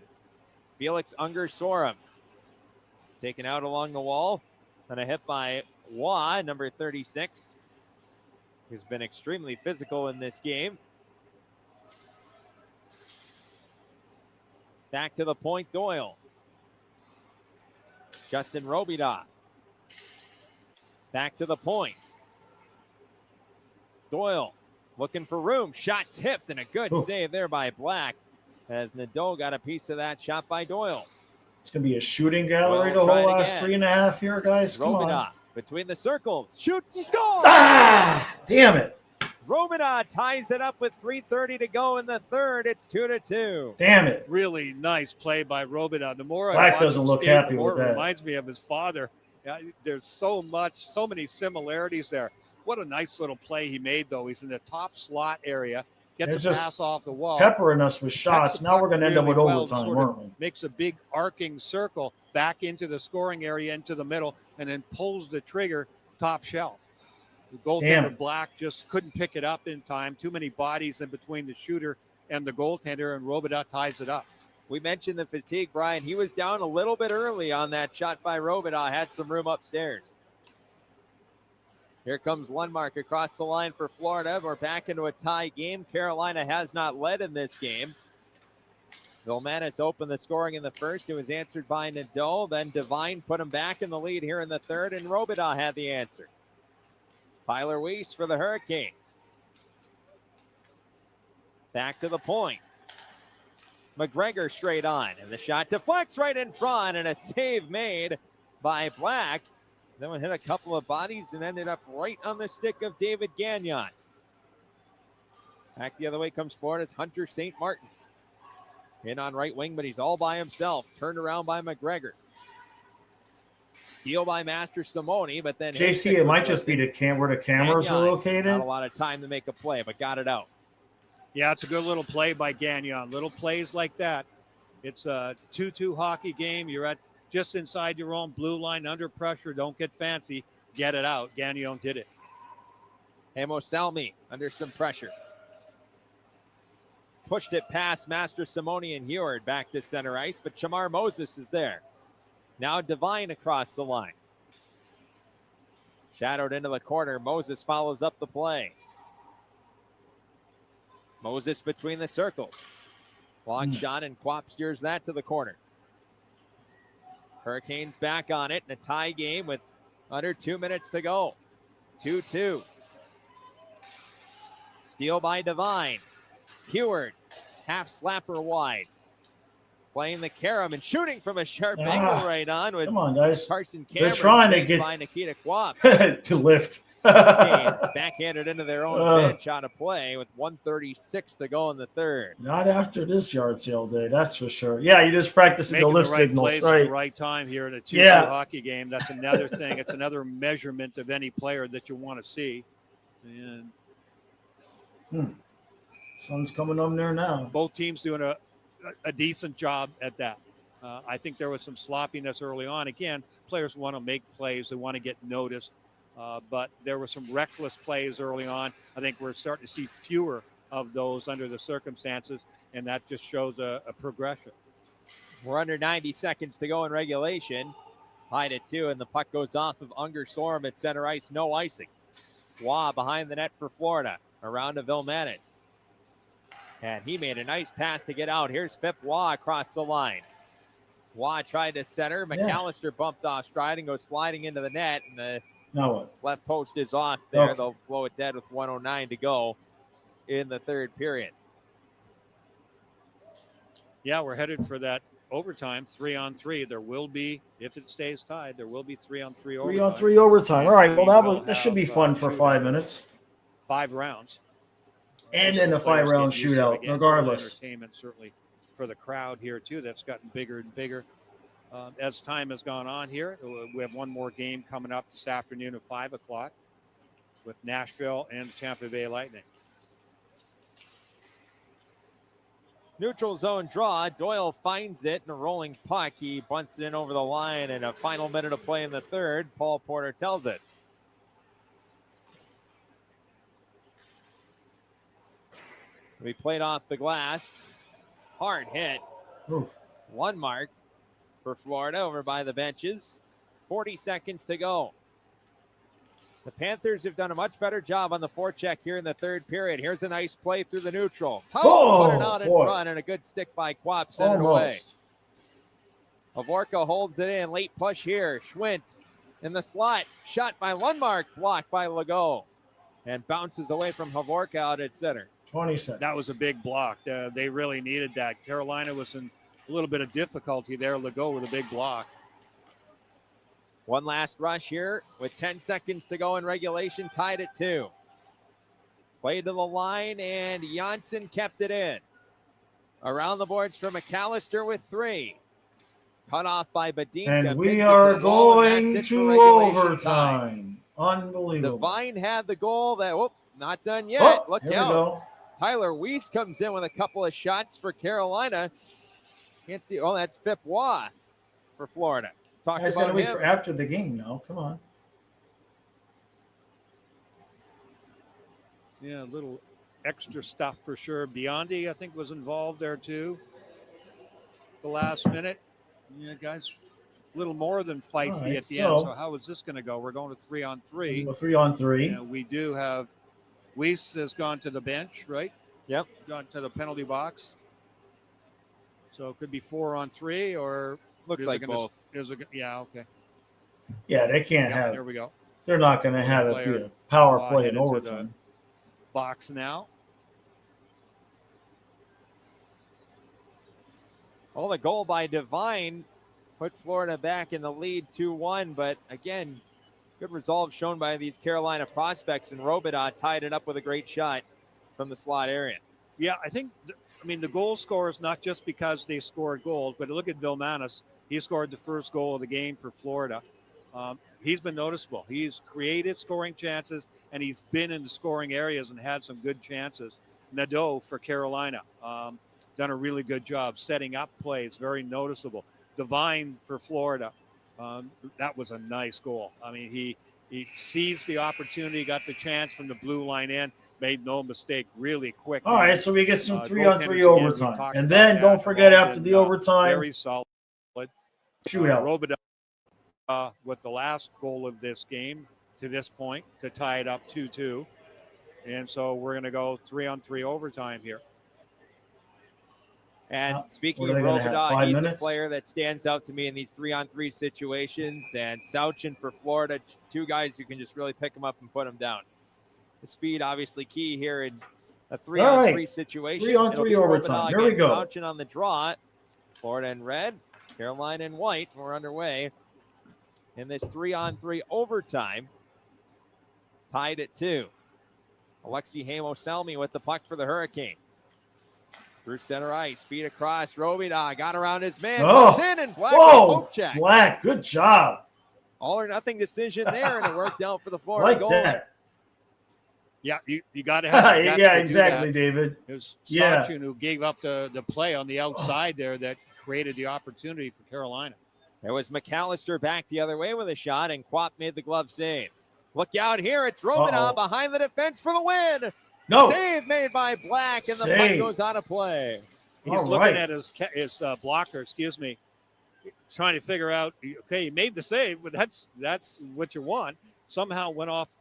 Felix Unger Sorum taken out along the wall. And a hit by Waugh, number 36, who's been extremely physical in this game. Back to the point, Doyle. Justin Robida. Back to the point. Doyle looking for room. Shot tipped and a good save there by Black as Nadeau got a piece of that shot by Doyle. It's going to be a shooting gallery the whole last 3.5 here, guys. Come on. Between the circles. Shoots, he scores! Ah! Damn it. Robida ties it up with 3:30 to go in the third. It's 2-2. Damn it. Really nice play by Robida. The more Black I watch doesn't him look skate, happy the more with it that. reminds me of his father. Yeah, there's so many similarities there. What a nice little play he made, though. He's in the top slot area, gets They're a pass off the wall. Peppering us with shots. Now we're going to end up with overtime, aren't we? Makes a big arcing circle back into the scoring area, into the middle, and then pulls the trigger top shelf. The goaltender Black just couldn't pick it up in time. Too many bodies in between the shooter and the goaltender, and Robida ties it up. We mentioned the fatigue, Brian. He was down a little bit early on that shot by Robida. Had some room upstairs. Here comes Lundmark across the line for Florida. We're back into a tie game. Carolina has not led in this game. Vilmanis opened the scoring in the first. It was answered by Nadeau. Then Devine put him back in the lead here in the third, and Robida had the answer. Tyler Weiss for the Hurricanes. Back to the point. McGregor straight on, and the shot deflects right in front, and a save made by Black. Then one hit a couple of bodies and ended up right on the stick of David Gagnon. Back the other way comes Florida's Hunter St. Martin. In on right wing, but he's all by himself. Turned around by McGregor. Steal by Master Simone, but then JC, it might just be where the cameras are located. Not a lot of time to make a play, but got it out. Yeah, it's a good little play by Gagnon. Little plays like that. It's a 2-2 hockey game. You're at just inside your own blue line, under pressure. Don't get fancy. Get it out. Gagnon did it. Amos Salmi under some pressure. Pushed it past Master Simone and Heward back to center ice, but Shamar Moses is there. Now Devine across the line. Shadowed into the corner. Moses follows up the play. Moses between the circles. Long shot, and Quap steers that to the corner. Hurricanes back on it in a tie game with under 2 minutes to go. 2-2. Steal by Devine. Heward, half slapper wide. Playing the carom and shooting from a sharp angle right on with Carson Cameron. They're trying to get by Nikita Quap. to lift. Backhanded into their own bench on a play with 1:36 to go in the third. Not after this yard sale day, that's for sure. Yeah, you just practicing the lift signals, plays at the right time here in a 2-2 hockey game. That's another thing. It's another measurement of any player that you want to see. And sun's coming on there now. Both teams doing a decent job at that. I think there was some sloppiness early on. Again, players want to make plays. They want to get noticed. But there were some reckless plays early on. I think we're starting to see fewer of those under the circumstances, and that just shows a progression. We're under 90 seconds to go in regulation. Tied at 2, and the puck goes off of Unger Sorum at center ice. No icing. Waugh behind the net for Florida. Around to Vilmanis. And he made a nice pass to get out. Here's Phip Waugh across the line. Waugh tried to center. McAllister bumped off stride and goes sliding into the net, and the left post is off there. Okay. They'll blow it dead with 1:09 to go in the third period. Yeah, we're headed for that overtime, 3-on-3. There will be, if it stays tied, there will be 3-on-3 overtime. 3-on-3 overtime. All right, well, that should be fun for 5 minutes. 5 rounds. And then a 5-round shootout, regardless. Entertainment, certainly, for the crowd here, too. That's gotten bigger and bigger. As time has gone on here, we have one more game coming up this afternoon at 5 o'clock with Nashville and the Tampa Bay Lightning. Neutral zone draw. Doyle finds it in a rolling puck. He bunts it in over the line, and a final minute of play in the third, Paul Porter tells us. We played off the glass. Hard hit. Lundmark for Florida over by the benches. 40 seconds to go. The Panthers have done a much better job on the forecheck here in the third period. Here's a nice play through the neutral. Put it out in front, and a good stick by Quap sent it away. Havorka holds it in. Late push here. Schwint in the slot. Shot by Lundmark. Blocked by Legault. And bounces away from Havorka out at center. 20 seconds. That was a big block. They really needed that. Carolina was in a little bit of difficulty there. Legault with a big block. One last rush here with 10 seconds to go in regulation, tied at 2. Played to the line, and Janssen kept it in. Around the boards for McAllister with 3. Cut off by Badinka. And we are going to overtime. Time. Unbelievable. Devine had the goal that, not done yet. Look here out. We go. Tyler Weiss comes in with a couple of shots for Carolina. Can't see. Oh, that's Fippois for Florida. Talk about him. Wait for after the game now. Come on. Yeah, a little extra stuff for sure. Biondi, I think, was involved there too. The last minute. Yeah, guys, a little more than feisty at the end. So how is this going to go? We're going to 3-on-3. 3-on-3. And we do have Weiss has gone to the bench, right? Yep. Gone to the penalty box. So it could be 4-on-3 or looks like both. Yeah, okay. Yeah, they can't have. There we go. They're not going to have it be a power play in overtime. Box now. Well, the goal by Devine put Florida back in the lead 2-1, but again, good resolve shown by these Carolina prospects, and Robidas tied it up with a great shot from the slot area. Yeah, I think, the goal scorers, not just because they scored goals, but look at Vilmanis. He scored the first goal of the game for Florida. He's been noticeable. He's created scoring chances, and he's been in the scoring areas and had some good chances. Nadeau for Carolina. Done a really good job setting up plays, very noticeable. Devine for Florida. That was a nice goal. He seized the opportunity, got the chance from the blue line in, made no mistake, really quick. All right, so we get some 3-on-3 overtime. And then don't forget after the overtime. Very solid. Shootout. Robidas with the last goal of this game to this point to tie it up 2-2. And so we're going to go 3-on-3 overtime here. And speaking of Robidas, he's a player that stands out to me in these 3-on-3 situations. And Sauchin for Florida, 2 guys who can just really pick him up and put him down. The speed, obviously, key here in a 3-on-3 situation. 3-on-3 overtime. Here we go. Sauchin on the draw. Florida in red, Carolina in white. We're underway in this 3-on-3 overtime. Tied at 2. Alexi Hamo-Salmi with the puck for the Hurricanes. Through center ice, feet across. Robidas got around his man. Puts in, and Black poke check. Black, good job. All or nothing decision there, and it worked out for the Florida goal. That. Yeah, you got to have. Yeah, exactly, David. It was Sauchin who gave up the play on the outside there that created the opportunity for Carolina. There was McAllister back the other way with a shot, and Quap made the glove save. Look out here. It's Robidas behind the defense for the win. No. Save made by Black, and the puck goes out of play. He's looking at his blocker, trying to figure out, okay, he made the save, but that's what you want. Somehow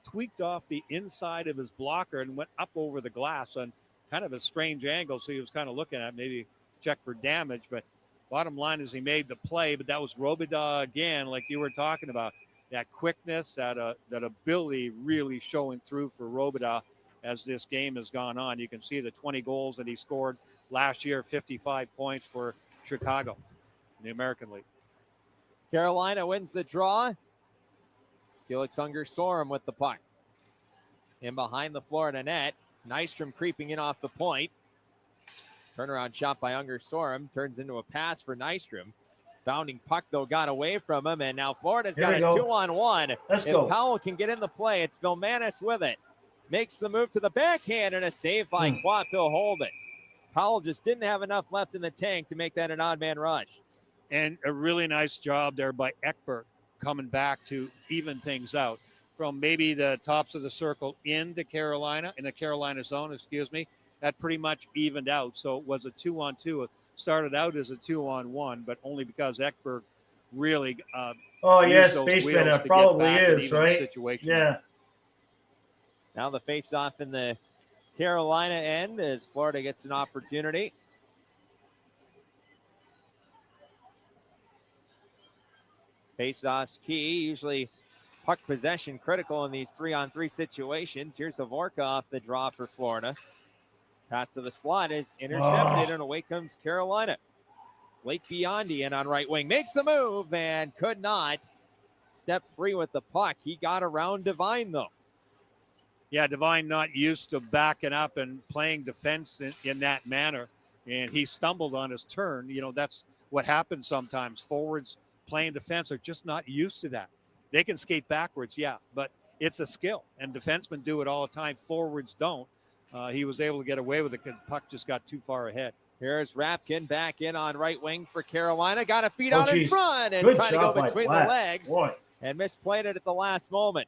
tweaked off the inside of his blocker and went up over the glass on kind of a strange angle. So he was kind of looking at maybe check for damage, but bottom line is he made the play, but that was Robidas again, like you were talking about. That quickness, that ability really showing through for Robidas as this game has gone on. You can see the 20 goals that he scored last year, 55 points for Chicago in the American League. Carolina wins the draw. Felix Unger-Sorum with the puck. In behind the Florida net. Nystrom creeping in off the point. Turnaround shot by Unger-Sorum. Turns into a pass for Nystrom. Bounding puck, though, got away from him. And now Florida's got a 2-on-1. Let's go. If Powell can get in the play, it's Vilmanis with it. Makes the move to the backhand, and a save by Quap. He'll hold it. Powell just didn't have enough left in the tank to make that an odd man rush. And a really nice job there by Ekberg coming back to even things out from maybe the tops of the circle into Carolina, in the Carolina zone, that pretty much evened out. So it was a 2-on-2. It started out as a 2-on-1, but only because Ekberg really spaceman, it probably is, right? Yeah. Now the face-off in the Carolina end as Florida gets an opportunity. Face-off's key, usually puck possession critical in these 3-on-3 situations. Here's Avorka off the draw for Florida. Pass to the slot is intercepted, and away comes Carolina. Blake Biondi in on right wing. Makes the move and could not step free with the puck. He got around Devine, though. Yeah, Devine not used to backing up and playing defense in that manner, and he stumbled on his turn. You know, that's what happens sometimes. Forwards playing defense are just not used to that. They can skate backwards, yeah, but it's a skill, and defensemen do it all the time. Forwards don't. He was able to get away with it because the puck just got too far ahead. Here's Rapkin back in on right wing for Carolina. Got a feet out in front and trying to go between the legs. Boy. And misplayed it at the last moment.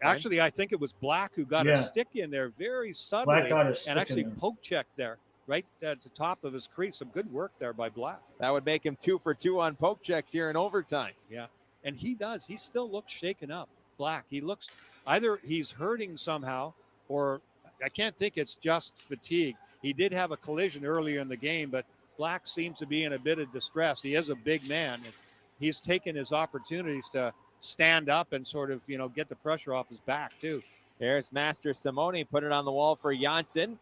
Actually, I think it was Black who got a stick in there very suddenly and actually poke checked there right at the top of his crease. Some good work there by Black. That would make him 2 for 2 on poke checks here in overtime. Yeah, and he does. He still looks shaken up, Black. He looks either he's hurting somehow or I can't think it's just fatigue. He did have a collision earlier in the game, but Black seems to be in a bit of distress. He is a big man, and he's taken his opportunities to stand up and sort of, get the pressure off his back too. There's Master Simone, put it on the wall for Janssen.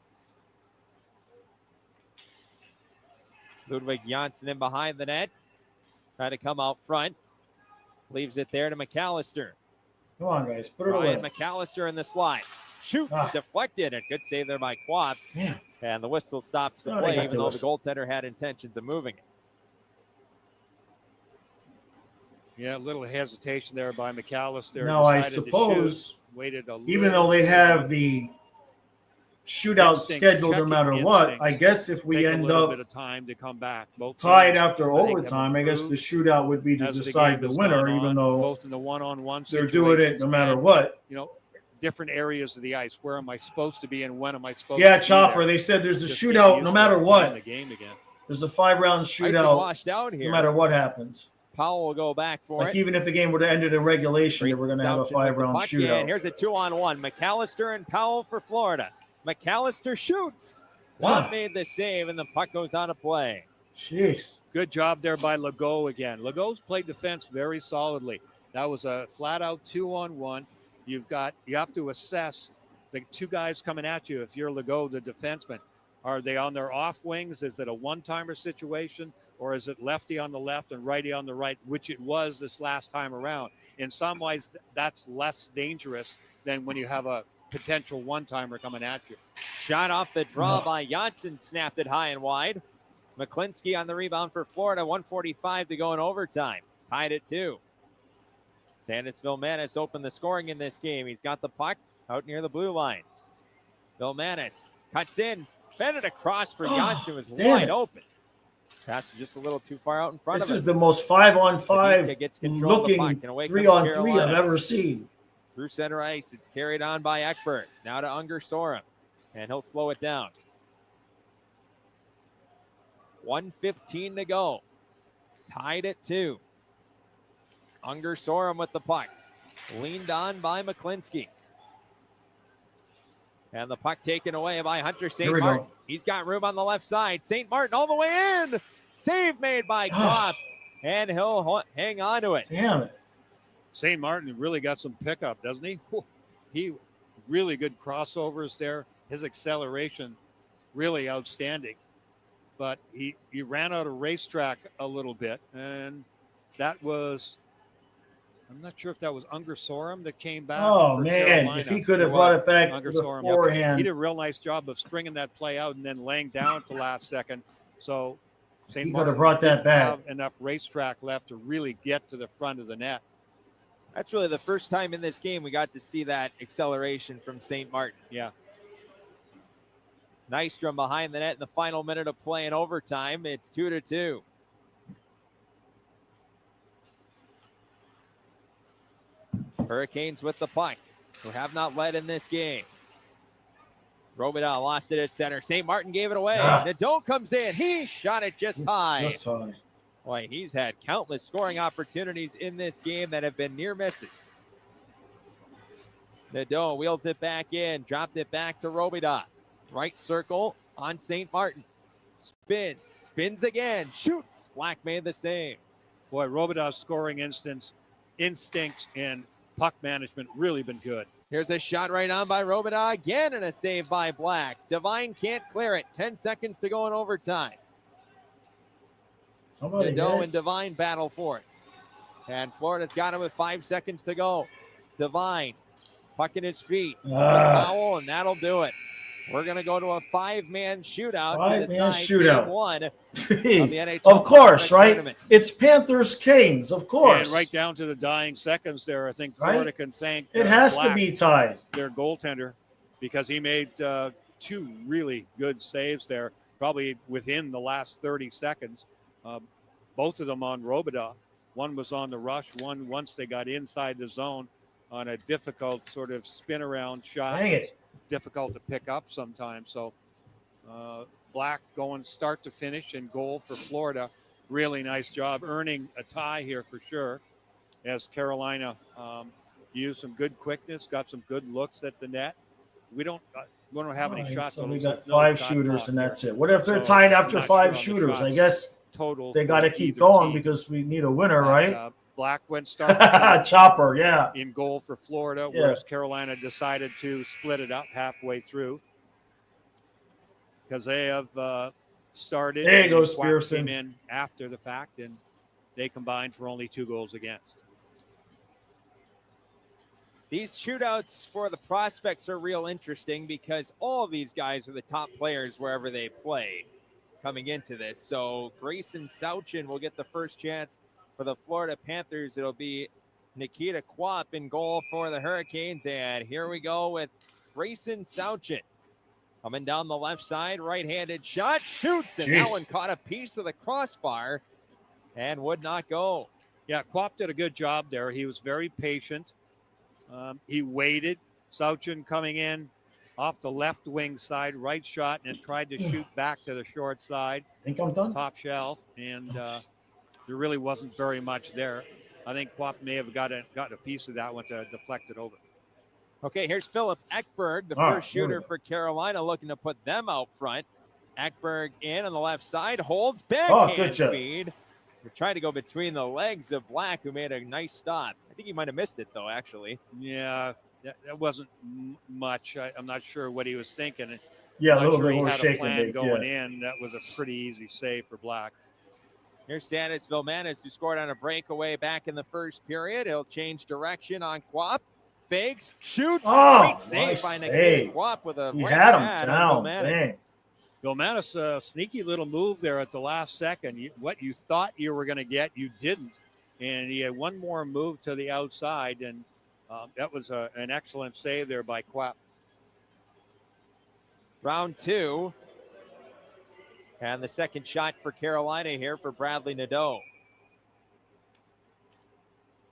Ludwig Janssen in behind the net. Trying to come out front. Leaves it there to McAllister. Come on, guys. Put it Ryan away. McAllister in the slide. Shoots, deflected, and good save there by Quap. Damn. And the whistle stops the play, even though the goaltender had intentions of moving it. Yeah, a little hesitation there by McAllister. Now, I suppose, waited even though they have the shootout scheduled no matter what, I guess if we end up bit of time to come back, tied after overtime, I guess the shootout would be to decide the winner, even though both in the one-on-one they're doing it no matter what. Different areas of the ice. Where am I supposed to be and when am I supposed to be Chopper, there? they said there's a shootout no matter what. The game again. There's a 5-round shootout washed out here. no matter what happens. Powell will go back for it. Even if the game would have ended in regulation, they were going to have a 5-round shootout. And here's a 2-on-1. McAllister and Powell for Florida. McAllister shoots. Wow. Made the save, and the puck goes out of play. Jeez. Good job there by Legault again. Legault's played defense very solidly. That was a flat-out 2-on-1. You have to assess the two guys coming at you. If you're Legault, the defenseman, are they on their off wings? Is it a one-timer situation? Or is it lefty on the left and righty on the right, which it was this last time around? In some ways, that's less dangerous than when you have a potential one-timer coming at you. Shot off the draw by Janssen, snapped it high and wide. McClinsky on the rebound for Florida, 1:45 to go in overtime. Tied at 2. Sandis Vilmanis opened the scoring in this game. He's got the puck out near the blue line. Vilmanis cuts in, fed it across for Janssen, was wide open. Pass just a little too far out in front of him. This is the most 5-on-5 looking 3-on-3 I've ever seen. Through center ice, it's carried on by Ekberg. Now to Unger Sorum, and he'll slow it down. 1:15 to go. Tied at 2. Unger Sorum with the puck. Leaned on by McClinsky. And the puck taken away by Hunter St. Martin. He's got room on the left side. St. Martin all the way in. Save made by Klopp. And he'll hang on to it. Damn it. St. Martin really got some pickup, doesn't he? He really good crossovers there. His acceleration really outstanding. But he ran out of racetrack a little bit. And that was, I'm not sure if that was Unger Sorum that came back. Oh, man. Carolina. If he could have brought it back to the forehand. He did a real nice job of stringing that play out and then laying down at the last second. So St. Martin could have brought that back. Have enough racetrack left to really get to the front of the net. That's really the first time in this game we got to see that acceleration from St. Martin. Yeah. Nystrom behind the net in the final minute of play in overtime. It's 2-2. Hurricanes with the puck, who have not led in this game. Robida lost it at center. St. Martin gave it away. Nadeau comes in. He shot it just high. Just high. Boy, he's had countless scoring opportunities in this game that have been near misses. Nadeau wheels it back in, dropped it back to Robida. Right circle on St. Martin. Spins again, shoots. Black made the save. Boy, Robida's scoring instincts and puck management really been good. Here's a shot right on by Robida again, and a save by Black. Devine can't clear it. 10 seconds to go in overtime. Nadeau and Devine battle for it. And Florida's got him with 5 seconds to go. Devine Puck in his feet. Foul, and that'll do it. We're going to go to a 5-man shootout to decide game 1 of the NHL of course, right? Tournament. It's Panthers Canes, of course. And right down to the dying seconds there, I think Florida can thank it has Black, to be tied. Their goaltender, because he made 2 really good saves there, probably within the last 30 seconds. Both of them on Robidas. One was on the rush. One once they got inside the zone on a difficult sort of spin around shot. Dang it. Difficult to pick up sometimes. So Black going start to finish and goal for Florida. Really nice job earning a tie here for sure, as Carolina used some good quickness, got some good looks at the net. We don't have any shots. So we got 5 shooters and that's it. What if they're tied after 5 shooters? I guess total they got to keep going because we need a winner, right? Black went start Chopper, yeah, in goal for Florida, whereas Carolina decided to split it up halfway through because they have started. There you go, Spearson. Came in after the fact, and they combined for only 2 goals against. These shootouts for the prospects are real interesting because all of these guys are the top players wherever they play coming into this. So Grayson Sauchin will get the first chance for the Florida Panthers. It'll be Nikita Quap in goal for the Hurricanes. And here we go with Grayson Sauchin. Coming down the left side, right-handed shot, shoots, and that one caught a piece of the crossbar and would not go. Yeah, Quap did a good job there. He was very patient. He waited. Sauchin coming in off the left wing side, right shot, and tried to shoot back to the short side. Think I'm done? Top shelf, and there really wasn't very much there. I think Quap may have got a piece of that one to deflect it over. Okay, here's Philip Ekberg, the first shooter for Carolina, looking to put them out front. Ekberg in on the left side, holds backhand feed. They're trying to go between the legs of Black, who made a nice stop. I think he might have missed it, though, actually. Yeah, that wasn't much. I'm not sure what he was thinking. Yeah, a little sure bit more shaking going in. That was a pretty easy save for Black. Here's Stanis Vilmanis, who scored on a breakaway back in the first period. He'll change direction on Quap. Fakes, shoots. Great save by Nikita Quap with a he had him down. Dang. Vilmanis, sneaky little move there at the last second. What you thought you were going to get, you didn't. And he had one more move to the outside, and that was an excellent save there by Quap. Round 2. And the second shot for Carolina here for Bradley Nadeau.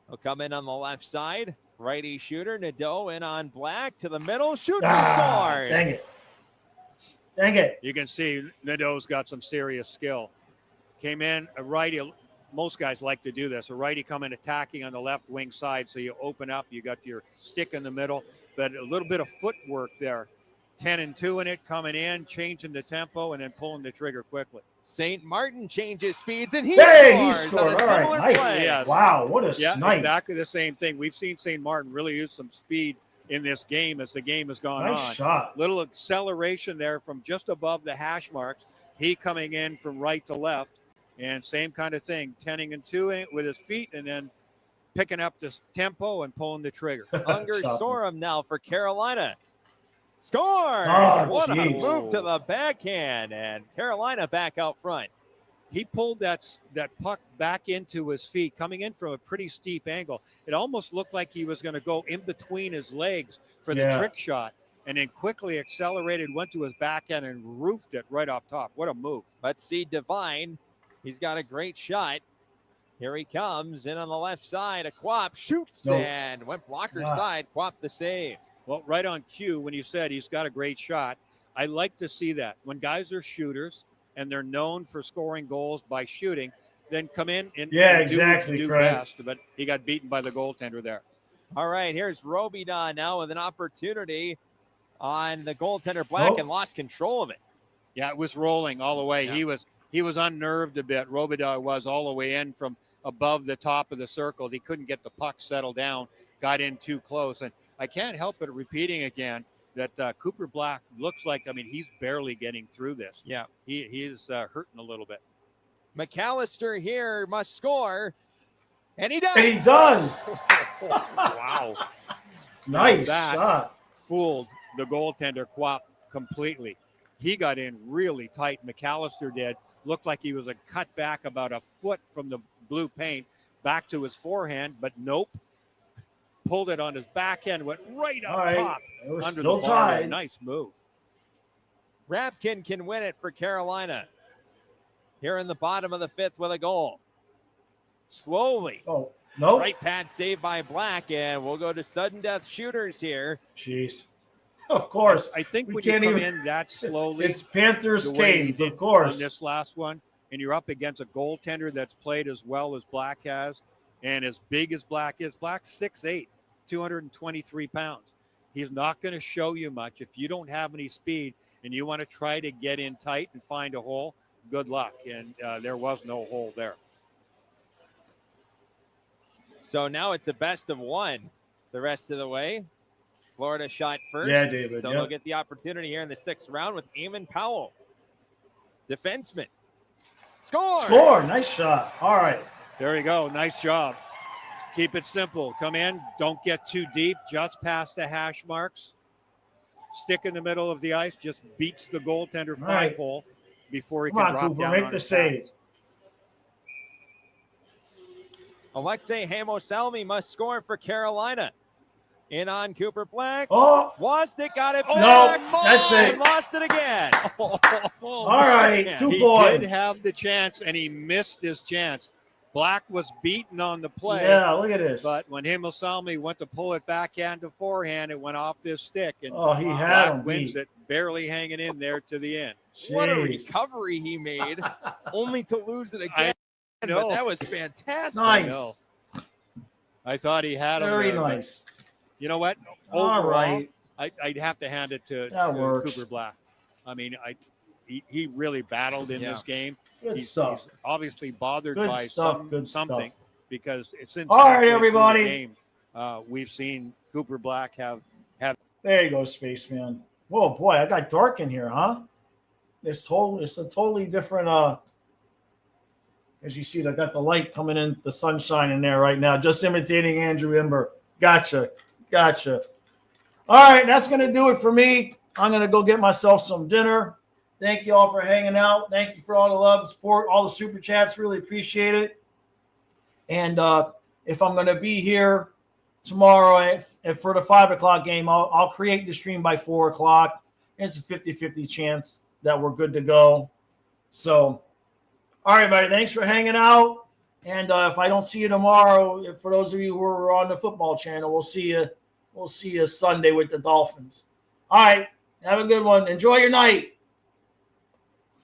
He'll come in on the left side. Righty shooter, Nadeau in on Black to the middle, shoots and scores. Dang it. You can see Nadeau's got some serious skill. Came in, a righty, most guys like to do this. A righty come in attacking on the left wing side, so you open up, you got your stick in the middle, but a little bit of footwork there. 10-2 in it, coming in, changing the tempo, and then pulling the trigger quickly. St. Martin changes speeds, and he scored. All right, nice. Yes. Wow, what a snipe. Exactly the same thing. We've seen St. Martin really use some speed in this game as the game has gone on. Nice shot. Little acceleration there from just above the hash marks. He coming in from right to left, and same kind of thing, 10-2 in it with his feet, and then picking up the tempo and pulling the trigger. Unger Sorum now for Carolina. Scores! What a move to the backhand, and Carolina back out front. He pulled that puck back into his feet, coming in from a pretty steep angle. It almost looked like he was going to go in between his legs for the trick shot, and then quickly accelerated, went to his backhand, and roofed it right off top. What a move. Let's see Devine. He's got a great shot. Here he comes in on the left side. A Quap shoots and went blocker side. Quap the save. Well, right on cue when you said he's got a great shot. I like to see that. When guys are shooters and they're known for scoring goals by shooting, then come in and do best. But he got beaten by the goaltender there. All right, here's Robidas now with an opportunity on the goaltender Black and lost control of it. Yeah, it was rolling all the way. Yeah. He was unnerved a bit. Robidas was all the way in from above the top of the circle. He couldn't get the puck settled down, got in too close. And I can't help but repeating again that Cooper Black looks like, he's barely getting through this. Yeah. He is hurting a little bit. McAllister here must score. And he does. And he does. Wow. Nice that shot. Fooled the goaltender Quap completely. He got in really tight. McAllister did. Looked like he was a cut back about a foot from the blue paint back to his forehand, but nope. Pulled it on his backhand, went right up top under the bar. Nice move. Rabkin can win it for Carolina. Here in the bottom of the fifth with a goal. Slowly. Oh, no. Right pad saved by Black, and we'll go to sudden death shooters here. Jeez. Of course. I think when you come in that slowly. It's Panthers Canes, of course. On this last one, and you're up against a goaltender that's played as well as Black has and as big as Black is. Black's 6'8", 223 pounds. He's not going to show you much. If you don't have any speed and you want to try to get in tight and find a hole, good luck. And there was no hole there. So now it's a best of one the rest of the way. Florida shot first. Yeah, David. So they'll get the opportunity here in the sixth round with Eamon Powell. Defenseman. Score! Nice shot. All right. There you go. Nice job. Keep it simple. Come in. Don't get too deep. Just past the hash marks. Stick in the middle of the ice. Just beats the goaltender hole before he can drop Cooper, down make on the his save. pads. Alexei Hamosalmi must score for Carolina. In on Cooper Black. Oh. Wasnick got it. No, that's it. Lost it again. All right, 2 points. He did have the chance, and he missed his chance. Black was beaten on the play. Yeah, look at this. But when Hamosalmi went to pull it backhand to forehand, it went off this stick. And he had him wins beat. it, barely hanging in there to the end. Jeez. What a recovery he made, only to lose it again. But that was fantastic. Nice. I thought he had him. Very there, nice. You know what? All Overall, right. I'd have to hand it to Cooper Black. I mean, he really battled in this game. He's obviously bothered by something because since all right, everybody. The game, we've seen Cooper Black have. There you go, Spaceman. Whoa, boy, I got dark in here, huh? It's a totally different. As you see, I got the light coming in, the sunshine in there right now, just imitating Andrew Imber. Gotcha. All right, that's going to do it for me. I'm going to go get myself some dinner. Thank you all for hanging out. Thank you for all the love and support, all the super chats. Really appreciate it. And if I'm going to be here tomorrow for the 5 o'clock game, I'll create the stream by 4 o'clock. There's a 50-50 chance that we're good to go. So, all right, everybody, thanks for hanging out. And if I don't see you tomorrow, for those of you who are on the football channel, we'll see you Sunday with the Dolphins. All right, have a good one. Enjoy your night.